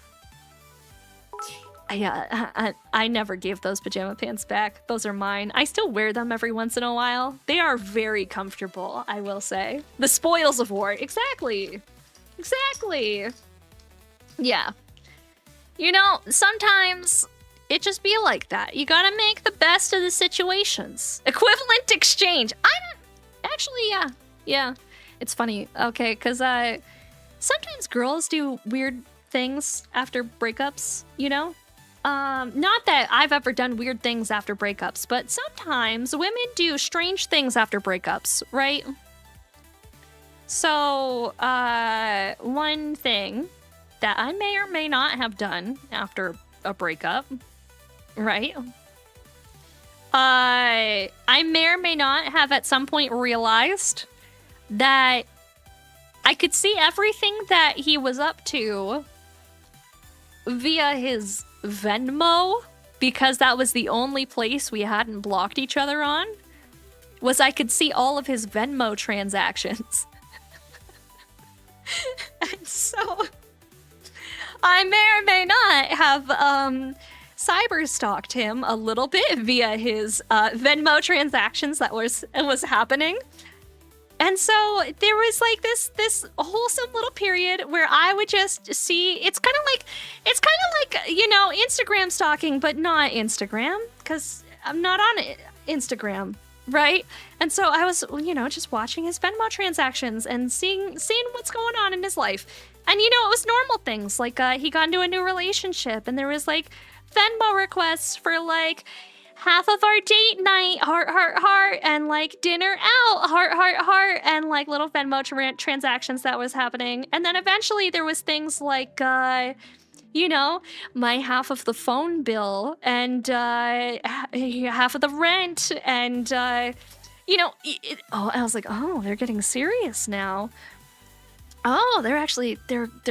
I never gave those pajama pants back. Those are mine. I still wear them every once in a while. They are very comfortable, I will say. The spoils of war. Exactly. Yeah. You know, sometimes it just be like that. You gotta make the best of the situations. Equivalent exchange. Yeah. It's funny, okay, because sometimes girls do weird things after breakups, you know? Not that I've ever done weird things after breakups, but sometimes women do strange things after breakups, right? So, one thing that I may or may not have done after a breakup, right? I may or may not have at some point realized that I could see everything that he was up to via his Venmo, because that was the only place we hadn't blocked each other on, was I could see all of his Venmo transactions. And so I may or may not have cyber stalked him a little bit via his Venmo transactions that was happening. And so there was like this wholesome little period where I would just see, it's kind of like, you know, Instagram stalking, but not Instagram, because I'm not on Instagram, right? And so I was, you know, just watching his Venmo transactions and seeing what's going on in his life. And, you know, it was normal things, like he got into a new relationship, and there was like Venmo requests for like half of our date night, heart, heart, heart, and like dinner out, heart, heart, heart, and like little Venmo transactions that was happening. And then eventually there was things like, you know, my half of the phone bill and half of the rent, and you know, I was like, oh, they're getting serious now. Oh, they're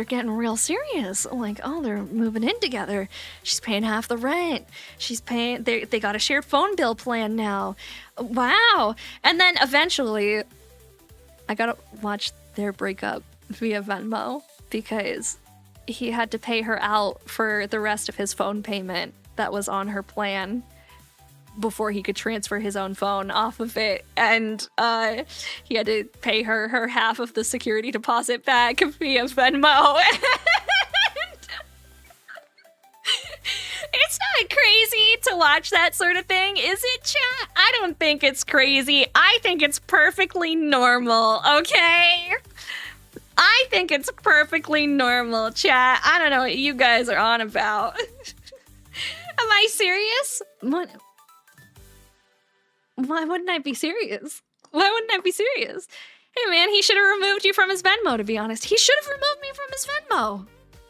getting real serious. Like, oh, they're moving in together. She's paying half the rent. She's paying, they got a shared phone bill plan now. Wow. And then eventually I got to watch their breakup via Venmo because he had to pay her out for the rest of his phone payment that was on her plan before he could transfer his own phone off of it, and he had to pay her half of the security deposit back via Venmo. It's not crazy to watch that sort of thing, is it, chat? I don't think it's crazy. I think it's perfectly normal, okay? I think it's perfectly normal, chat. I don't know what you guys are on about. Am I serious? What? Why wouldn't I be serious? Why wouldn't I be serious? Hey man, he should have removed you from his Venmo, to be honest. He should have removed me from his Venmo.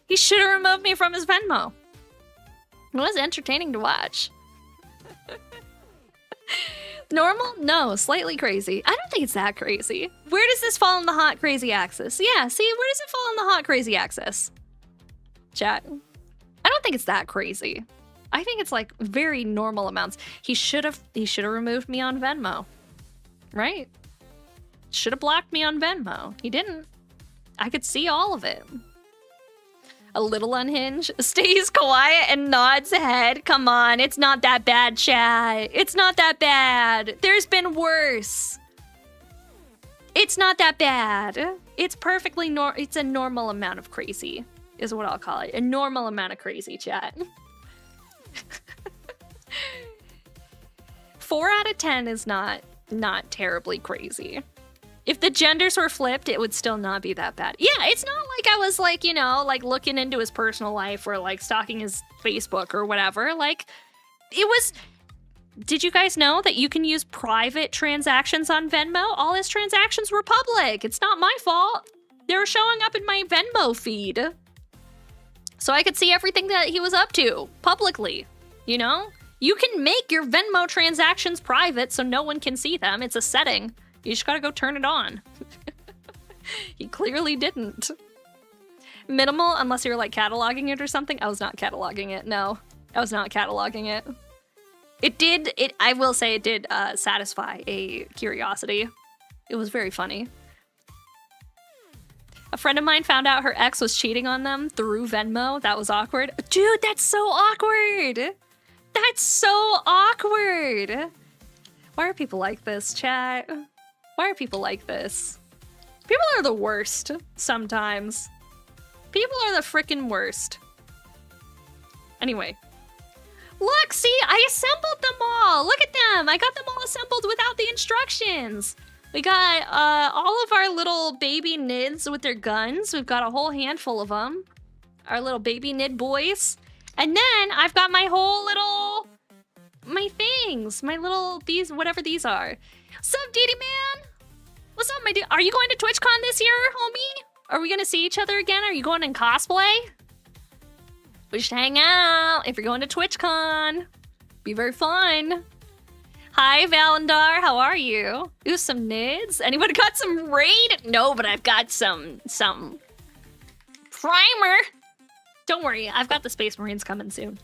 He should have removed me from his Venmo. It was entertaining to watch. Normal? No, slightly crazy. I don't think it's that crazy. Where does this fall on the hot crazy axis? Yeah, see, where does it fall on the hot crazy axis? Chat. I don't think it's that crazy. I think it's like very normal amounts. He should have removed me on Venmo. Right? Should have blocked me on Venmo. He didn't. I could see all of it. A little unhinged, stays quiet and nods head. Come on, it's not that bad, chat. It's not that bad. There's been worse. It's not that bad. It's perfectly it's a normal amount of crazy, is what I'll call it. A normal amount of crazy, chat. 4 out of 10 is not terribly crazy. If the genders were flipped, it would still not be that bad. Yeah, it's not like I was like, you know, like looking into his personal life or like stalking his Facebook or whatever. Like, it was... Did you guys know that you can use private transactions on Venmo? All his transactions were public. It's not my fault. They were showing up in my Venmo feed. So I could see everything that he was up to publicly, you know? You can make your Venmo transactions private so no one can see them. It's a setting. You just gotta go turn it on. He clearly didn't. Minimal, unless you're like cataloging it or something. I was not cataloging it, no. I was not cataloging it. I will say it did satisfy a curiosity. It was very funny. A friend of mine found out her ex was cheating on them through Venmo. That was awkward. Dude, that's so awkward. That's so awkward. Why are people like this, chat? Why are people like this? People are the worst sometimes. People are the freaking worst. Anyway. Look, see, I assembled them all. Look at them. I got them all assembled without the instructions. We got all of our little baby nids with their guns. We've got a whole handful of them. Our little baby nid boys. And then I've got my whole little... my things. My little... these... whatever these are. What's up, Diddy Man? What's up, my dude? Are you going to TwitchCon this year, homie? Are we going to see each other again? Are you going in cosplay? We should hang out if you're going to TwitchCon. Be very fun. Hi, Valendar. How are you? Ooh, some nids. Anyone got some raid? No, but I've got some primer. Don't worry. I've got the Space Marines coming soon.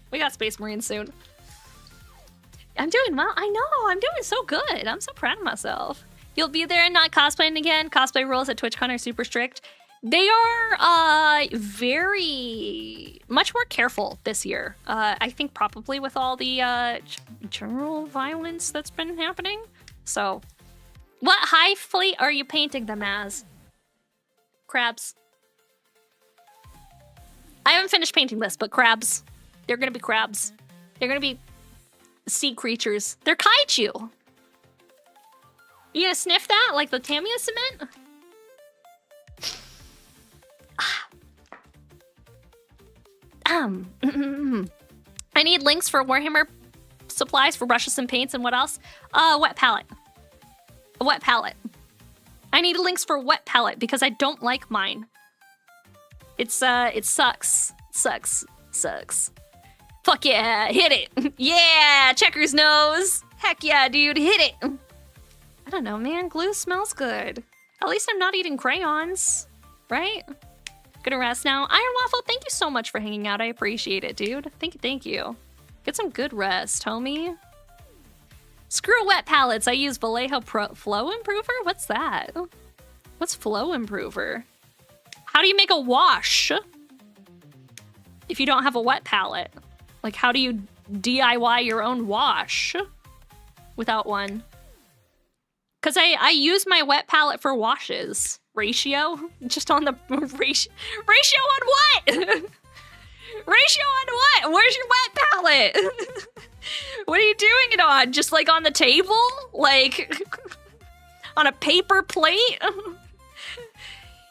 We got Space Marines soon. I'm doing well. I know. I'm doing so good. I'm so proud of myself. You'll be there and not cosplaying again. Cosplay rules at TwitchCon are super strict. They are very much more careful this year. I think probably with all the general violence that's been happening. So What high fleet are you painting them as? Crabs. I haven't finished painting this, but crabs. They're gonna be crabs. They're gonna be sea creatures. They're kaiju. You gonna sniff that like the Tamiya cement? I need links for Warhammer supplies for brushes and paints and what else? Wet palette. A wet palette. I need links for wet palette because I don't like mine. It sucks. Sucks. Fuck yeah, hit it. Yeah, Checkers knows. Heck yeah, dude, hit it. I don't know, man, glue smells good. At least I'm not eating crayons, right? Gonna rest now. Iron Waffle, thank you so much for hanging out. I appreciate it, dude. Thank you. Get some good rest, homie. Screw wet palettes. I use Vallejo Flow Improver? What's that? What's Flow Improver? How do you make a wash if you don't have a wet palette? Like, how do you DIY your own wash without one? Because I use my wet palette for washes. Ratio? Just on the ratio on what? Ratio on what? Where's your wet palette? What are you doing it on? Just like on the table? Like on a paper plate?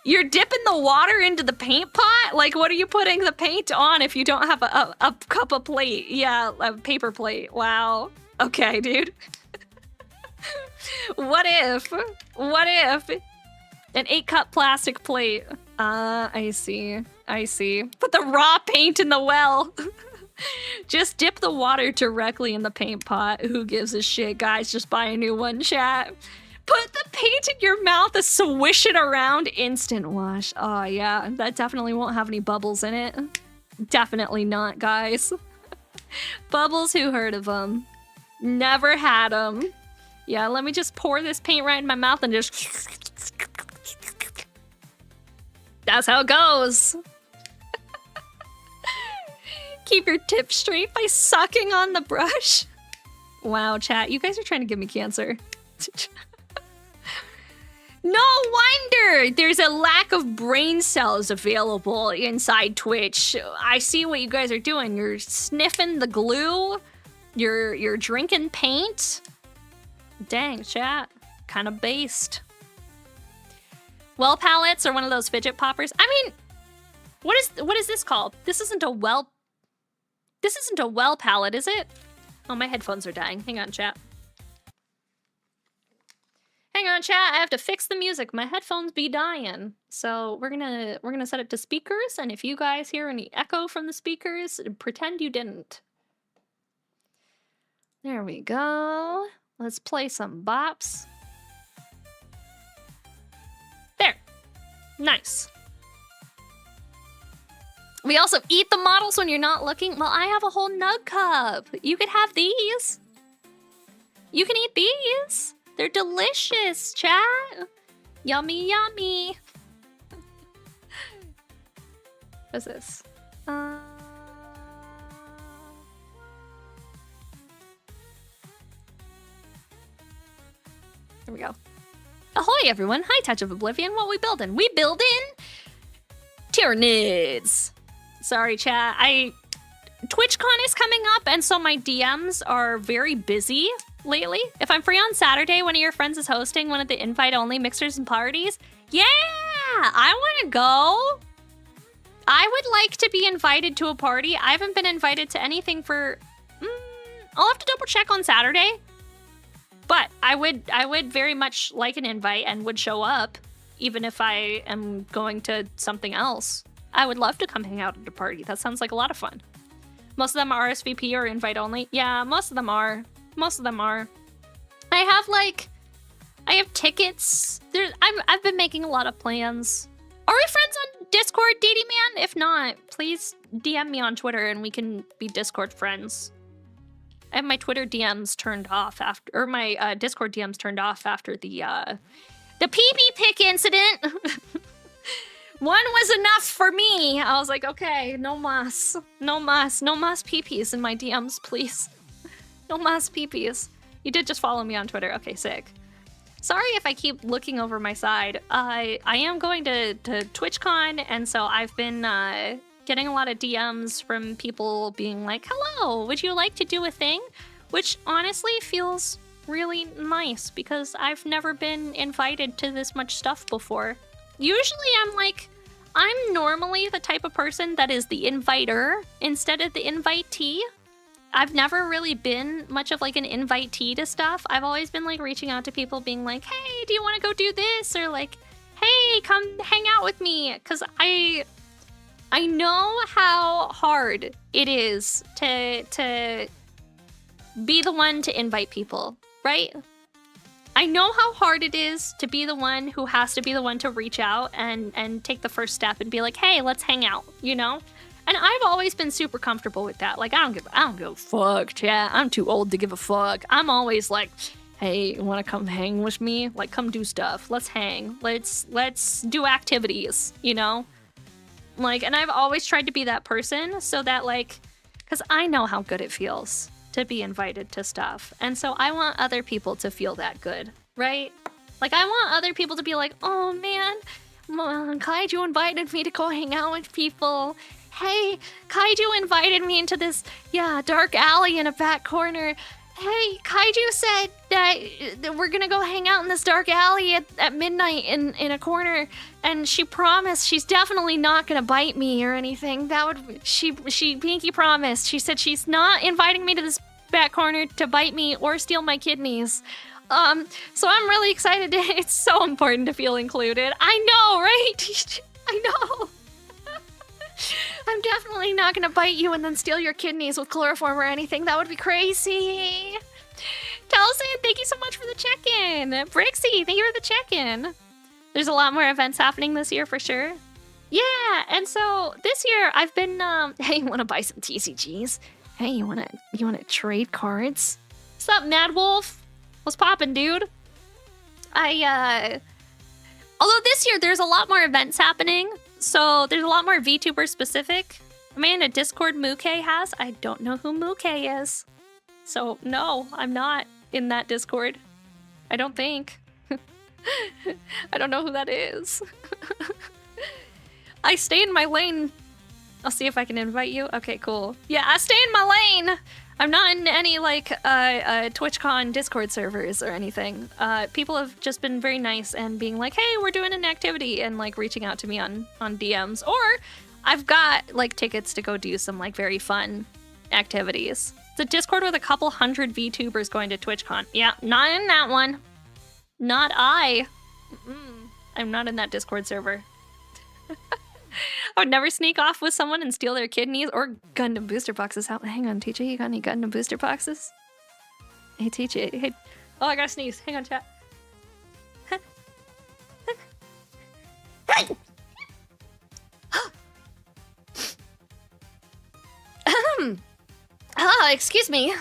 You're dipping the water into the paint pot? Like, what are you putting the paint on if you don't have a cup of plate? Yeah, a paper plate. Wow. Okay, dude. What if? An 8-cup plastic plate. I see. Put the raw paint in the well. Just dip the water directly in the paint pot. Who gives a shit, guys? Just buy a new one, chat. Put the paint in your mouth and swish it around. Instant wash. Oh, yeah. That definitely won't have any bubbles in it. Definitely not, guys. Bubbles, who heard of them? Never had them. Yeah, let me just pour this paint right in my mouth and just... That's how it goes. Keep your tip straight by sucking on the brush. Wow, chat, you guys are trying to give me cancer. No wonder there's a lack of brain cells available inside Twitch. I see what you guys are doing. You're sniffing the glue. You're drinking paint. Dang, chat. Kind of based. Well palettes are one of those fidget poppers. I mean, what is this called? This isn't a well palette, is it? Oh, my headphones are dying. Hang on, chat. Hang on, chat. I have to fix the music. My headphones be dying. So we're gonna set it to speakers, and if you guys hear any echo from the speakers, pretend you didn't. There we go. Let's play some bops. There. Nice. We also eat the models when you're not looking. Well, I have a whole nug cup. You could have these. You can eat these. They're delicious, chat. Yummy, yummy. What's this? There we go. Ahoy, everyone. Hi, Touch of Oblivion. What we building? We building Tyranids. Sorry, chat. TwitchCon is coming up, and so my DMs are very busy lately. If I'm free on Saturday, one of your friends is hosting one of the invite-only mixers and parties. Yeah, I want to go. I would like to be invited to a party. I haven't been invited to anything for... I'll have to double check on Saturday. But I would very much like an invite and would show up, even if I am going to something else. I would love to come hang out at a party. That sounds like a lot of fun. Most of them are RSVP or invite only. Yeah, most of them are. I have tickets. I've been making a lot of plans. Are we friends on Discord, Datey Man? If not, please DM me on Twitter and we can be Discord friends. I have my Twitter DMs turned off after, or my Discord DMs turned off after the pee-pee pick incident. One was enough for me. I was like, okay, no mas pee-pees in my DMs, please. No mas pee-pees. You did just follow me on Twitter. Okay, sick. Sorry if I keep looking over my side. I am going to TwitchCon, and so I've been getting a lot of DMs from people being like, hello, would you like to do a thing? Which honestly feels really nice because I've never been invited to this much stuff before. Usually I'm normally the type of person that is the inviter instead of the invitee. I've never really been much of like an invitee to stuff. I've always been like reaching out to people being like, hey, do you want to go do this? Or like, hey, come hang out with me. Because I know how hard it is to be the one to invite people, right? I know how hard it is to be the one who has to be the one to reach out and take the first step and be like, hey, let's hang out, you know? And I've always been super comfortable with that. Like, I don't give a fuck, chat. I'm too old to give a fuck. I'm always like, hey, you wanna come hang with me? Like, come do stuff. Let's hang. Let's do activities, you know? Like, and I've always tried to be that person so that, like, because I know how good it feels to be invited to stuff. And so I want other people to feel that good, right? Like, I want other people to be like, oh man, Kaiju invited me to go hang out with people. Hey, Kaiju invited me into this, dark alley in a back corner. Hey, Kaiju said that we're gonna go hang out in this dark alley at midnight in a corner, and she promised she's definitely not gonna bite me or anything. She pinky promised. She said she's not inviting me to this back corner to bite me or steal my kidneys. So I'm really excited. It's so important to feel included. I know, right? I know. I'm definitely not gonna bite you and then steal your kidneys with chloroform or anything. That would be crazy. Telson, thank you so much for the check-in. Brixie, thank you for the check-in. There's a lot more events happening this year for sure. Yeah, and so this year I've been, hey, you wanna buy some TCGs? Hey, you wanna trade cards? What's up, Mad Wolf? What's poppin', dude? Although this year there's a lot more events happening, so there's a lot more VTuber specific. Am I in a Discord Mooke has? I don't know who Mooke is. So no, I'm not in that Discord. I don't think. I don't know who that is. I stay in my lane. I'll see if I can invite you. Okay, cool. Yeah, I stay in my lane. I'm not in any like TwitchCon Discord servers or anything. People have just been very nice and being like, hey, we're doing an activity, and like reaching out to me on DMs. Or I've got like tickets to go do some like very fun activities. It's a Discord with a couple hundred VTubers going to TwitchCon. Yeah, not in that one. Not I. I'm not in that Discord server. I would never sneak off with someone and steal their kidneys or Gundam booster boxes. Hang on, TJ, you got any Gundam booster boxes? Hey, TJ, hey. Oh, I gotta sneeze. Hang on, chat. Excuse me.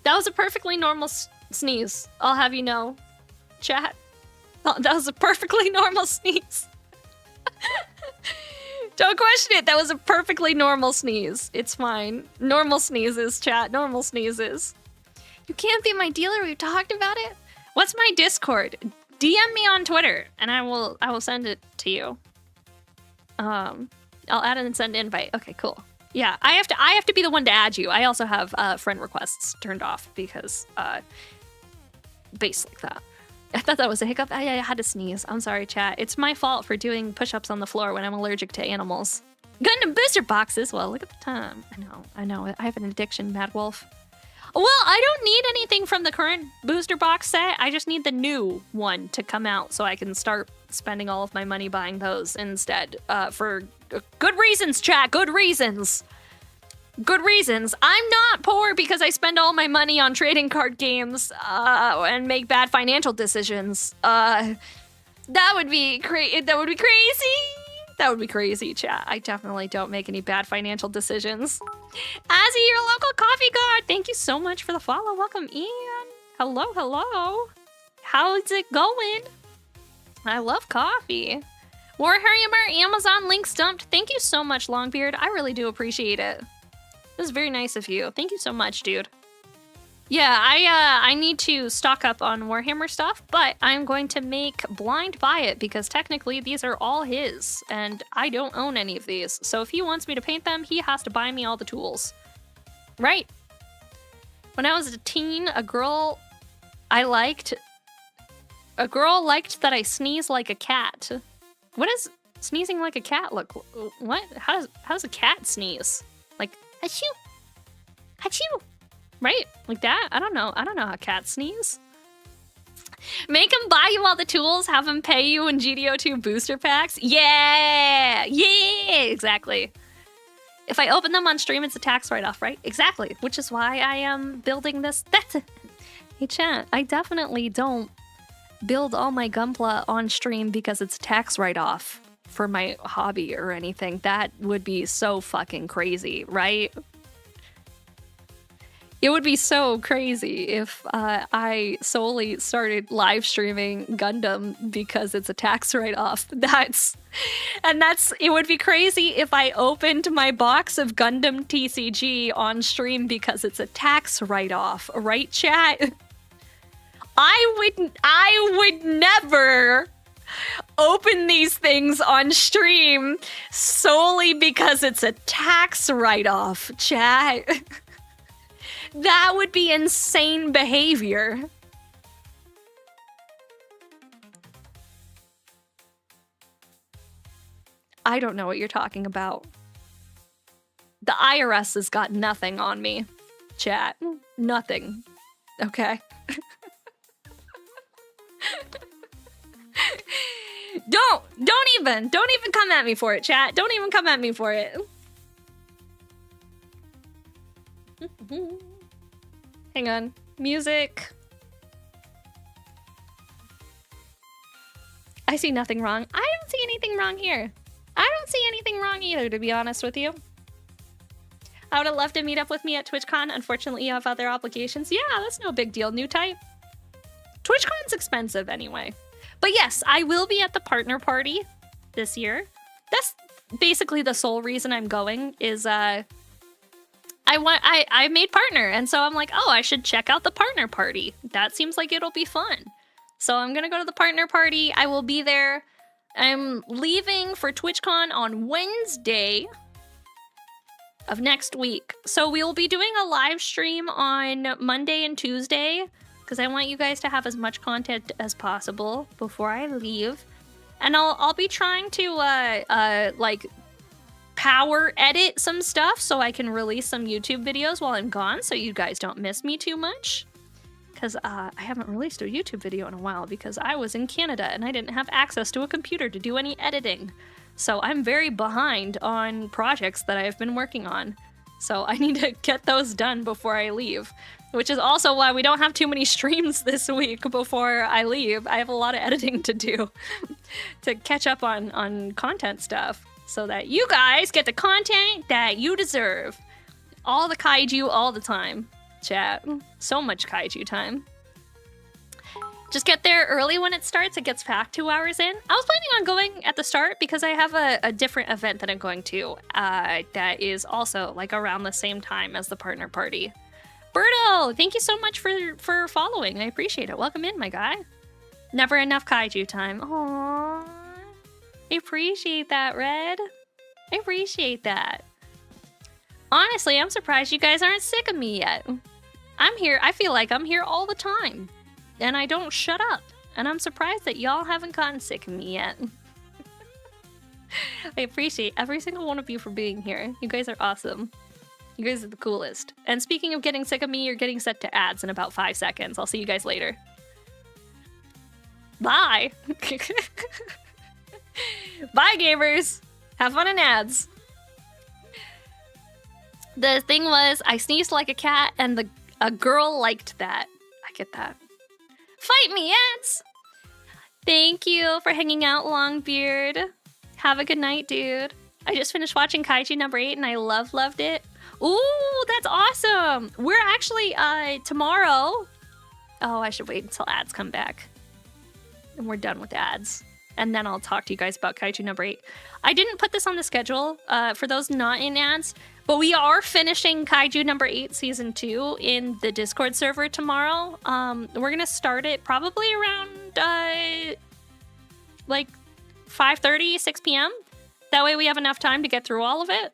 That was a perfectly normal sneeze, I'll have you know. Chat. Oh, that was a perfectly normal sneeze. Don't question it. That was a perfectly normal sneeze. It's fine. Normal sneezes, chat. Normal sneezes. You can't be my dealer. We've talked about it. What's my Discord? DM me on Twitter, and I will send it to you. I'll add and send invite. Okay, cool. Yeah, I have to be the one to add you. I also have friend requests turned off because base like that. I thought that was a hiccup. I had to sneeze. I'm sorry, chat. It's my fault for doing push-ups on the floor when I'm allergic to animals. Gundam booster boxes. Well, look at the time. I know. I have an addiction, Mad Wolf. Well, I don't need anything from the current booster box set. I just need the new one to come out so I can start spending all of my money buying those instead. For good reasons, chat. Good reasons. Good reasons. I'm not poor because I spend all my money on trading card games and make bad financial decisions. That would be crazy. That would be crazy, chat. I definitely don't make any bad financial decisions. Azzy, your local coffee god. Thank you so much for the follow. Welcome, Ian. Hello, hello. How's it going? I love coffee. Warhammer Amazon link stumped. Thank you so much, Longbeard. I really do appreciate it. This is very nice of you. Thank you so much, dude. Yeah, I need to stock up on Warhammer stuff, but I'm going to make Blind buy it because technically these are all his, and I don't own any of these. So if he wants me to paint them, he has to buy me all the tools. Right? When I was a teen, a girl liked that I sneeze like a cat. What does sneezing like a cat look? What? How does a cat sneeze? Like achoo, achoo, right? Like that? I don't know. I don't know how cats sneeze. Make him buy you all the tools. Have him pay you in GDO2 booster packs. Yeah, exactly. If I open them on stream, it's a tax write-off, right? Exactly. Which is why I am building this. Hey, chat. I definitely don't build all my Gunpla on stream because it's a tax write-off for my hobby or anything. That would be so fucking crazy, right? It would be so crazy if I solely started live streaming Gundam because it's a tax write-off. It would be crazy if I opened my box of Gundam TCG on stream because it's a tax write-off, right, chat? I would never open these things on stream solely because it's a tax write-off, chat. That would be insane behavior. I don't know what you're talking about. The IRS has got nothing on me, chat. Nothing. Okay? Don't even come at me for it, chat. Don't even come at me for it. Hang on. Music. I see nothing wrong. I don't see anything wrong here. I don't see anything wrong either, to be honest with you. I would have loved to meet up with me at TwitchCon. Unfortunately, you have other obligations. Yeah, that's no big deal. New type. TwitchCon's expensive anyway. But yes, I will be at the partner party this year. That's basically the sole reason I'm going is I made partner, and so I'm like, oh, I should check out the partner party. That seems like it'll be fun. So I'm gonna go to the partner party. I will be there. I'm leaving for TwitchCon on Wednesday of next week. So we'll be doing a live stream on Monday and Tuesday because I want you guys to have as much content as possible before I leave. And I'll be trying to like power edit some stuff so I can release some YouTube videos while I'm gone so you guys don't miss me too much. Because I haven't released a YouTube video in a while because I was in Canada and I didn't have access to a computer to do any editing. So I'm very behind on projects that I've been working on. So I need to get those done before I leave. Which is also why we don't have too many streams this week before I leave. I have a lot of editing to do to catch up on content stuff so that you guys get the content that you deserve. All the kaiju all the time. Chat. So much kaiju time. Just get there early when it starts. It gets packed 2 hours in. I was planning on going at the start because I have a different event that I'm going to that is also like around the same time as the partner party. Berto, thank you so much for following. I appreciate it. Welcome in, my guy. Never enough kaiju time. Aww. I appreciate that, Red. I appreciate that. Honestly, I'm surprised you guys aren't sick of me yet. I'm here. I feel like I'm here all the time. And I don't shut up. And I'm surprised that y'all haven't gotten sick of me yet. I appreciate every single one of you for being here. You guys are awesome. You guys are the coolest. And speaking of getting sick of me, you're getting set to ads in about 5 seconds. I'll see you guys later. Bye. Bye, gamers. Have fun in ads. The thing was, I sneezed like a cat, and a girl liked that. I get that. Fight me, ads! Thank you for hanging out, Longbeard. Have a good night, dude. I just finished watching Kaiju number 8, and I loved it. Ooh, that's awesome! We're actually, tomorrow... Oh, I should wait until ads come back. And we're done with ads. and then I'll talk to you guys about Kaiju number 8. I didn't put this on the schedule for those not in ads, but we are finishing Kaiju number 8 season 2 in the Discord server tomorrow. We're gonna start it probably around like 5:30, 6 p.m. That way we have enough time to get through all of it.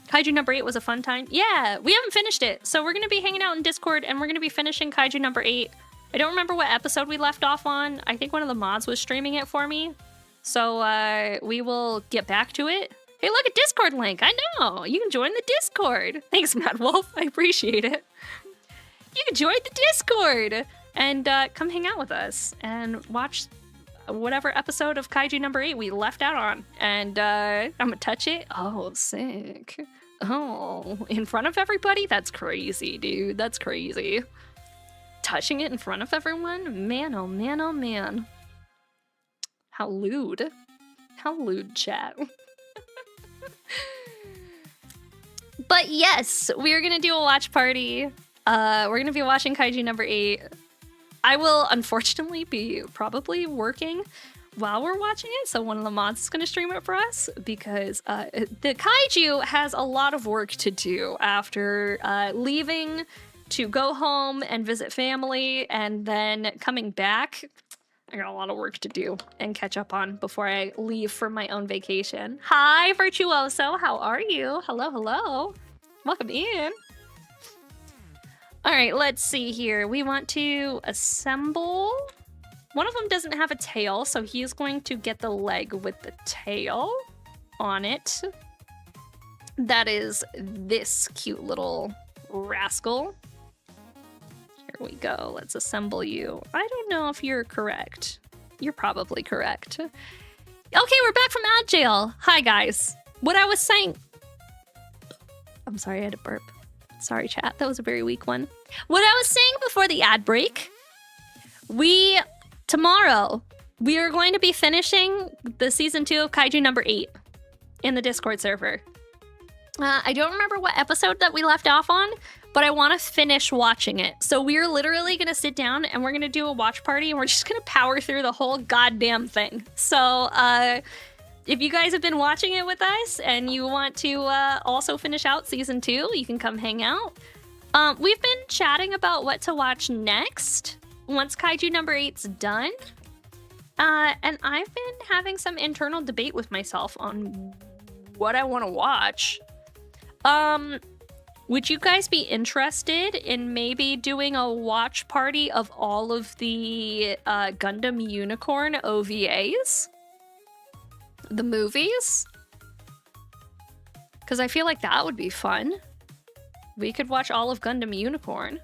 Kaiju number 8 was a fun time. Yeah, we haven't finished it. So we're going to be hanging out in Discord and we're going to be finishing Kaiju number 8. I don't remember what episode we left off on. I think one of the mods was streaming it for me. So we will get back to it. Hey, look, a Discord link. I know. You can join the Discord. Thanks, Mad Wolf. I appreciate it. You can join the Discord and come hang out with us and watch whatever episode of Kaiju number 8 we left out on. And I'm gonna touch it. Oh, sick. Oh, in front of everybody? That's crazy, dude. That's crazy. Touching it in front of everyone? Man, oh man, oh man. How lewd. How lewd, chat. But yes, we're gonna do a watch party. We're gonna be watching Kaiju number 8. I will unfortunately be probably working while we're watching it, so one of the mods is going to stream it for us because the Kaiju has a lot of work to do after leaving to go home and visit family and then coming back. I got a lot of work to do and catch up on before I leave for my own vacation. Hi, Virtuoso. How are you? Hello, hello. Welcome in. All right, let's see here. We want to assemble. One of them doesn't have a tail, so he's going to get the leg with the tail on it. That is this cute little rascal. Here we go. Let's assemble you. I don't know if you're correct. You're probably correct. Okay, we're back from ad jail. Hi, guys. What I was saying... I'm sorry, I had to burp. Sorry, chat. That was a very weak one. What I was saying before the ad break, tomorrow, we are going to be finishing the season 2 of Kaiju number 8 in the Discord server. I don't remember what episode that we left off on, but I want to finish watching it. So we're literally going to sit down and we're going to do a watch party and we're just going to power through the whole goddamn thing. So, if you guys have been watching it with us and you want to also finish out season 2, you can come hang out. We've been chatting about what to watch next once Kaiju number 8's done. And I've been having some internal debate with myself on what I want to watch. Would you guys be interested in maybe doing a watch party of all of the Gundam Unicorn OVAs? The movies? Because I feel like that would be fun. We could watch all of Gundam Unicorn.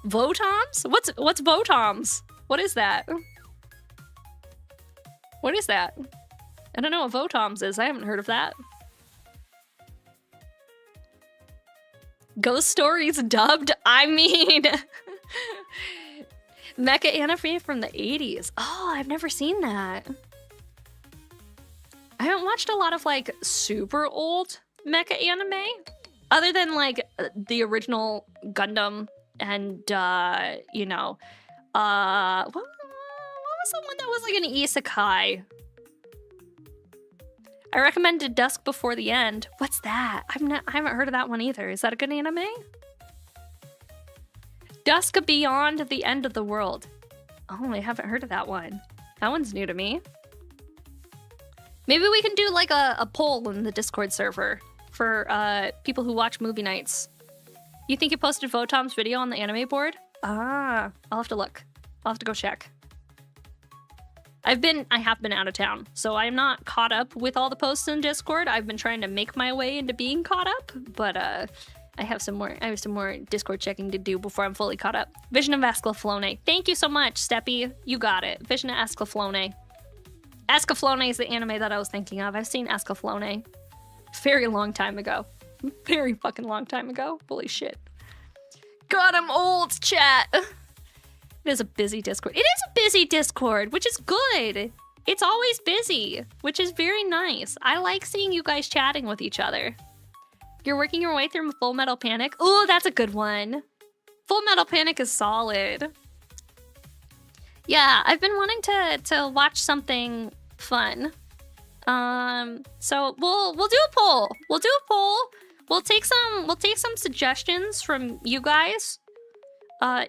Votoms? What's Votoms? What is that? What is that? I don't know what Votoms is. I haven't heard of that. Ghost Stories dubbed? I mean... Mecha anime from the 80s. Oh, I've never seen that. I haven't watched a lot of, like, super old mecha anime. Other than, like, the original Gundam and, you know... what was the one that was, like, an isekai? I recommended Dusk Before the End. What's that? I haven't heard of that one either. Is that a good anime? Dusk Beyond the End of the World. Oh, I haven't heard of that one. That one's new to me. Maybe we can do like a poll in the Discord server for people who watch movie nights. You think you posted Votom's video on the anime board? Ah, I'll have to look. I'll have to go check. I have been out of town, so I'm not caught up with all the posts in Discord. I've been trying to make my way into being caught up, but I have some more Discord checking to do before I'm fully caught up. Vision of Escaflowne. Thank you so much, Steppy. You got it. Vision of Escaflowne. Escaflowne is the anime that I was thinking of. I've seen Escaflowne. Very long time ago. Very fucking long time ago. Holy shit. God, I'm old, chat. It is a busy Discord. It is a busy Discord, which is good. It's always busy, which is very nice. I like seeing you guys chatting with each other. You're working your way through Full Metal Panic. Ooh, that's a good one. Full Metal Panic is solid. Yeah, I've been wanting to watch something fun. So we'll do a poll. We'll do a poll. We'll take some suggestions from you guys.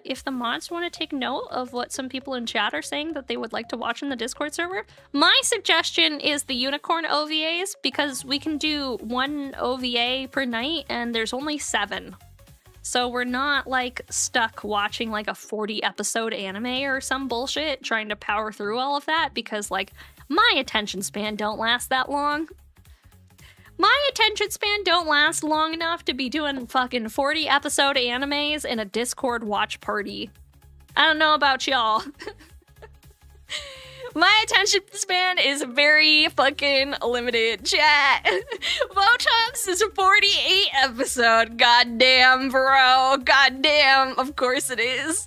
If the mods want to take note of what some people in chat are saying that they would like to watch in the Discord server, my suggestion is the unicorn OVAs, because we can do 1 OVA per night and there's only 7. So we're not like stuck watching like a 40 episode anime or some bullshit trying to power through all of that, because like my attention span don't last that long. My attention span don't last long enough to be doing fucking 40 episode animes in a Discord watch party. I don't know about y'all. My attention span is very fucking limited, chat. Votops is a 48 episode. Goddamn, bro. Goddamn. Of course it is.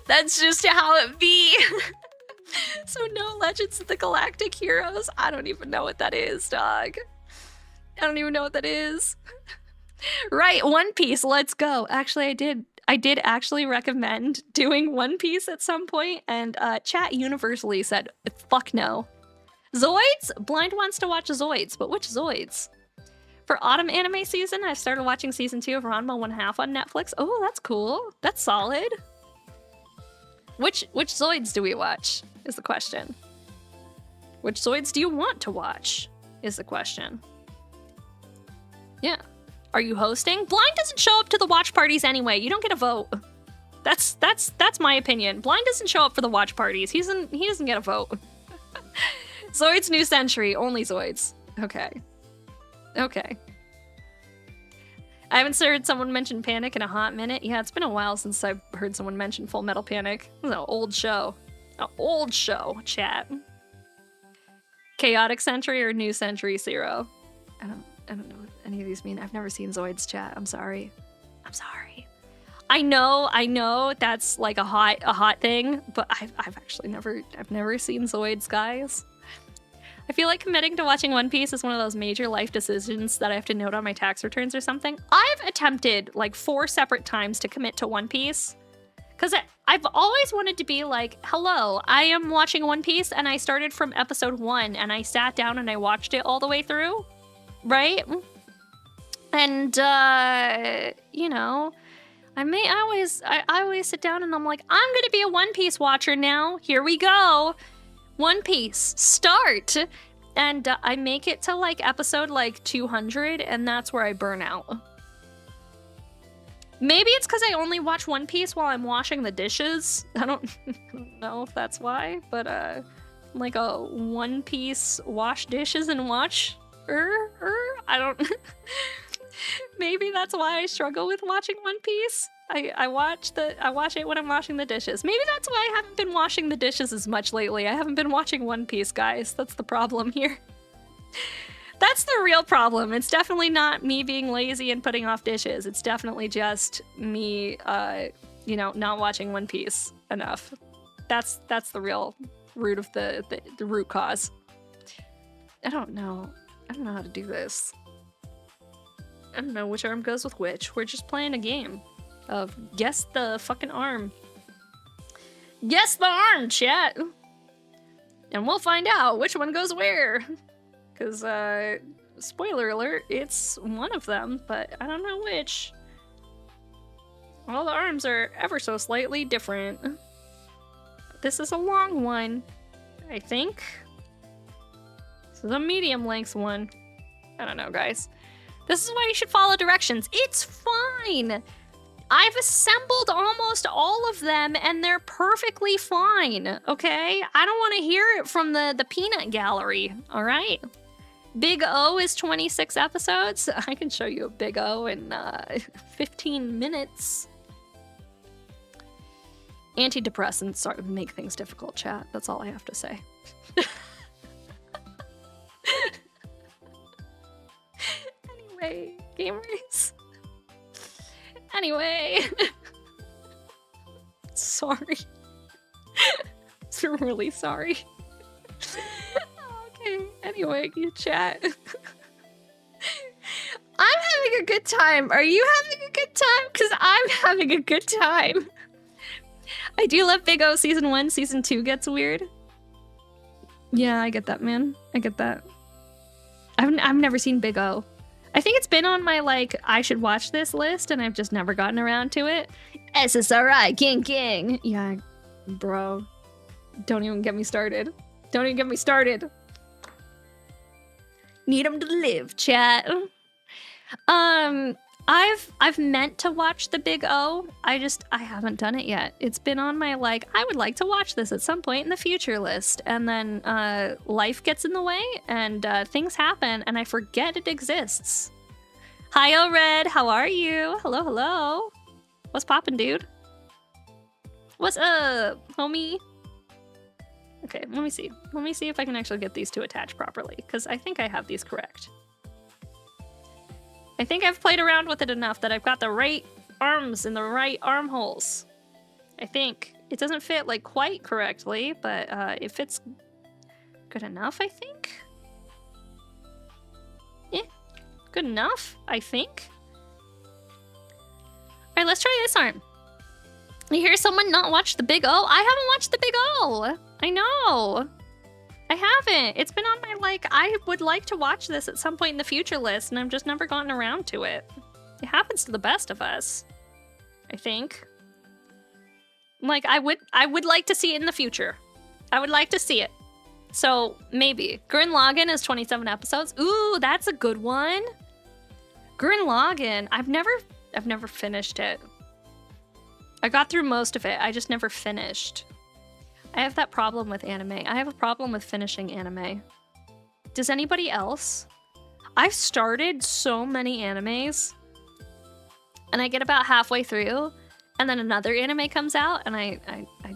That's just how it be. So no Legends of the Galactic Heroes? I don't even know what that is, dog. I don't even know what that is. Right, One Piece, let's go. Actually, I did actually recommend doing One Piece at some point, and chat universally said, fuck no. Zoids? Blind wants to watch Zoids, but which Zoids? For autumn anime season, I've started watching season 2 of Ranma 1/2 on Netflix. Oh, that's cool. That's solid. Which Zoids do we watch, is the question. Which Zoids do you want to watch, is the question. Yeah. Are you hosting? Blind doesn't show up to the watch parties anyway. You don't get a vote. That's my opinion. Blind doesn't show up for the watch parties. He doesn't get a vote. Zoids New Century, only Zoids. Okay. Okay. I haven't heard someone mention Panic in a hot minute. Yeah, it's been a while since I've heard someone mention Full Metal Panic. It was an old show. An old show, chat. Chaotic Century or New Century Zero? I don't know what any of these mean. I've never seen Zoids, chat. I'm sorry. I'm sorry. I know that's like a hot thing, but I've actually never seen Zoids, guys. I feel like committing to watching One Piece is one of those major life decisions that I have to note on my tax returns or something. I've attempted like 4 separate times to commit to One Piece, because I've always wanted to be like, hello, I am watching One Piece and I started from episode 1 and I sat down and I watched it all the way through. Right? And, you know, I always sit down and I'm like, I'm gonna be a One Piece watcher now. Here we go. One Piece, start. And I make it to like episode like 200 and that's where I burn out. Maybe it's because I only watch One Piece while I'm washing the dishes. I don't know if that's why, but I'm like a One Piece wash dishes and watch. I don't. Maybe that's why I struggle with watching One Piece. I watch it when I'm washing the dishes. Maybe that's why I haven't been washing the dishes as much lately. I haven't been watching One Piece, guys. That's the problem here. That's the real problem. It's definitely not me being lazy and putting off dishes. It's definitely just me, you know, not watching One Piece enough. That's the real root of the root cause. I don't know how to do this. I don't know which arm goes with which. We're just playing a game of guess the fucking arm. Guess the arm, chat! And we'll find out which one goes where. Because, spoiler alert, it's one of them, but I don't know which. All the arms are ever so slightly different. This is a long one, I think. This is a medium length one. I don't know, guys. This is why you should follow directions. It's fine. I've assembled almost all of them and they're perfectly fine, okay? I don't want to hear it from the peanut gallery, all right? Big O is 26 episodes. I can show you a Big O in 15 minutes. Antidepressants make things difficult, chat. That's all I have to say. Anyway, gamers. Anyway. Sorry. I'm really sorry. Okay, anyway, you chat. I'm having a good time. Are you having a good time? Because I'm having a good time. I do love Big O season 1. Season 2 gets weird. Yeah, I get that, man. I get that. I've never seen Big O. I think it's been on my, like, I should watch this list, and I've just never gotten around to it. SSRI, gang. Yeah, bro. Don't even get me started. Don't even get me started. Need them to live, chat. I've meant to watch the Big O. I haven't done it yet. It's been on my, like, I would like to watch this at some point in the future list. And then life gets in the way and things happen and I forget it exists. Hi, O Red. How are you? Hello. What's poppin', dude? What's up, homie? Okay, let me see. Let me see if I can actually get these to attach properly, because I think I have these correct. I think I've played around with it enough that I've got the right arms in the right armholes. I think. It doesn't fit, like, quite correctly, but it fits good enough, I think. Yeah, good enough, I think. Alright, let's try this arm. You hear someone not watch the Big O? I haven't watched the Big O! I know! I haven't! It's been on my, like, I would like to watch this at some point in the future list, and I've just never gotten around to it. It happens to the best of us. I think. Like, I would like to see it in the future. I would like to see it. So, maybe. Gurren Lagann is 27 episodes. Ooh, that's a good one! Gurren Lagann, I've never finished it. I got through most of it, I just never finished. I have that problem with anime. I have a problem with finishing anime. Does anybody else? I've started so many animes, and I get about halfway through, and then another anime comes out, and I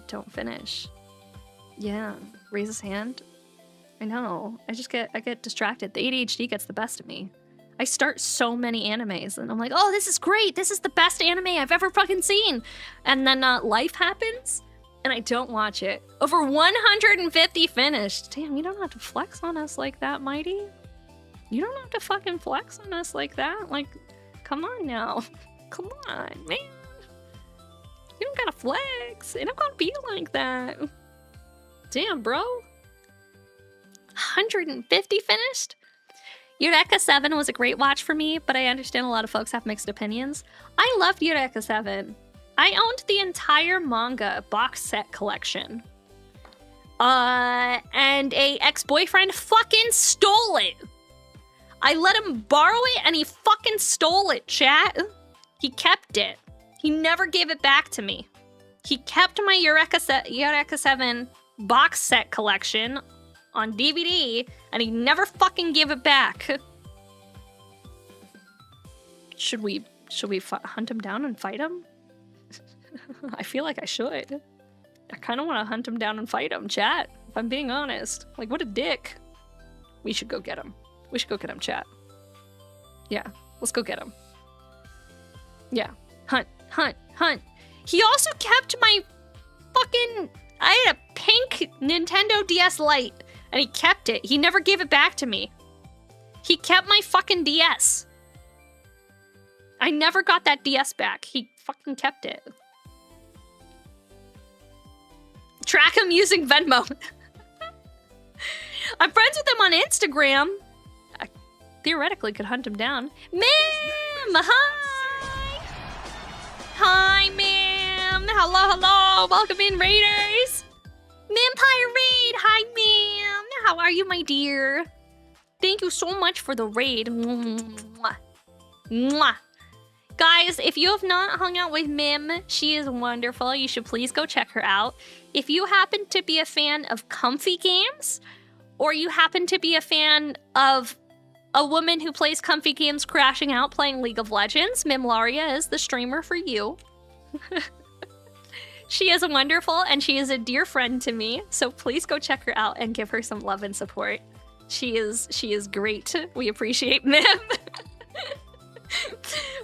don't finish. Yeah, raise his hand. I know. I get distracted. The ADHD gets the best of me. I start so many animes, and I'm like, oh, this is great. This is the best anime I've ever fucking seen. And then life happens, and I don't watch it. Over 150 finished. Damn, you don't have to flex on us like that, Mighty. You don't have to fucking flex on us like that. Like, come on now. Come on, man. You don't gotta flex. It don't gotta be like that. Damn, bro. 150 finished? Eureka 7 was a great watch for me, but I understand a lot of folks have mixed opinions. I loved Eureka 7. I owned the entire manga box set collection. And a ex-boyfriend fucking stole it. I let him borrow it and he fucking stole it, chat. He kept it. He never gave it back to me. He kept my Eureka 7 box set collection on DVD, and he never fucking gave it back. Should we hunt him down and fight him? I feel like I should. I kind of want to hunt him down and fight him, chat. If I'm being honest. Like, what a dick. We should go get him. We should go get him, chat. Yeah, let's go get him. Yeah, hunt. He also kept my fucking... I had a pink Nintendo DS Lite. And he kept it. He never gave it back to me. He kept my fucking DS. I never got that DS back. He fucking kept it. Track him using Venmo. I'm friends with him on Instagram. I theoretically could hunt him down. Ma'am! Hi! Hi, ma'am! Hello! Welcome in, Raiders! Vampire Raid! Hi, ma'am! How are you, my dear? Thank you so much for the raid. Mwah. Mwah. Guys, if you have not hung out with Mim, she is wonderful. You should please go check her out. If you happen to be a fan of comfy games, or you happen to be a fan of a woman who plays comfy games crashing out playing League of Legends, Mimlaria is the streamer for you. She is wonderful, and she is a dear friend to me, so please go check her out and give her some love and support. She is great. We appreciate Mim.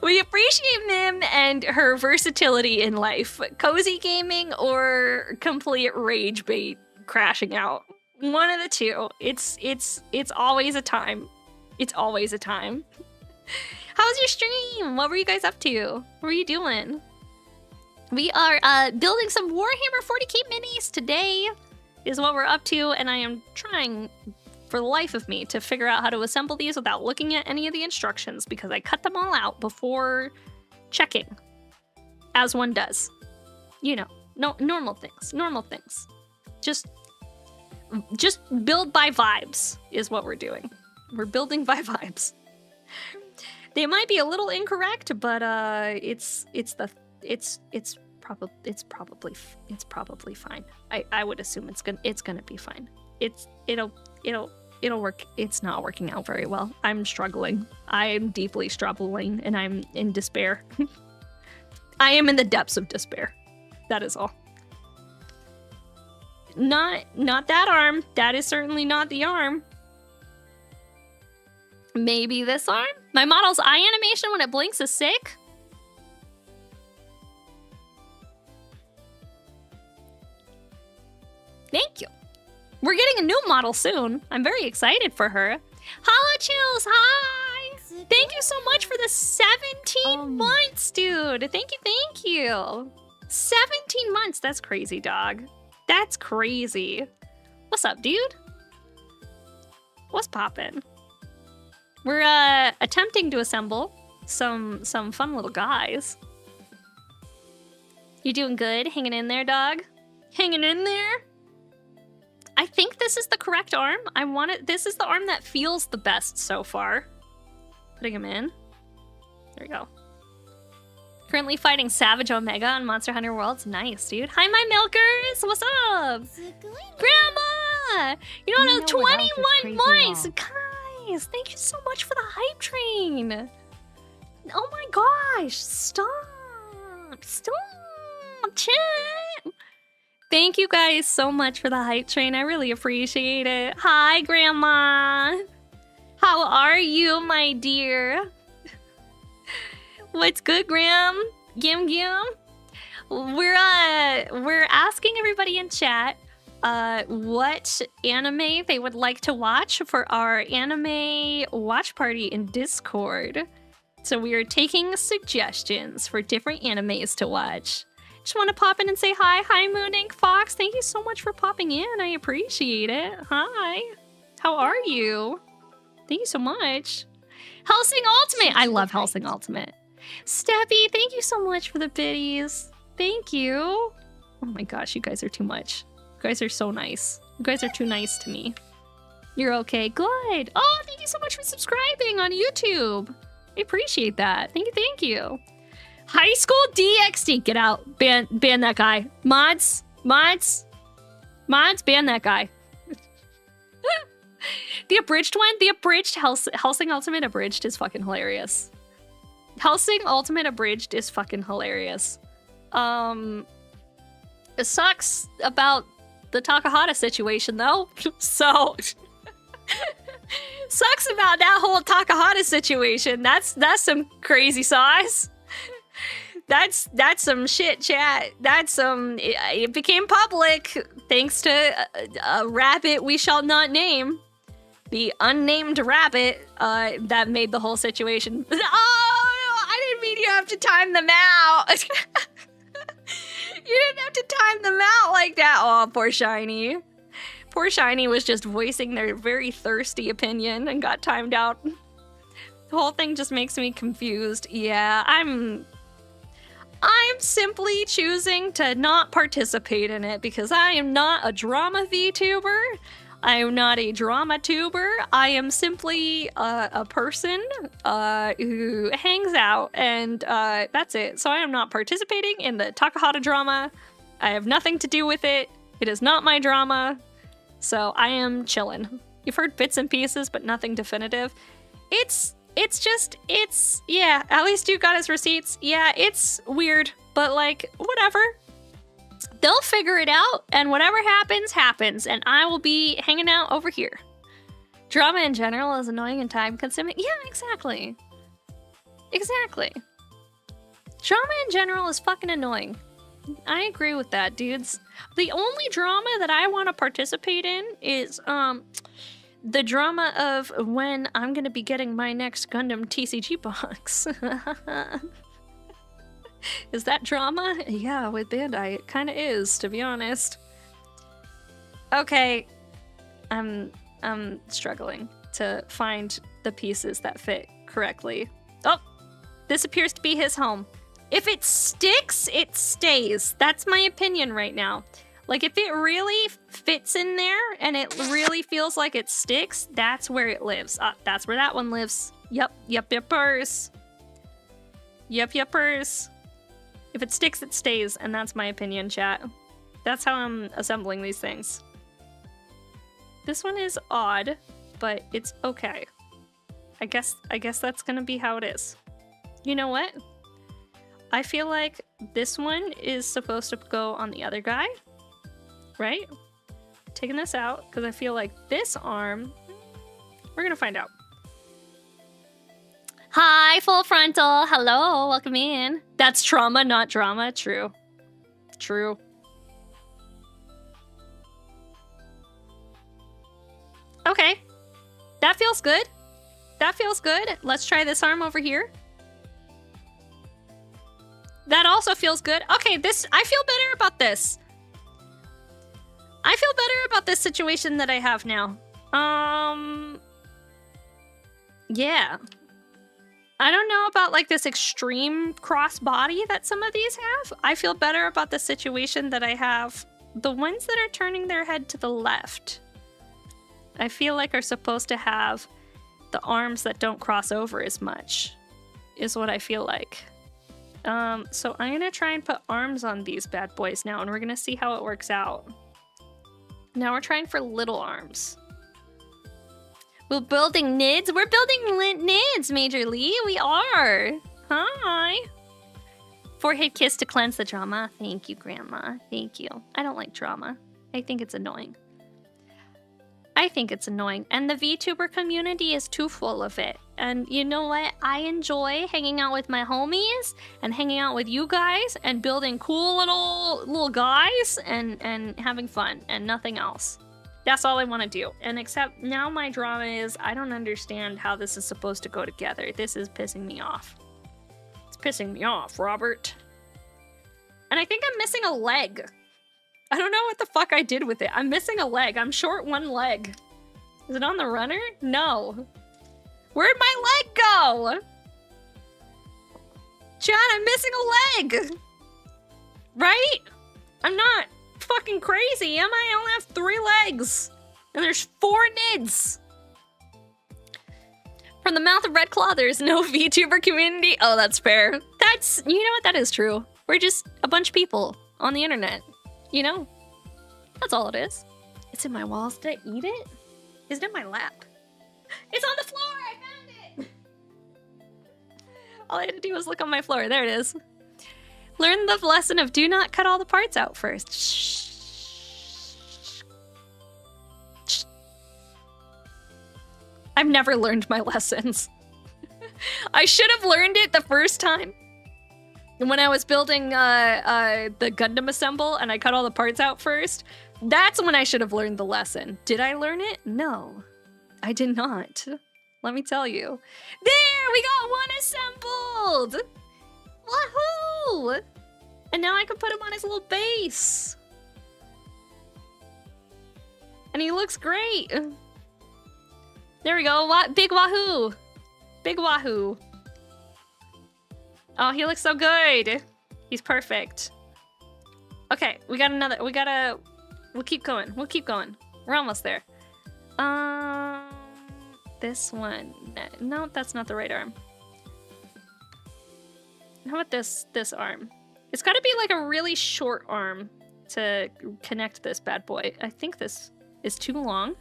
We appreciate Mim and her versatility in life. Cozy gaming or complete rage bait crashing out. One of the two. It's always a time. It's always a time. How was your stream? What were you guys up to? What were you doing? We are building some Warhammer 40k minis today is what we're up to, and I am trying for the life of me to figure out how to assemble these without looking at any of the instructions because I cut them all out before checking, as one does. You know, no normal things. Just build by vibes is what we're doing. We're building by vibes. They might be a little incorrect, but it's probably fine. I would assume it's gonna be fine. It'll work. It's not working out very well. I'm struggling. I'm deeply struggling, and I'm in despair. I am in the depths of despair. That is all. Not that arm. That is certainly not the arm. Maybe this arm? My model's eye animation when it blinks is sick. Thank you. We're getting a new model soon. I'm very excited for her. Hollow Chills, hi! Thank you so much for the 17 months, dude. Thank you. 17 months. That's crazy, dog. That's crazy. What's up, dude? What's poppin'? We're attempting to assemble some fun little guys. You doing good? Hanging in there, dog? Hanging in there? I think this is the correct arm. This is the arm that feels the best so far. Putting him in. There we go. Currently fighting Savage Omega on Monster Hunter Worlds. Nice, dude. Hi, my milkers. What's up? Grandma! You know, 21 months. Guys, thank you so much for the hype train. Oh my gosh. Stop. Chat. Thank you guys so much for the hype train. I really appreciate it. Hi, Grandma. How are you, my dear? What's good, Graham? Gim. We're asking everybody in chat what anime they would like to watch for our anime watch party in Discord. So we are taking suggestions for different animes to watch. Just want to pop in and say hi. Hi, Moon Ink Fox. Thank you so much for popping in. I appreciate it. Hi. How are you? Thank you so much. Helsing Ultimate. I love Helsing Ultimate. Steppy, thank you so much for the biddies. Thank you. Oh my gosh, you guys are too much. You guys are so nice. You guys are too nice to me. You're okay. Good. Oh, thank you so much for subscribing on YouTube. I appreciate that. Thank you. High School DxD. Get out. Ban that guy. Mods, ban that guy. The abridged one? The abridged Helsing Ultimate abridged is fucking hilarious. Helsing Ultimate abridged is fucking hilarious. It sucks about the Takahata situation though. So sucks about that whole Takahata situation. That's some crazy sauce. That's some shit, chat. That's some. It became public thanks to a rabbit we shall not name. The unnamed rabbit that made the whole situation. Oh, I didn't mean you have to time them out. You didn't have to time them out like that. Oh, poor Shiny. Poor Shiny was just voicing their very thirsty opinion and got timed out. The whole thing just makes me confused. Yeah, I'm simply choosing to not participate in it because I am not a drama VTuber. I am not a drama tuber. I am simply a person who hangs out, and that's it. So I am not participating in the Takahata drama. I have nothing to do with it. It is not my drama. So I am chillin'. You've heard bits and pieces, but nothing definitive. It's yeah, at least you got his receipts. Yeah, it's weird, but like, whatever. They'll figure it out, and whatever happens, happens, and I will be hanging out over here. Drama in general is annoying and time-consuming. Yeah, exactly. Exactly. Drama in general is fucking annoying. I agree with that, dudes. The only drama that I want to participate in is, the drama of when I'm gonna be getting my next Gundam TCG box. Is that drama? Yeah, with Bandai, it kind of is, to be honest. Okay, I'm struggling to find the pieces that fit correctly. Oh, this appears to be his home. If it sticks, it stays. That's my opinion right now. Like, if it really fits in there and it really feels like it sticks, that's where it lives. That's where that one lives. Yuppers. Yuppers. If it sticks, it stays, and that's my opinion, chat. That's how I'm assembling these things. This one is odd, but it's okay. I guess that's gonna be how it is. You know what? I feel like this one is supposed to go on the other guy, right? Taking this out, because I feel like this arm, we're gonna find out. Hi, full frontal. Hello, welcome in. That's trauma, not drama. True. True. Okay. That feels good. That feels good. Let's try this arm over here. That also feels good. Okay, I feel better about this. I feel better about this situation that I have now. Yeah. I don't know about like this extreme crossbody that some of these have. I feel better about the situation that I have. The ones that are turning their head to the left, I feel like are supposed to have the arms that don't cross over as much, is what I feel like. So I'm gonna try and put arms on these bad boys now, and we're gonna see how it works out. Now we're trying for little arms. We're building NIDs. We're building NIDs, Major Lee. We are. Hi. Forehead kiss to cleanse the drama. Thank you, Grandma. Thank you. I don't like drama. I think it's annoying. I think it's annoying. And the VTuber community is too full of it. And you know what? I enjoy hanging out with my homies and hanging out with you guys and building cool little guys and having fun and nothing else. That's all I want to do. And except now my drama is I don't understand how this is supposed to go together. This is pissing me off. It's pissing me off, Robert. And I think I'm missing a leg. I don't know what the fuck I did with it. I'm missing a leg. I'm short one leg. Is it on the runner? No. Where'd my leg go? John, I'm missing a leg. Right? I'm not fucking crazy, am I? I only have 3 legs. And there's 4 NIDs. From the mouth of Red Claw, there's no VTuber community. Oh, that's fair. That's, you know what? That is true. We're just a bunch of people on the internet. You know? That's all it is. It's in my walls. Did I eat it? Is it in my lap? It's on the floor! I found it! All I had to do was look on my floor. There it is. Learn the lesson of do not cut all the parts out first. Shh. Shh. I've never learned my lessons. I should have learned it the first time. When I was building the Gundam assemble and I cut all the parts out first, that's when I should have learned the lesson. Did I learn it? No, I did not. Let me tell you. There, we got one assembled! Woohoo! And now I can put him on his little base. And he looks great. There we go, big wahoo! Big wahoo. Oh, he looks so good. He's perfect. Okay, we got another. We'll keep going. We'll keep going. We're almost there. This one. No, that's not the right arm. How about this arm? It's got to be like a really short arm to connect this bad boy. I think this is too long.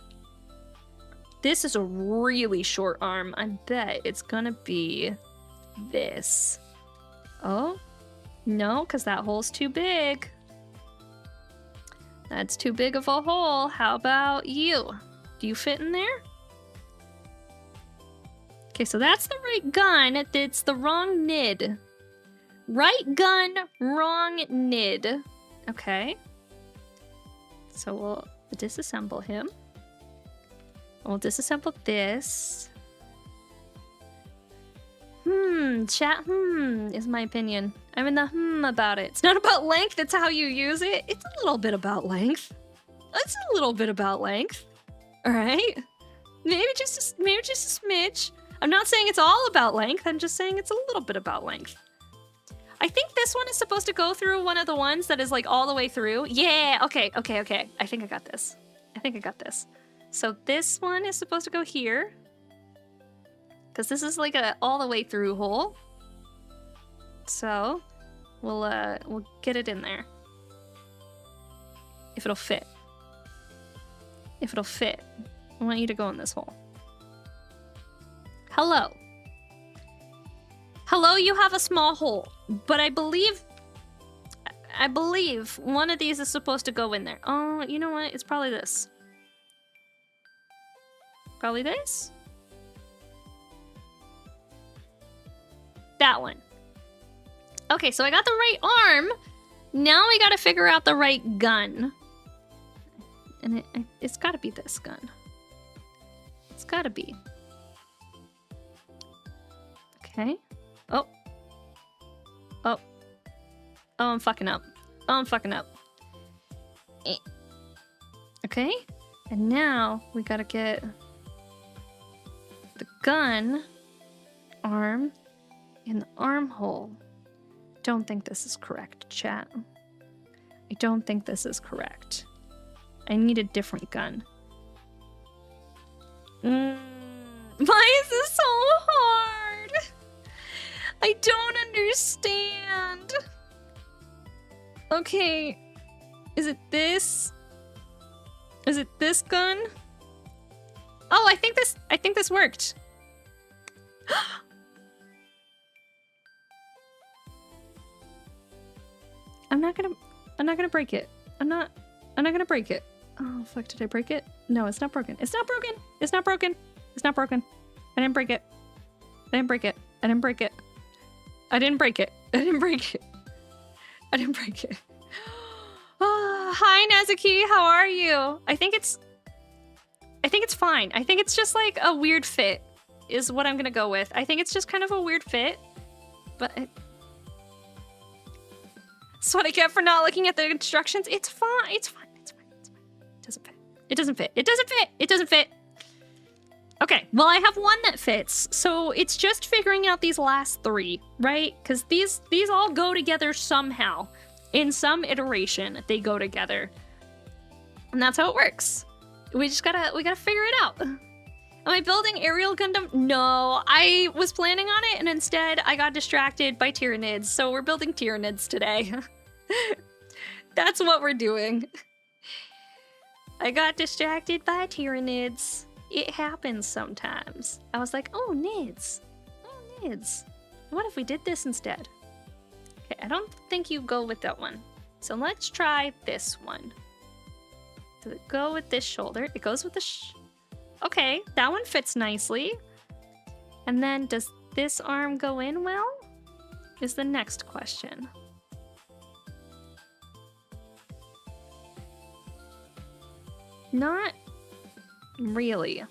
This is a really short arm. I bet it's gonna be this. Oh, no, because that hole's too big. That's too big of a hole. How about you? Do you fit in there? Okay, so that's the right gun. It's the wrong NID. Right gun, wrong NID. Okay. So we'll disassemble him. We'll disassemble this. Chat, is my opinion. I'm in the about it. It's not about length, it's how you use it. It's a little bit about length. It's a little bit about length. Alright? Maybe just a smidge. I'm not saying it's all about length, I'm just saying it's a little bit about length. I think this one is supposed to go through one of the ones that is like all the way through. Yeah, okay. I think I got this. So this one is supposed to go here. Because this is like a all the way through hole. So we'll get it in there. If it'll fit. I want you to go in this hole. Hello. Hello, you have a small hole, but I believe one of these is supposed to go in there. Oh, you know what? It's probably this. Probably this? That one. Okay, so I got the right arm. Now we gotta figure out the right gun. And it's gotta be this gun. It's gotta be. Okay. Oh, I'm fucking up. Okay. And now we gotta get the gun arm in the armhole. Don't think this is correct, chat. I don't think this is correct. I need a different gun. Why is this so hard? I don't understand. Okay. Is it this? Is it this gun? Oh, I think this worked. I'm not gonna break it. I'm not gonna break it. Oh fuck, did I break it? No, it's not broken. It's not broken. I didn't break it. Oh, hi Nezuki, how are you? I think it's fine. I think it's just like a weird fit is what I'm gonna go with. I think it's just kind of a weird fit, but that's what I get for not looking at the instructions. It's fine. It doesn't fit. Okay, well I have one that fits, so it's just figuring out these last three, right? Because these all go together somehow. In some iteration, they go together. And that's how it works. We gotta figure it out. Am I building aerial Gundam? No, I was planning on it, and instead I got distracted by Tyranids, so we're building Tyranids today. That's what we're doing. I got distracted by Tyranids. It happens sometimes. I was like, oh, Nids. What if we did this instead? Okay, I don't think you go with that one. So let's try this one. Does it go with this shoulder? It goes with the okay, that one fits nicely. And then does this arm go in well? Is the next question. Not really.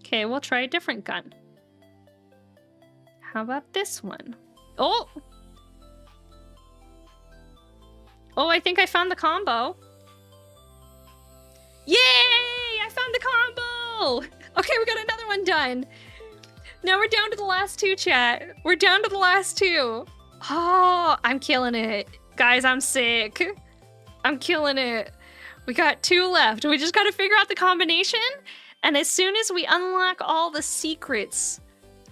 Okay, we'll try a different gun. How about this one? Oh! Oh, I think I found the combo. Yay! I found the combo! Okay, we got another one done. Now we're down to the last two, chat. We're down to the last two. Oh, I'm killing it. Guys, I'm sick. I'm killing it. We got two left. We just gotta figure out the combination. And as soon as we unlock all the secrets,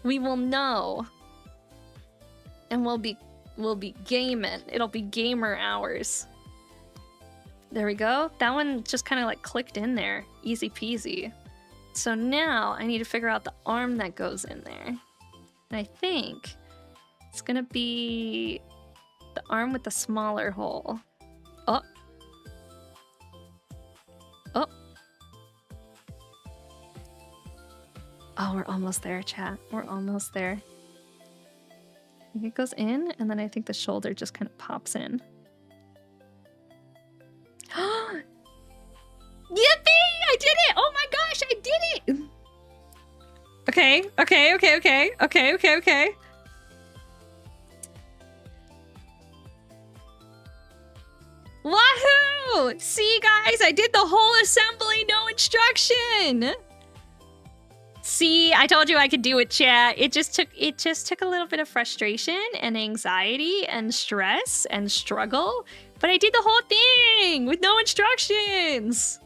we will know. And we'll be gaming. It'll be gamer hours. There we go. That one just kind of like clicked in there. Easy peasy. So now I need to figure out the arm that goes in there. And I think it's gonna be the arm with the smaller hole. Oh. Oh. Oh, we're almost there, chat. We're almost there. I think it goes in, and then I think the shoulder just kind of pops in. Yippee! I did it! Oh my gosh, I did it! Okay, Okay. Wahoo! See, guys, I did the whole assembly, no instruction. See, I told you I could do it, chat. It just took a little bit of frustration and anxiety and stress and struggle, but I did the whole thing with no instructions.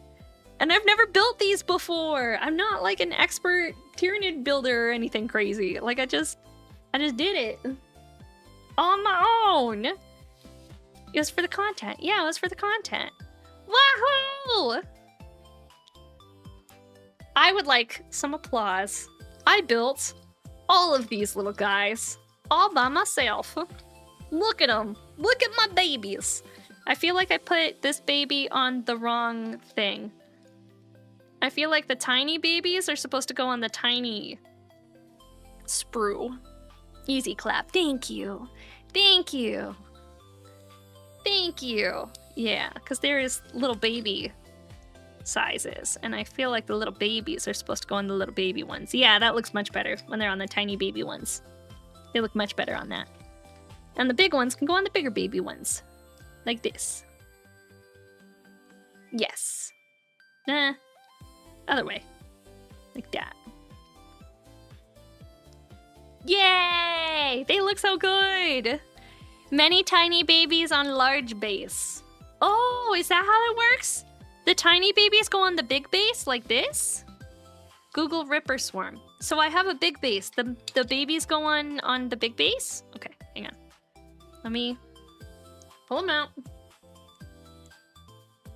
And I've never built these before. I'm not like an expert Tyranid builder or anything crazy. Like I just did it on my own. It was for the content. Yeah, it was for the content. Wahoo! I would like some applause. I built all of these little guys all by myself. Look at them. Look at my babies. I feel like I put this baby on the wrong thing. I feel like the tiny babies are supposed to go on the tiny sprue. Easy clap. Thank you. Thank you. Thank you. Yeah, because there is little baby sizes, and I feel like the little babies are supposed to go on the little baby ones. Yeah, that looks much better when they're on the tiny baby ones. They look much better on that. And the big ones can go on the bigger baby ones. Like this. Yes. Nah. Other way. Like that. Yay! They look so good! Many tiny babies on large base. Oh, is that how it works? The tiny babies go on the big base like this? Google Ripper Swarm. So I have a big base. The babies go on the big base? Okay, hang on. Let me pull them out.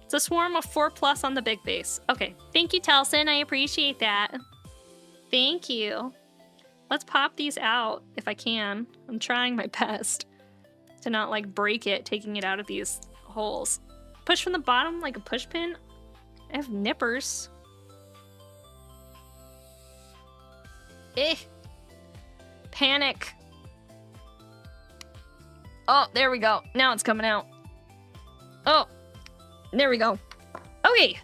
It's a swarm of 4+ on the big base. Okay, thank you, Telson. I appreciate that. Thank you. Let's pop these out if I can. I'm trying my best to not like break it, taking it out of these holes. Push from the bottom like a push pin. I have nippers. Panic. Oh, there we go. Now it's coming out. Oh, there we go. Okay.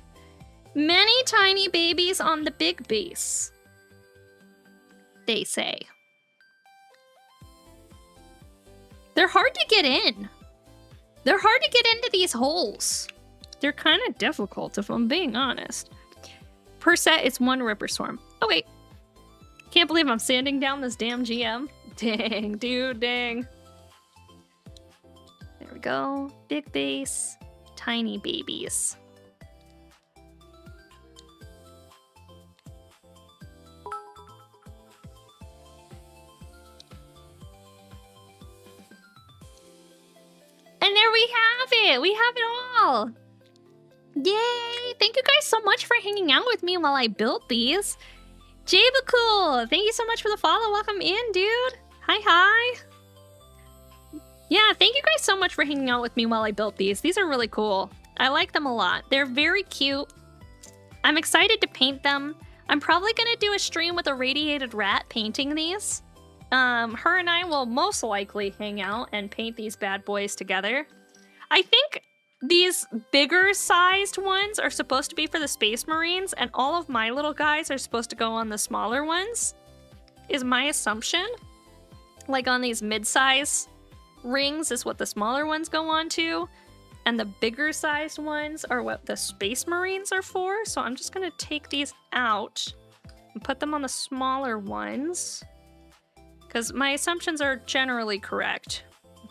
Many tiny babies on the big base, they say. They're hard to get in. They're hard to get into these holes. They're kind of difficult, if I'm being honest. Per set, it's 1 Ripper Swarm. Okay. Can't believe I'm sanding down this damn GM. Dang, dude, dang. There we go. Big base. Tiny babies. And there we have it! We have it all! Yay! Thank you guys so much for hanging out with me while I built these. Jabacool! Thank you so much for the follow. Welcome in, dude! Hi. Yeah, thank you guys so much for hanging out with me while I built these. These are really cool. I like them a lot. They're very cute. I'm excited to paint them. I'm probably gonna do a stream with a radiated rat painting these. Her and I will most likely hang out and paint these bad boys together. I think these bigger sized ones are supposed to be for the Space Marines, and all of my little guys are supposed to go on the smaller ones, is my assumption. Like on these mid-size rings is what the smaller ones go on to, and the bigger sized ones are what the Space Marines are for. So I'm just gonna take these out and put them on the smaller ones, because my assumptions are generally correct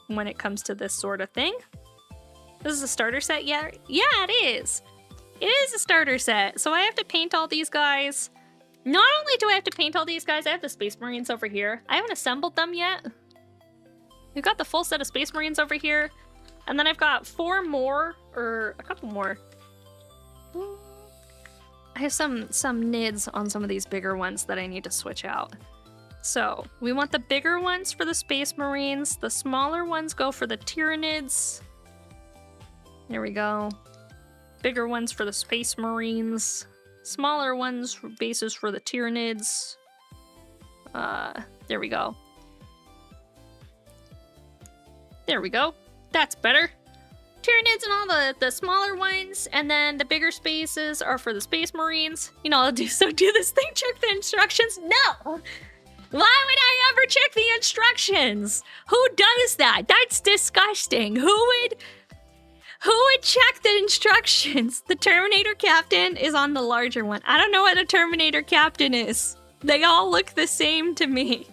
when it comes to this sort of thing. This is a starter set, yeah? Yeah, it is. It is a starter set. So I have to paint all these guys. Not only do I have to paint all these guys, I have the Space Marines over here. I haven't assembled them yet. We've got the full set of Space Marines over here. And then I've got 4 more, or a couple more. I have some nids on some of these bigger ones that I need to switch out. So, we want the bigger ones for the Space Marines. The smaller ones go for the Tyranids. There we go. Bigger ones for the Space Marines. Smaller ones for bases for the Tyranids. There we go. There we go. That's better. Tyranids and all the smaller ones, and then the bigger spaces are for the Space Marines. You know, I'll do this thing, check the instructions. No! Why would I ever check the instructions? Who does that? That's disgusting. Who would check the instructions? The Terminator Captain is on the larger one. I don't know what a Terminator Captain is. They all look the same to me.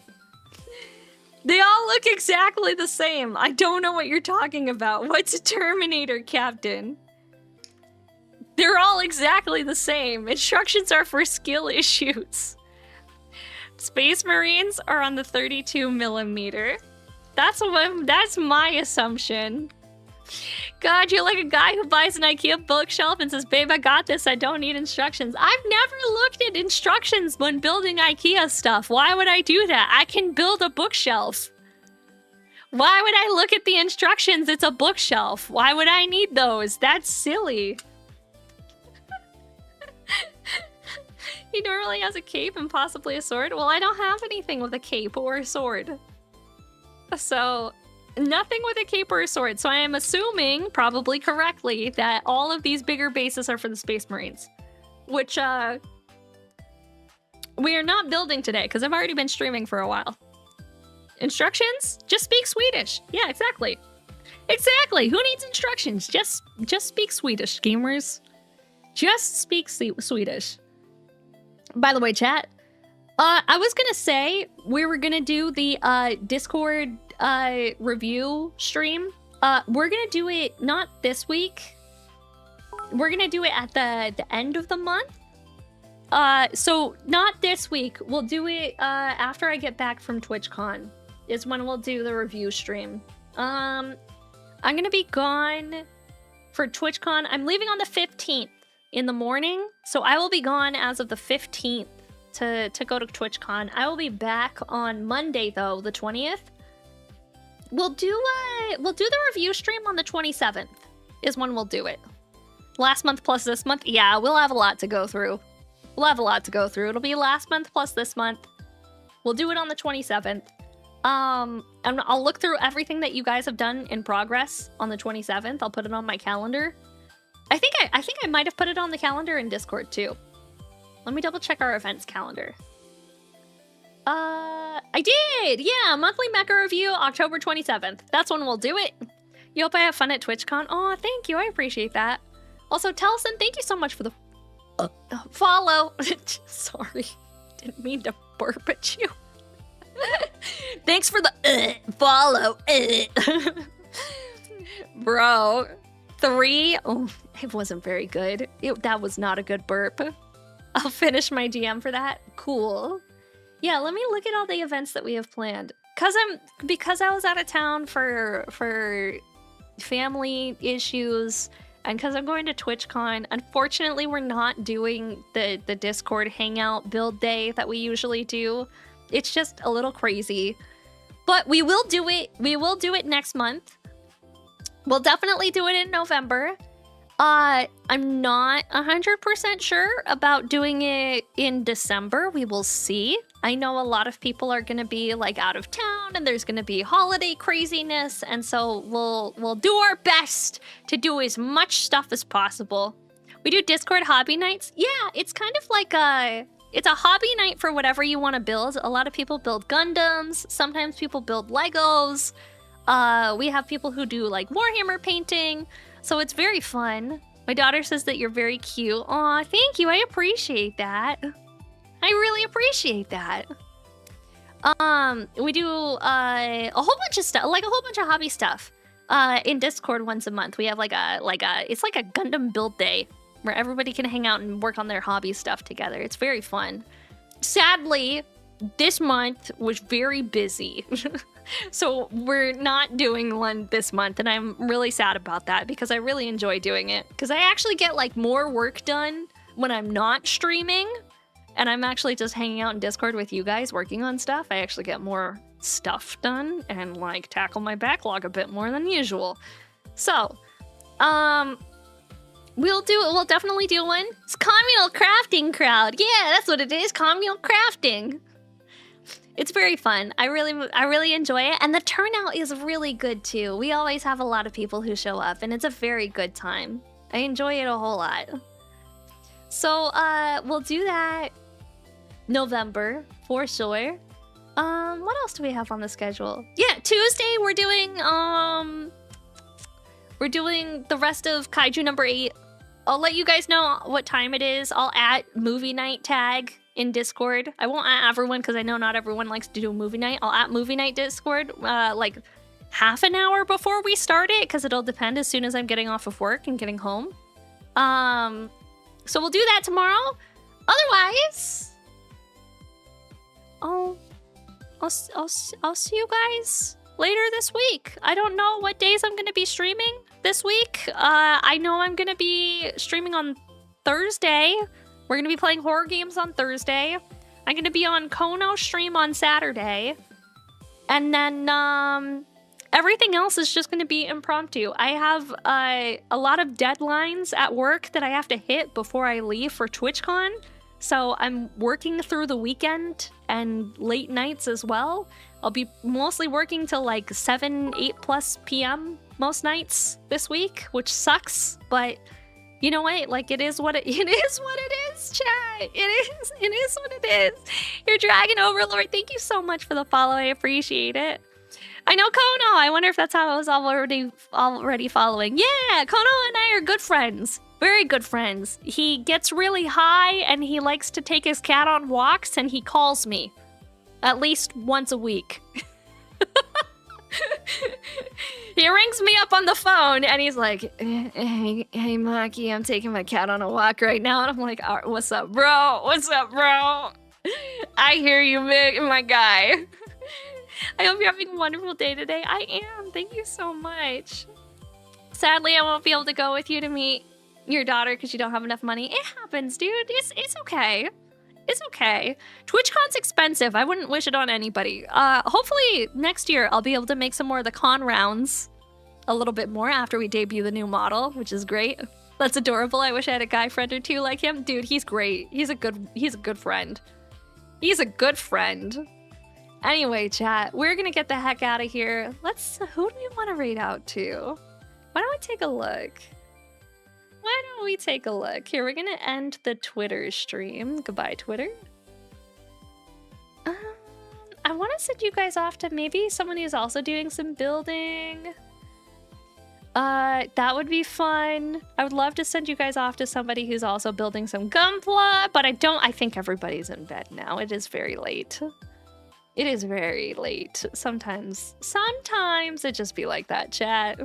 They all look exactly the same. I don't know what you're talking about. What's a Terminator Captain? They're all exactly the same. Instructions are for skill issues. Space Marines are on the 32 millimeter. That's my assumption. God, you're like a guy who buys an IKEA bookshelf and says, babe, I got this. I don't need instructions. I've never looked at instructions when building IKEA stuff. Why would I do that? I can build a bookshelf. Why would I look at the instructions? It's a bookshelf. Why would I need those? That's silly. He normally has a cape and possibly a sword. Well, I don't have anything with a cape or a sword. So, nothing with a cape or a sword. So I am assuming, probably correctly, that all of these bigger bases are for the Space Marines. Which, we are not building today, because I've already been streaming for a while. Instructions? Just speak Swedish. Yeah, exactly. Exactly! Who needs instructions? Just speak Swedish, gamers. Just speak Swedish. By the way, chat, I was gonna say we were gonna do the Discord review stream. We're gonna do it not this week. We're gonna do it at the end of the month. So not this week. We'll do it after I get back from TwitchCon. Is when we'll do the review stream. I'm gonna be gone for TwitchCon. I'm leaving on the 15th. In the morning, so I will be gone as of the 15th to go to TwitchCon. I will be back on Monday though, the 20th. We'll do the review stream on the 27th. Is when we'll do it. Last month plus this month. Yeah, we'll have a lot to go through. It'll be last month plus this month. We'll do it on the 27th. And I'll look through everything that you guys have done in progress on the 27th. I'll put it on my calendar. I think I might have put it on the calendar in Discord too. Let me double check our events calendar. I did! Yeah, monthly mecha review, October 27th. That's when we'll do it. You hope I have fun at TwitchCon. Oh, thank you, I appreciate that. Also, Telson, thank you so much for the follow. Sorry, didn't mean to burp at you. Thanks for the follow. Bro. 3. Oh, it wasn't very good. That was not a good burp. I'll finish my DM for that. Cool. Yeah, let me look at all the events that we have planned. Because I was out of town for family issues, and because I'm going to TwitchCon, unfortunately we're not doing the Discord hangout build day that we usually do. It's just a little crazy. But we will do it. We will do it next month. We'll definitely do it in November. I'm not 100% sure about doing it in December. We will see. I know a lot of people are going to be like out of town and there's going to be holiday craziness. And so we'll do our best to do as much stuff as possible. We do Discord hobby nights. Yeah, it's kind of like it's a hobby night for whatever you want to build. A lot of people build Gundams. Sometimes people build Legos. We have people who do like Warhammer painting, so it's very fun. My daughter says that you're very cute. Aw, thank you. I appreciate that. I really appreciate that. We do a whole bunch of stuff, like a whole bunch of hobby stuff. In Discord once a month. We have it's like a Gundam build day where everybody can hang out and work on their hobby stuff together. It's very fun. Sadly, this month was very busy. So we're not doing one this month, and I'm really sad about that because I really enjoy doing it. Because I actually get like more work done when I'm not streaming and I'm actually just hanging out in Discord with you guys working on stuff. I actually get more stuff done and like tackle my backlog a bit more than usual. So, we'll definitely do one. It's communal crafting crowd. Yeah, that's what it is, communal crafting. It's very fun. I really enjoy it, and the turnout is really good too. We always have a lot of people who show up, and it's a very good time. I enjoy it a whole lot. So we'll do that November for sure. What else do we have on the schedule? Yeah, Tuesday we're doing the rest of Kaiju number 8. I'll let you guys know what time it is. I'll add movie night tag in Discord. I won't add everyone because I know not everyone likes to do a movie night. I'll add movie night Discord like half an hour before we start it because it'll depend as soon as I'm getting off of work and getting home. So we'll do that tomorrow. Otherwise, I'll see you guys later this week. I don't know what days I'm gonna be streaming this week. I know I'm gonna be streaming on Thursday. We're gonna be playing horror games on Thursday. I'm gonna be on Kono stream on Saturday. And then everything else is just gonna be impromptu. I have a lot of deadlines at work that I have to hit before I leave for TwitchCon. So I'm working through the weekend and late nights as well. I'll be mostly working till like 7, 8+ p.m. most nights this week, which sucks, but you know what? Like it is what it is, chat. It is what it is. Your Dragon Overlord, thank you so much for the follow. I appreciate it. I know Kono. I wonder if that's how I was already following. Yeah, Kono and I are good friends. Very good friends. He gets really high and he likes to take his cat on walks and he calls me at least once a week. He rings me up on the phone and he's like, hey Maki, I'm taking my cat on a walk right now. And I'm like, what's up, bro? What's up, bro? I hear you, my guy. I hope you're having a wonderful day today. I am. Thank you so much. Sadly, I won't be able to go with you to meet your daughter because you don't have enough money. It happens, dude. It's okay. It's okay. TwitchCon's expensive. I wouldn't wish it on anybody. Hopefully next year I'll be able to make some more of the con rounds a little bit more after we debut the new model, which is great. That's adorable. I wish I had a guy friend or two like him. Dude, he's great. He's a good friend. He's a good friend. Anyway, chat, we're gonna get the heck out of here. Who do we want to raid out to? Why don't we take a look? Here, we're gonna end the Twitter stream. Goodbye, Twitter. I want to send you guys off to maybe someone who's also doing some building. That would be fun. I would love to send you guys off to somebody who's also building some Gunpla, but I think everybody's in bed now. It is very late. It is very late. Sometimes it just be like that, chat.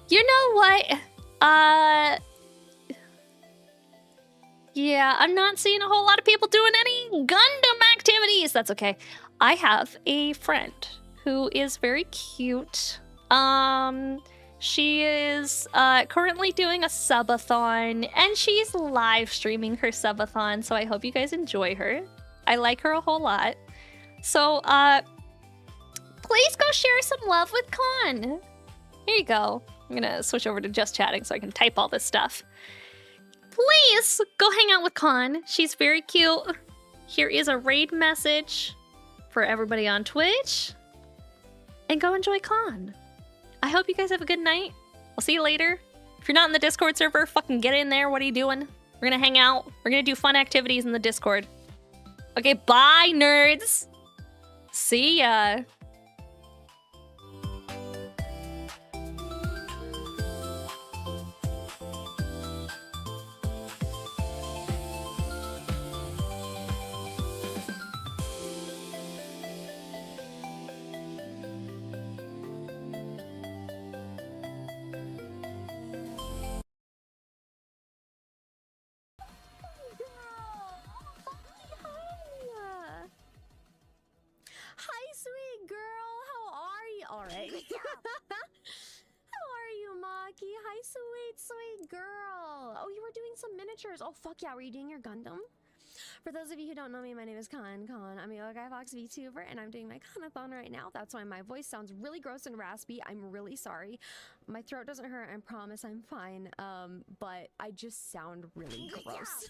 You know what? Yeah, I'm not seeing a whole lot of people doing any Gundam activities. That's okay. I have a friend who is very cute. She is currently doing a subathon, and she's live streaming her subathon, so I hope you guys enjoy her. I like her a whole lot. So, please go share some love with Con. Here you go. I'm gonna switch over to just chatting so I can type all this stuff. Please go hang out with Con. She's very cute. Here is a raid message for everybody on Twitch. And go enjoy Con. I hope you guys have a good night. I'll see you later. If you're not in the Discord server, fucking get in there. What are you doing? We're gonna hang out. We're gonna do fun activities in the Discord. Okay, bye, nerds. See ya. Hi, sweet girl. How are you? All right. How are you, Maki? Hi, sweet girl. Oh, you were doing some miniatures. Oh, fuck yeah. Were you doing your Gundam? For those of you who don't know me, my name is Con. I'm a Yogai Fox VTuber, and I'm doing my Conathon right now. That's why my voice sounds really gross and raspy. I'm really sorry. My throat doesn't hurt. I promise I'm fine. But I just sound really gross.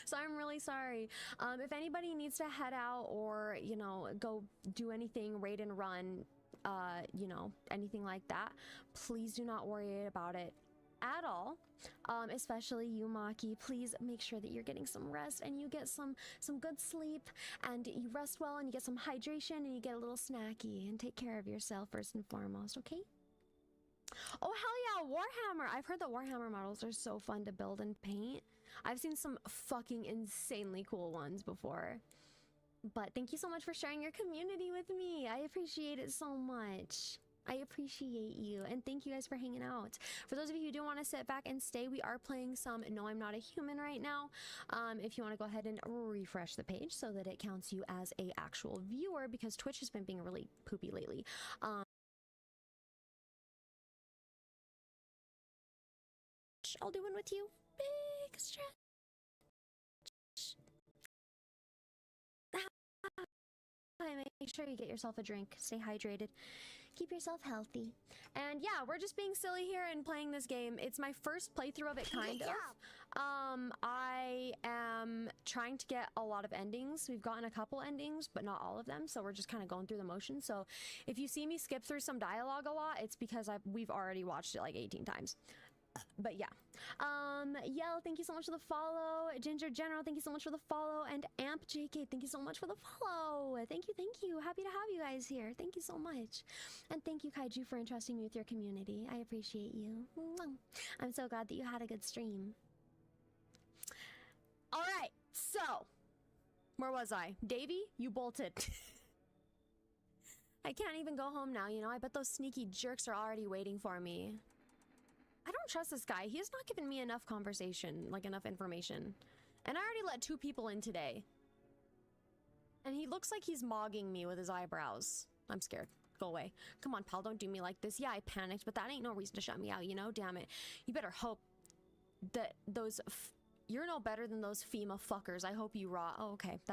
So I'm really sorry. If anybody needs to head out or, you know, go do anything, raid and run, you know, anything like that, please do not worry about it at all. Especially you, Maki. Please make sure that you're getting some rest and you get some good sleep and you rest well and you get some hydration and you get a little snacky and take care of yourself first and foremost, okay? Oh hell yeah, Warhammer! I've heard that Warhammer models are so fun to build and paint. I've seen some fucking insanely cool ones before. But thank you so much for sharing your community with me. I appreciate it so much. I appreciate you, and thank you guys for hanging out. For those of you who do want to sit back and stay, we are playing some No, I'm Not a Human right now. If you want to go ahead and refresh the page so that it counts you as a actual viewer, because Twitch has been being really poopy lately. I'll do one with you. Big stretch. Make sure you get yourself a drink. Stay hydrated. Keep yourself healthy. And yeah, we're just being silly here and playing this game. It's my first playthrough of it, kind of. I am trying to get a lot of endings. We've gotten a couple endings, but not all of them. So we're just kind of going through the motions. So if you see me skip through some dialogue a lot, it's because we've already watched it like 18 times. But yeah. Yell, thank you so much for the follow. Ginger General, thank you so much for the follow. And Amp JK, thank you so much for the follow. Thank you. Happy to have you guys here. Thank you so much. And thank you, Kaiju, for entrusting me with your community. I appreciate you. I'm so glad that you had a good stream. Alright, so where was I? Davey, you bolted. I can't even go home now, you know. I bet those sneaky jerks are already waiting for me. I don't trust this guy. He has not given me enough conversation, like enough information. And I already let 2 people in today. And he looks like he's mogging me with his eyebrows. I'm scared. Go away. Come on, pal, don't do me like this. Yeah, I panicked, but that ain't no reason to shut me out, you know? Damn it. You better hope that those... You're no better than those FEMA fuckers. I hope you rot. Oh, okay. That's